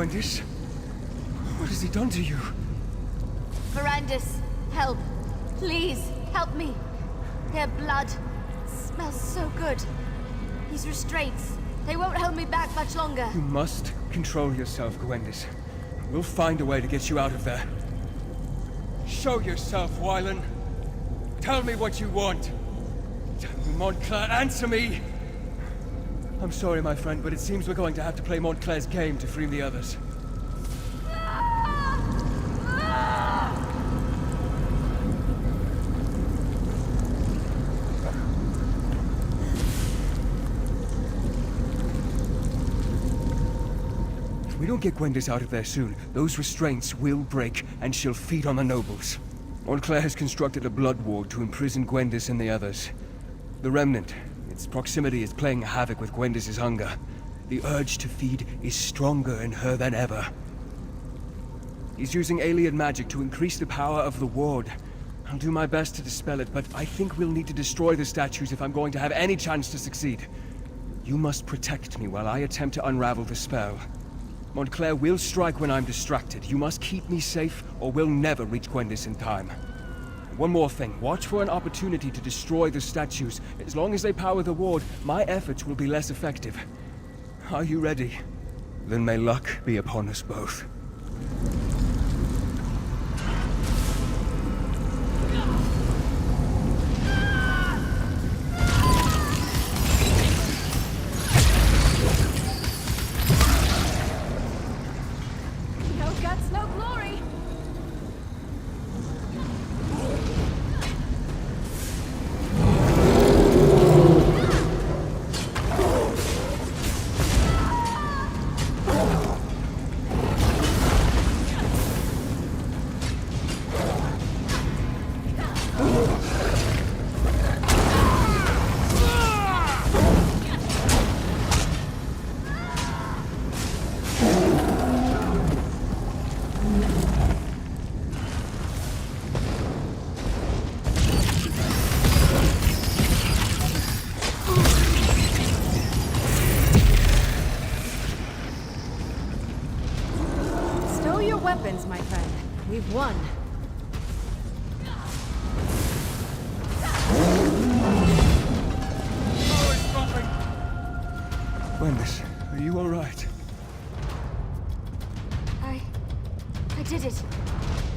Gwendis? What has he done to you? Verandis, help. Please, help me. Their blood smells so good. These restraints, they won't hold me back much longer. You must control yourself, Gwendis. We'll find a way to get you out of there. Show yourself, Wylan. Tell me what you want. Tell me, Montclair, answer me! I'm sorry, my friend, but it seems we're going to have to play Montclair's game to free the others. If we don't get Gwendis out of there soon, those restraints will break, and she'll feed on the nobles. Montclair has constructed a blood ward to imprison Gwendis and the others. The Remnant. Its proximity is playing havoc with Gwendis' hunger. The urge to feed is stronger in her than ever. He's using alien magic to increase the power of the ward. I'll do my best to dispel it, but I think we'll need to destroy the statues if I'm going to have any chance to succeed. You must protect me while I attempt to unravel the spell. Montclair will strike when I'm distracted. You must keep me safe, or we'll never reach Gwendis in time. One more thing. Watch for an opportunity to destroy the statues. As long as they power the ward, my efforts will be less effective. Are you ready? Then may luck be upon us both. That's no glory! Stow your weapons, my friend. We've won. Gwendis, are you all right? I did it.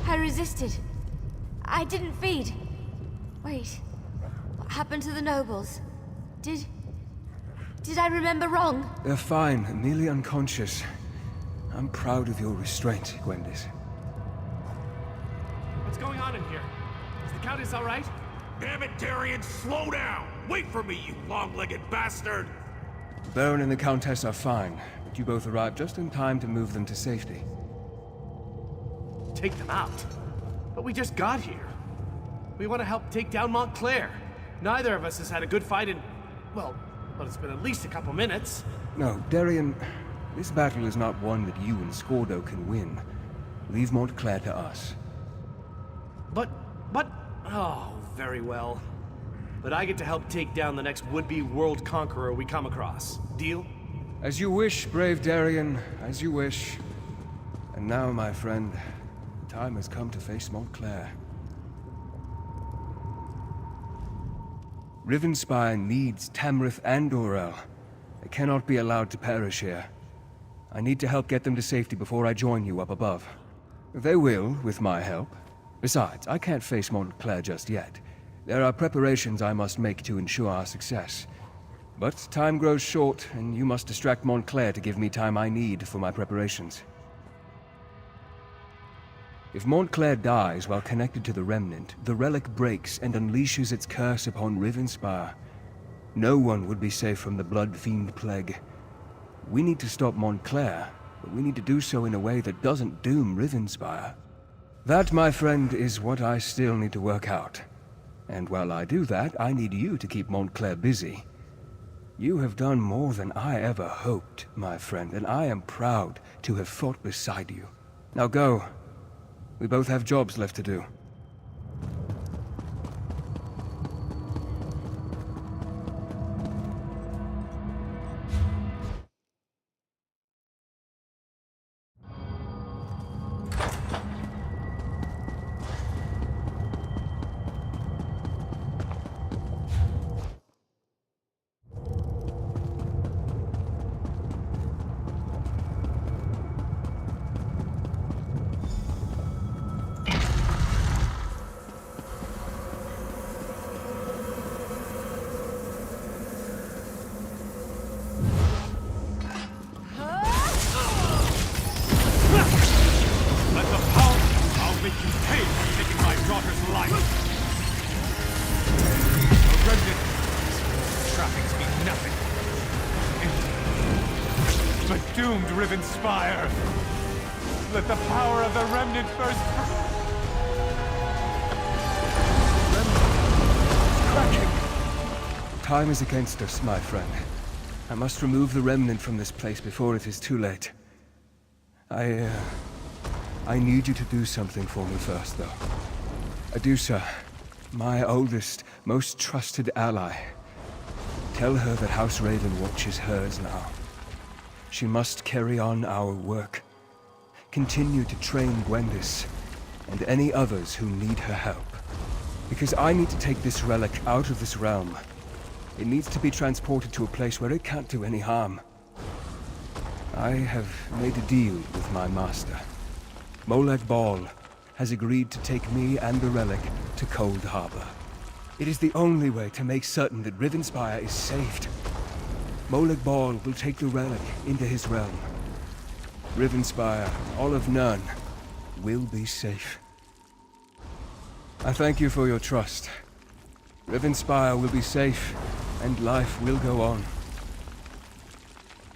I resisted. I didn't feed. Wait. What happened to the nobles? Did I remember wrong? They're fine, merely unconscious. I'm proud of your restraint, Gwendis. What's going on in here? Is the Countess all right? Damn it, Darian, slow down! Wait for me, you long-legged bastard! The Baron and the Countess are fine, but you both arrived just in time to move them to safety. Take them out? But we just got here. We want to help take down Montclair. Neither of us has had a good fight in... well, it's been at least a couple minutes. No, Darian, this battle is not one that you and Scordo can win. Leave Montclair to us. But... oh, very well. But I get to help take down the next would-be world conqueror we come across. Deal? As you wish, brave Darian, as you wish. And now, my friend, the time has come to face Montclair. Rivenspire needs Tamrith and Dorel. They cannot be allowed to perish here. I need to help get them to safety before I join you up above. They will, with my help. Besides, I can't face Montclair just yet. There are preparations I must make to ensure our success. But time grows short, and you must distract Montclair to give me time I need for my preparations. If Montclair dies while connected to the Remnant, the relic breaks and unleashes its curse upon Rivenspire. No one would be safe from the Blood Fiend Plague. We need to stop Montclair, but we need to do so in a way that doesn't doom Rivenspire. That, my friend, is what I still need to work out. And while I do that, I need you to keep Montclair busy. You have done more than I ever hoped, my friend, and I am proud to have fought beside you. Now go. We both have jobs left to do. Doomed Rivenspire! Let the power of the Remnant first... Time is against us, my friend. I must remove the Remnant from this place before it is too late. I need you to do something for me first, though. Adusa, my oldest, most trusted ally. Tell her that House Ravenwatch is hers now. She must carry on our work. Continue to train Gwendis, and any others who need her help. Because I need to take this relic out of this realm. It needs to be transported to a place where it can't do any harm. I have made a deal with my master. Molag Bal has agreed to take me and the relic to Cold Harbor. It is the only way to make certain that Rivenspire is saved. Molag Bal will take the relic into his realm. Rivenspire, all of Nurn, will be safe. I thank you for your trust. Rivenspire will be safe, and life will go on.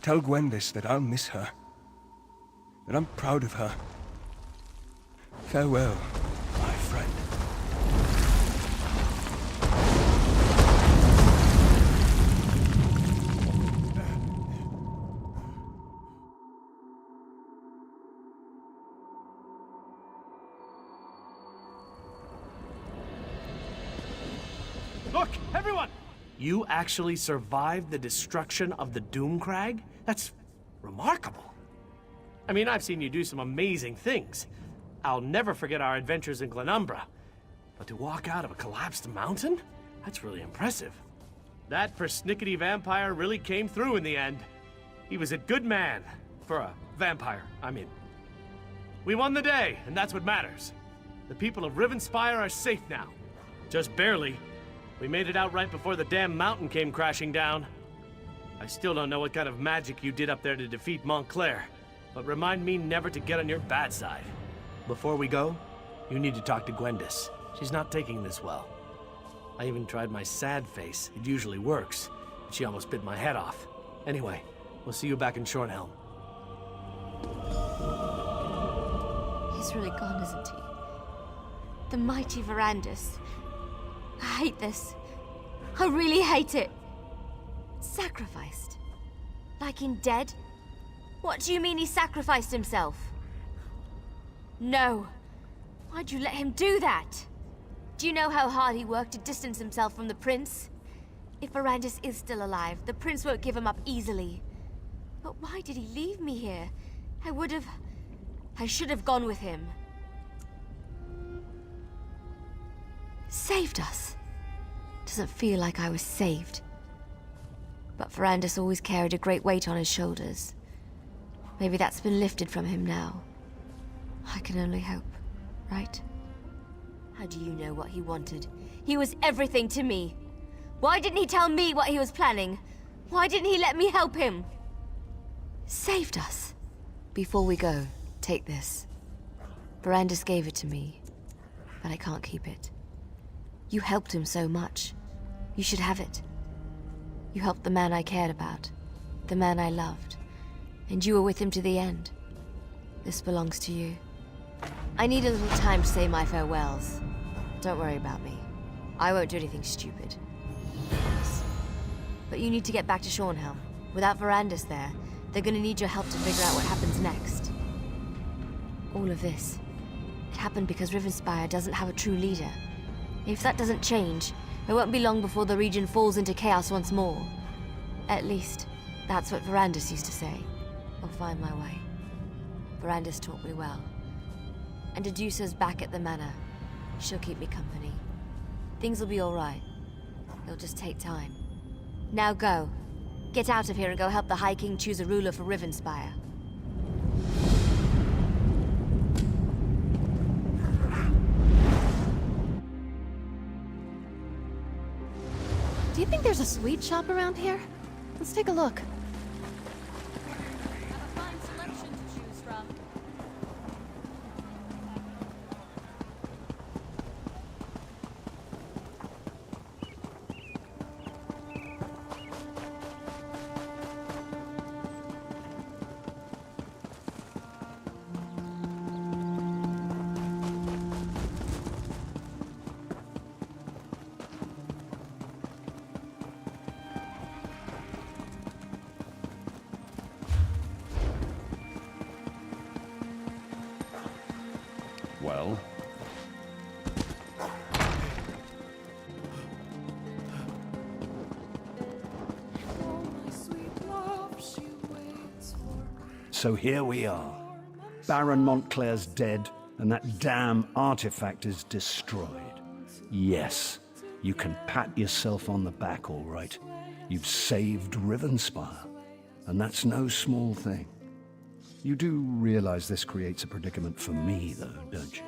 Tell Gwendis that I'll miss her, that I'm proud of her. Farewell, my friend. Look, everyone! You actually survived the destruction of the Doomcrag? That's remarkable. I mean, I've seen you do some amazing things. I'll never forget our adventures in Glenumbra. But to walk out of a collapsed mountain? That's really impressive. That persnickety vampire really came through in the end. He was a good man. For a vampire, I mean. We won the day, and that's what matters. The people of Rivenspire are safe now. Just barely. We made it out right before the damn mountain came crashing down. I still don't know what kind of magic you did up there to defeat Montclair, but remind me never to get on your bad side. Before we go, you need to talk to Gwendis. She's not taking this well. I even tried my sad face. It usually works, but she almost bit my head off. Anyway, we'll see you back in Shornhelm. He's really gone, isn't he? The mighty Verandis. I hate this. I really hate it. Sacrificed? Like in dead? What do you mean he sacrificed himself? No. Why'd you let him do that? Do you know how hard he worked to distance himself from the prince? If Verandis is still alive, the prince won't give him up easily. But why did he leave me here? I should have gone with him. Saved us. Doesn't feel like I was saved. But Verandis always carried a great weight on his shoulders. Maybe that's been lifted from him now. I can only hope, right? How do you know what he wanted? He was everything to me. Why didn't he tell me what he was planning? Why didn't he let me help him? Saved us. Before we go, take this. Verandis gave it to me, but I can't keep it. You helped him so much. You should have it. You helped the man I cared about, the man I loved, and you were with him to the end. This belongs to you. I need a little time to say my farewells. Don't worry about me. I won't do anything stupid. But you need to get back to Shornhelm. Without Verandis there, they're gonna need your help to figure out what happens next. All of this, it happened because Rivenspire doesn't have a true leader. If that doesn't change, it won't be long before the region falls into chaos once more. At least, that's what Verandis used to say. I'll find my way. Verandis taught me well. And Dedusa's back at the manor. She'll keep me company. Things will be all right. It'll just take time. Now go. Get out of here and go help the High King choose a ruler for Rivenspire. Do you think there's a sweet shop around here? Let's take a look. Well? So here we are. Baron Montclair's dead, and that damn artifact is destroyed. Yes, you can pat yourself on the back, all right. You've saved Rivenspire, and that's no small thing. You do realize this creates a predicament for me, though, don't you?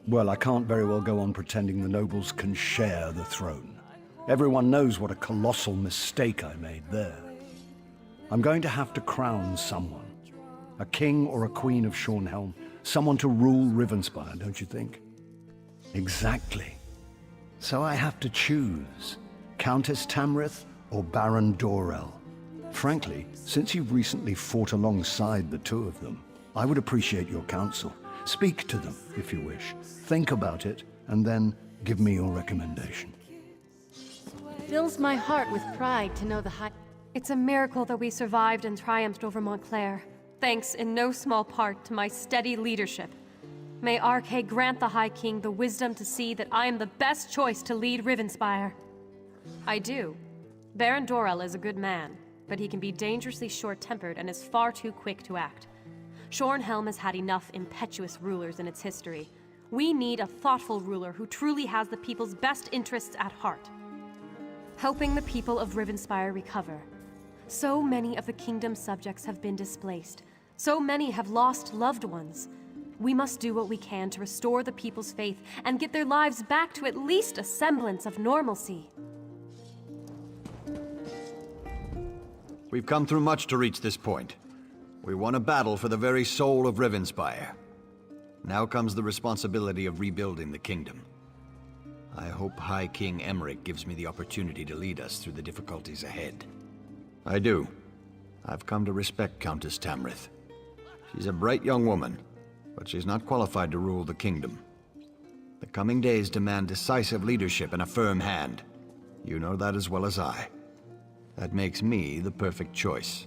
Well, I can't very well go on pretending the nobles can share the throne. Everyone knows what a colossal mistake I made there. I'm going to have to crown someone. A king or a queen of Shornhelm, Someone to rule Rivenspire, don't you think? Exactly. So I have to choose Countess Tamrith or Baron Dorell. Frankly, since you've recently fought alongside the two of them, I would appreciate your counsel. Speak to them, if you wish. Think about it, and then give me your recommendation. Fills my heart with pride to know the High... It's a miracle that we survived and triumphed over Montclair, thanks in no small part to my steady leadership. May Arkay grant the High King the wisdom to see that I am the best choice to lead Rivenspire. I do. Baron Dorell is a good man, but he can be dangerously short-tempered and is far too quick to act. Shornhelm has had enough impetuous rulers in its history. We need a thoughtful ruler who truly has the people's best interests at heart. Helping the people of Rivenspire recover. So many of the kingdom's subjects have been displaced. So many have lost loved ones. We must do what we can to restore the people's faith and get their lives back to at least a semblance of normalcy. We've come through much to reach this point. We won a battle for the very soul of Rivenspire. Now comes the responsibility of rebuilding the kingdom. I hope High King Emmerich gives me the opportunity to lead us through the difficulties ahead. I do. I've come to respect Countess Tamrith. She's a bright young woman, but she's not qualified to rule the kingdom. The coming days demand decisive leadership and a firm hand. You know that as well as I. That makes me the perfect choice.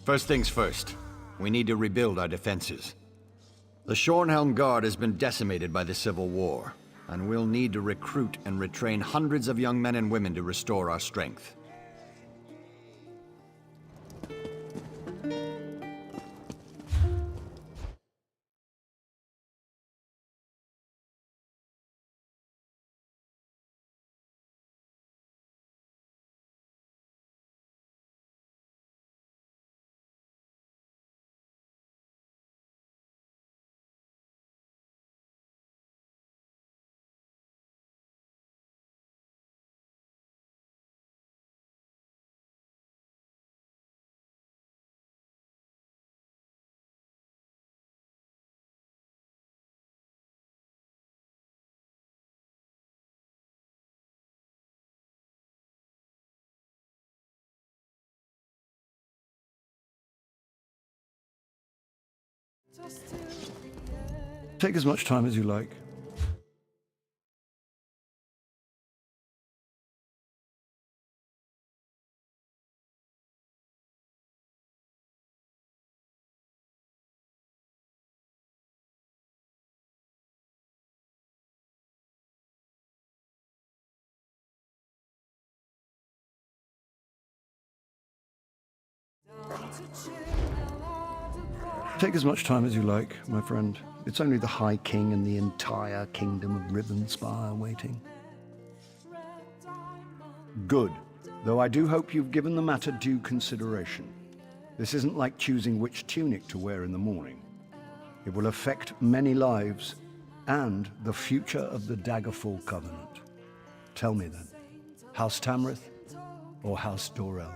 First things first, we need to rebuild our defenses. The Shornhelm Guard has been decimated by the Civil War, and we'll need to recruit and retrain hundreds of young men and women to restore our strength. Take as much time as you like. Take as much time as you like, my friend. It's only the High King and the entire kingdom of Rivenspire waiting. Good. Though I do hope you've given the matter due consideration. This isn't like choosing which tunic to wear in the morning. It will affect many lives and the future of the Daggerfall Covenant. Tell me then, House Tamrith or House Dorell?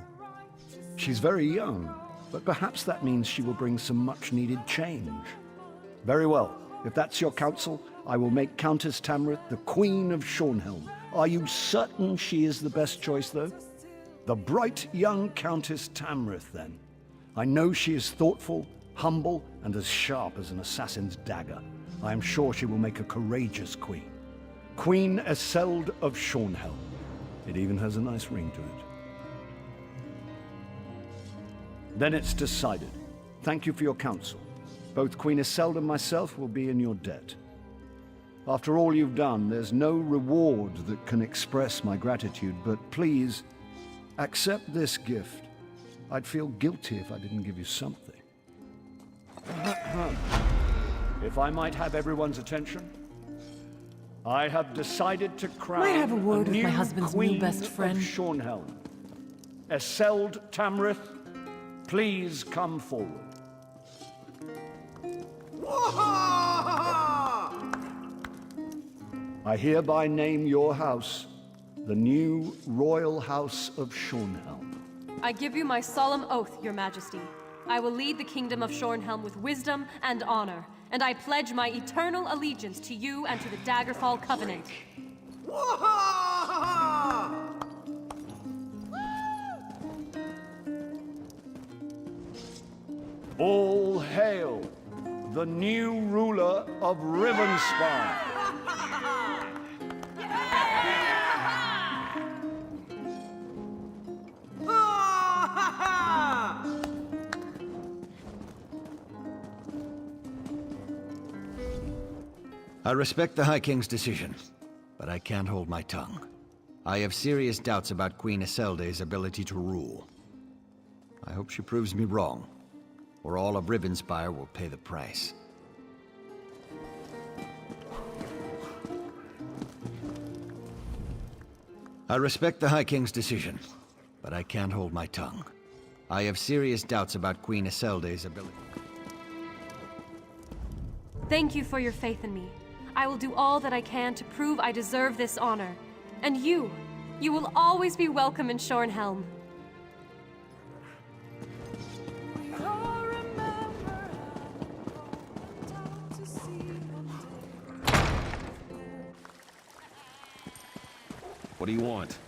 She's very young, but perhaps that means she will bring some much-needed change. Very well. If that's your counsel, I will make Countess Tamrith the Queen of Shornhelm. Are you certain she is the best choice, though? The bright young Countess Tamrith, then. I know she is thoughtful, humble, and as sharp as an assassin's dagger. I am sure she will make a courageous queen. Queen Eseld of Shornhelm. It even has a nice ring to it. Then it's decided. Thank you for your counsel. Both Queen Eseld and myself will be in your debt. After all you've done, there's no reward that can express my gratitude, but please, accept this gift. I'd feel guilty if I didn't give you something. If I might have everyone's attention, I have decided to crown Might I have a word with my husband's Queen new best friend? of Shornhelm. Eseld Tamrith, please come forward. I hereby name your house the new Royal House of Shornhelm. I give you my solemn oath, Your Majesty. I will lead the kingdom of Shornhelm with wisdom and honor, and I pledge my eternal allegiance to you and to the Daggerfall Covenant. All hail the new ruler of Rivenspire. I respect the High King's decision, but I can't hold my tongue. I have serious doubts about Queen Iselde's ability to rule. I hope she proves me wrong, or all of Rivenspire will pay the price. I respect the High King's decision, but I can't hold my tongue. I have serious doubts about Queen Iselde's ability. Thank you for your faith in me. I will do all that I can to prove I deserve this honor. And you will always be welcome in Shornhelm. What do you want?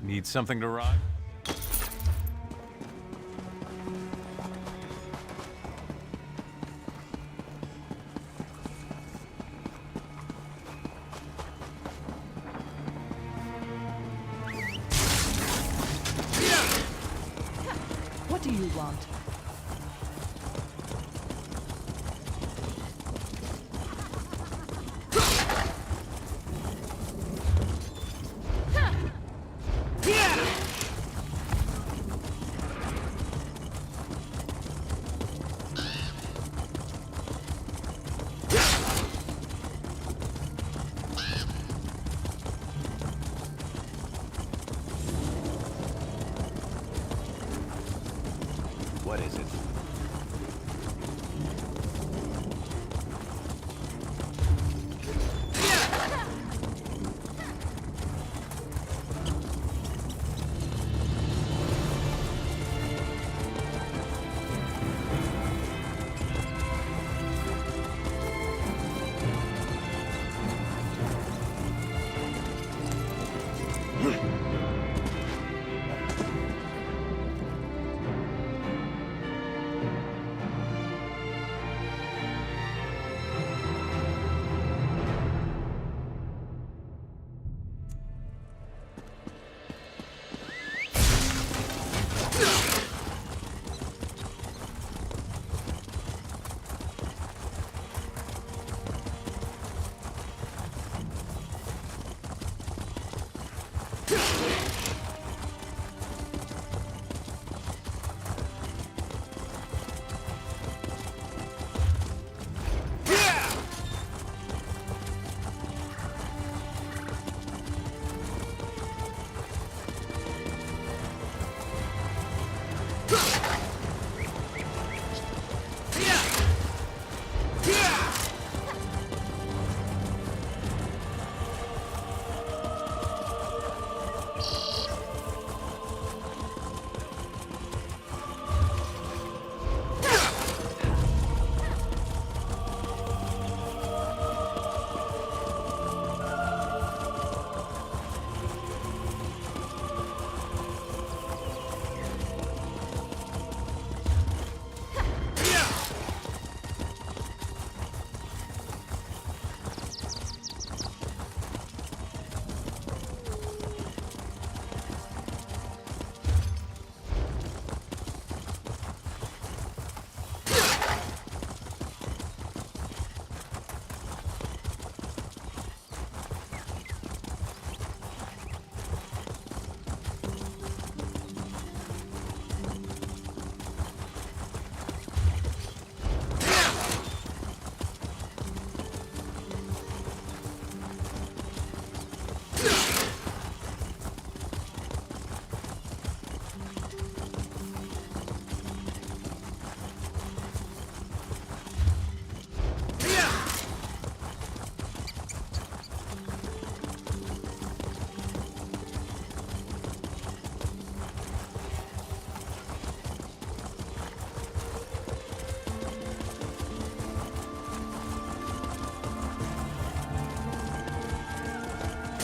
Need something to ride? What do you want? What is it?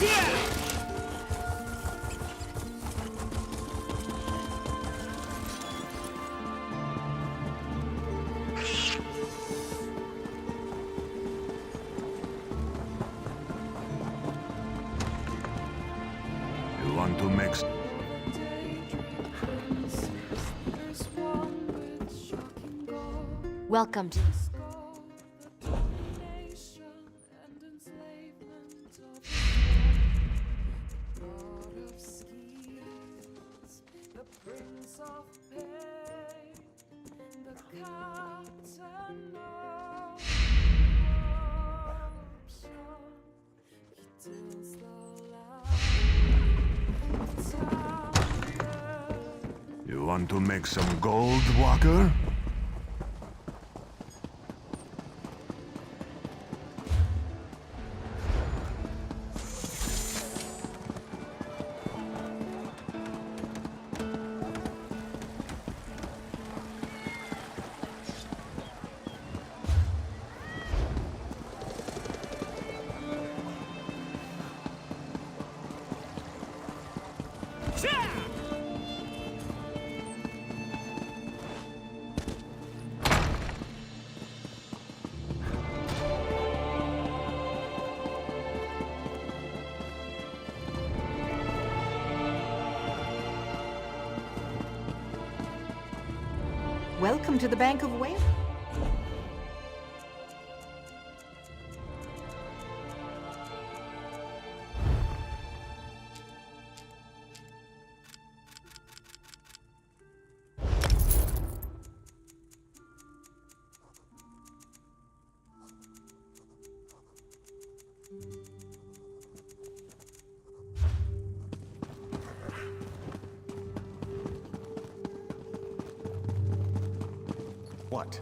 You want to mix? Welcome to... You want to make some gold, Walker? Welcome to the Bank of Whale. What?